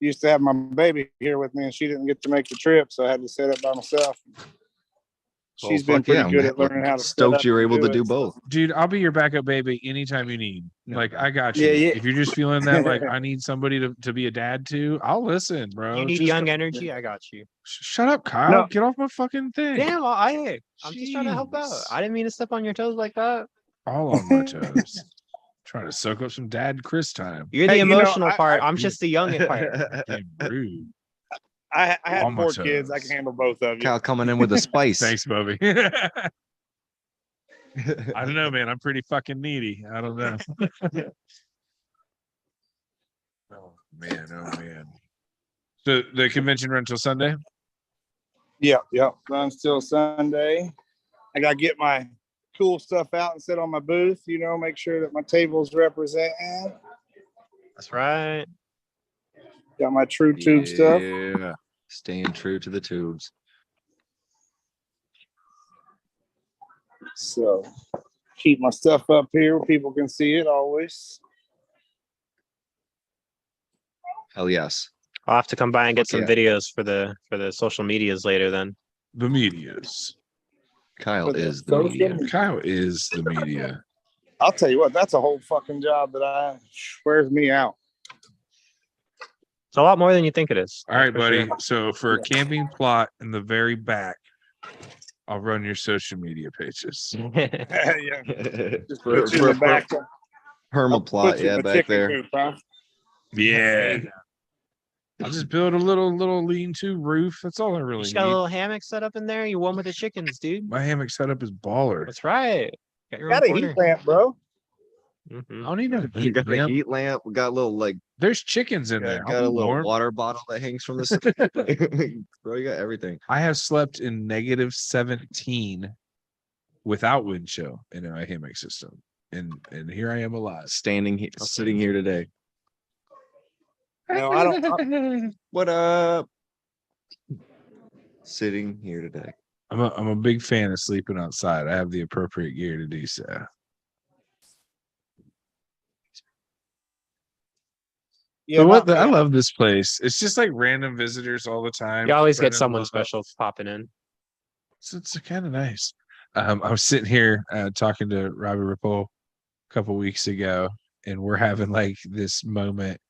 used to have my baby here with me, and she didn't get to make the trip, so I had to set up by myself. She's Oh, been fuck pretty yeah, good man. at learning how to set Stoked up you were and able to it, do so- both. Dude, I'll be your backup baby anytime you need. No, Like no. I got you. Yeah, yeah. If you're just feeling that like I need somebody to be a dad to, I'll listen, bro. You need Just young go- energy? I got you. Shut up, Kyle. No. Get off my fucking thing. Damn, well, I'm just trying to help out. Jeez. I didn't mean to step on your toes like that. All on my toes. Trying to soak up some dad Chris time. You're the Hey, you know, emotional I- part. I'm just the young part. Damn rude. I had On my 4 kids. I toes. can handle both of you. Cal coming in with the spice. Thanks, Bobby. I don't know, man. I'm pretty fucking needy. I don't know. Oh man, oh man. So the convention run till Sunday? Yeah. Until Sunday. I gotta get my cool stuff out and sit on my booth, make sure that my table's representing. That's right. Got my true tube stuff. Yeah. Staying true to the tubes. So keep my stuff up here where people can see it always. Hell yes. I'll have to come by and get Fuck some videos for the social medias later then. The medias. Kyle For the is the social media. Kyle is the media. I'll tell you what, that's a whole fucking job that wears me out. It's a lot more than you think it is. All right, For buddy. sure. So for a camping plot in the very back, I'll run your social media pages. Yeah. Just For- put you in the back. Perma plot, Put you in yeah, the back chicken there. coop, huh? Yeah. I'll just build a little lean-to roof. That's all I You really just need. got a little hammock set up in there. You won with the chickens, dude. My hammock setup is baller. That's right. Got your Got own a corner. heat lamp, bro. I Mhm. don't need no We heat got the lamp. heat lamp. We got a little There's chickens in there. got I'll a be little warm. water bottle that hangs from the side. Bro, you got everything. I have slept in -17 without wind chill in my hammock system. And here I am alive. Standing here, sitting here today. No, I don't. What up? Sitting here today. I'm a big fan of sleeping outside. I have the appropriate gear to do so. Yeah, But what not I me. love this place. It's just like random visitors all the time. You always get Spreading someone love. special popping in. So it's kind of nice. I was sitting here talking to Robbie Ripple a couple weeks ago, and we're having like this moment,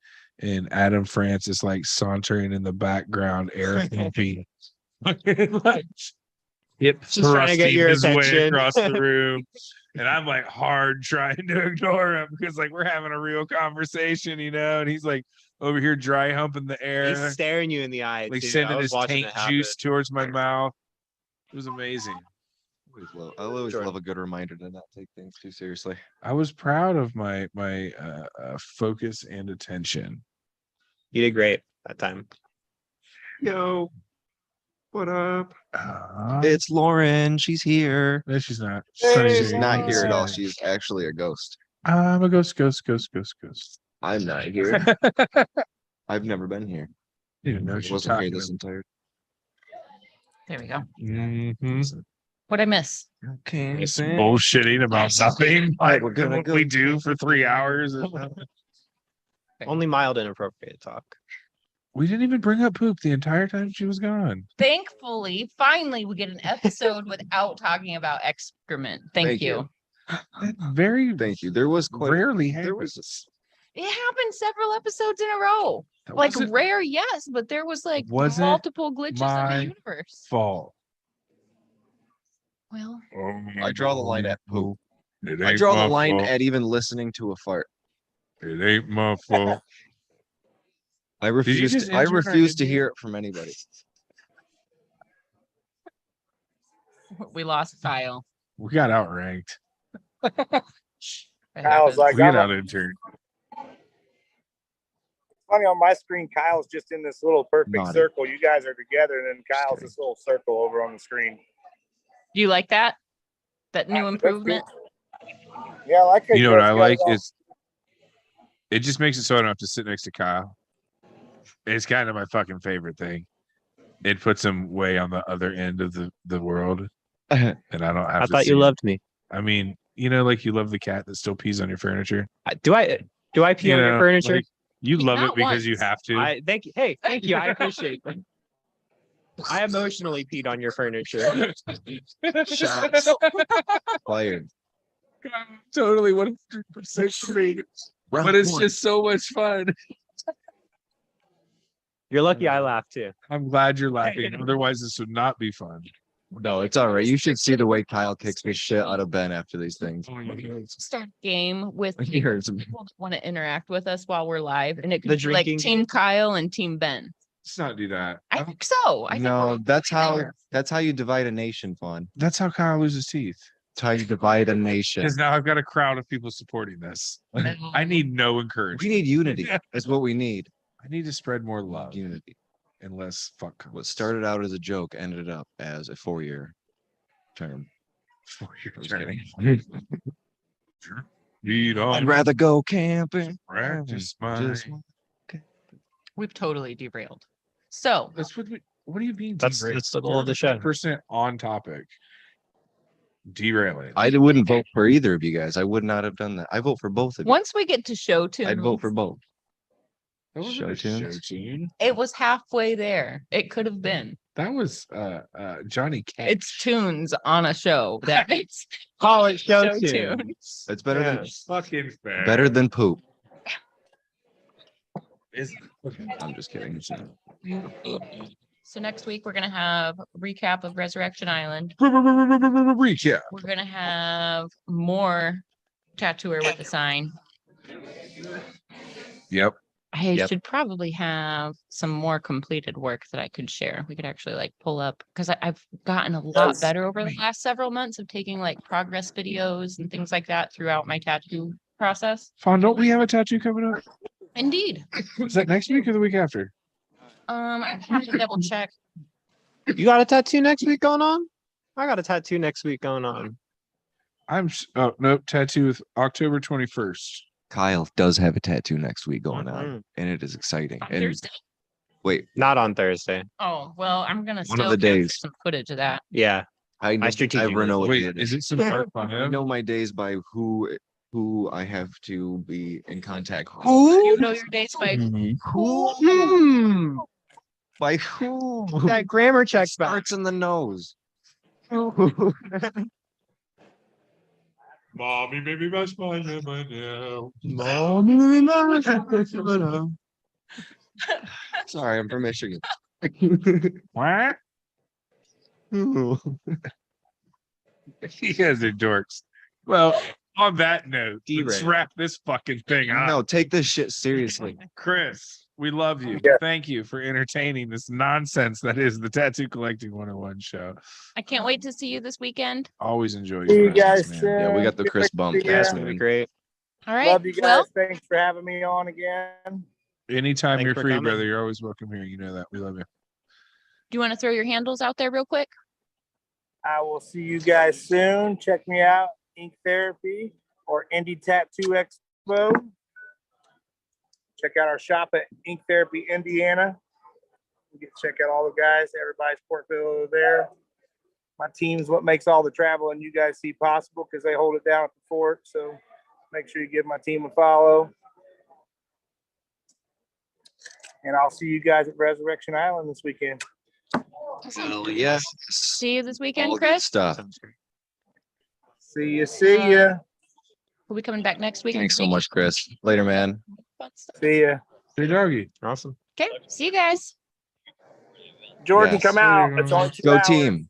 and Adam France is like sauntering in the background, air pumping, like hip Just trying to get thrusting your his way attention. across the room. And I'm like hard trying to ignore him because like we're having a real conversation, and he's like over here dry humping the air, He's staring you in the eye. like too. I sending was his watching taint it happen. juice towards my mouth. It was amazing. I always Jordan. love a good reminder to not take things too seriously. I was proud of my focus and attention. You did great that time. Yo, what up? It's Lauren. She's here. No, she's not. Hey, She's not here at all. Lauren. She's actually a ghost. I'm a ghost. I'm not here. I've never been here. Even know I she's wasn't here talking. this entire. There we go. Mhm. What'd I miss? Okay. It's bullshitting about nothing. Like we're gonna what go we do for 3 hours. Only mild inappropriate talk. We didn't even bring up poop the entire time she was gone. Thankfully, finally, we get an episode without talking about excrement. Thank you. Very Thank you. There was quite. rarely There happens. was. It happened several episodes in a row. That Like wasn't rare, yes, but there was like wasn't multiple glitches in my the universe. fault. Well, I draw the line at poop. It I ain't draw the my line fault. at even listening to a fart. It ain't my fault. I refuse. just I enter our refuse to name? hear it from anybody. we lost Kyle. We got outranked. That Kyle's happens. like, We got I'm out interned. funny on my screen. Kyle's just in this little perfect Naughty. circle. You guys are together, and then Kyle's kidding. this little circle over on the screen. Do you like that? That new That's improvement? Yeah, I like it. You know what I like guys is it just makes it so I don't have to sit next to Kyle. It's kind of my fucking favorite thing. It puts him way on the other end of the world, and I don't have. I to thought see you him. loved me. I mean, like you love the cat that still pees on your furniture. Do I pee on your furniture? like, you love Not it because you once. have to. I thank you. Hey, thank you. I appreciate that. I emotionally peed on your furniture. Shots fired. Totally 100% agree. But it's just so much fun. You're lucky I laughed too. I'm glad you're laughing. Otherwise, this would not be fun. No, it's all right. You should see the way Kyle kicks the shit out of Ben after these things. Start a game with He hurts me. people that want to interact with us while we're live, and it could The be like drinking Team Kyle and Team Ben. Let's not do that. I think so. I think No, we're that's how. there. That's how you divide a nation, Fawn. That's how Kyle loses teeth. That's how you divide a nation. Because now I've got a crowd of people supporting this. I need no We encouragement. need unity. That's what we need. I need to spread more love Unity. and less fuck. What started out as a joke ended up as a 4-year term. 4-year Just training. kidding. Read I'd on. rather go camping. Practice my. Just- We've totally derailed. So That's what do you mean? That's the goal of the show. Percent on topic. Derailing. I wouldn't vote for either of you guys. I would not have done that. I vote for both of you. once we get to show tunes, I'd vote for both. That wasn't Show a tunes. show tune. it was halfway there. It could have been. That was Johnny Cash. It's tunes on a show that makes Call it show show tune. tunes. It's better than fucking fair. better than poop. Is I'm just kidding. So next week we're gonna have a recap of Resurrection Island. recap. We're gonna have more tattooer with a sign. Yep. I Yep. should probably have some more completed work that I could share. We could actually like pull up because I've gotten a lot Yes. better over the last several months of taking like progress videos and things like that throughout my tattoo process. Fawn, don't we have a tattoo coming up? Indeed. Is that next week or the week after? I have to double check. You got a tattoo next week going on? I got a tattoo next week going on. Oh nope, tattoo with October 21st. Kyle does have a tattoo next week going on, Mhm. and it is exciting. On And Thursday. wait, Not on Thursday. Oh, well, I'm gonna One of still the capture days. some footage of that. Yeah, I I strategically never know what Wait, day it is is. it some part by I him? know my days by who I have to be in contact with. You know your dates by Who? By who? that grammar check's back. Starts in the nose. Mommy, maybe my spine now. Sorry, I'm from Michigan. What? You guys are dorks. Well, on that note, let's D-Ray. wrap this fucking thing up. No, take this shit seriously. Chris, we love you. Yeah. Thank you for entertaining this nonsense that is the Tattoo Collecting 101 show. I can't wait to see you this weekend. Always enjoy See your you presence, guys man. Yeah, we soon. got the Chris bump. Yeah. That's Yes, gonna be man. great. All right. Love you guys. Well, Thanks for having me on again. Anytime Thanks you're for free, coming. brother, you're always welcome here. You know that. We love you. do you want to throw your handles out there real quick? I will see you guys soon. Check me out, Ink Therapy or Indie Tattoo Expo. Check out our shop at Ink Therapy, Indiana. You get to check out all the guys, everybody's portfolio there. My team's what makes all the travel and you guys see possible because they hold it down at the fort. So make sure you give my team a follow. And I'll see you guys at Resurrection Island this weekend. Hell yes. See you this weekend, All good Chris. stuff. Sounds great. See you. See ya. We'll be coming back next week. Thanks so much, Chris. Later, man. See ya. Hey, doggy. Awesome. Okay. See you guys. Jordan, Yes. come out. It's only 2 Go hours. team.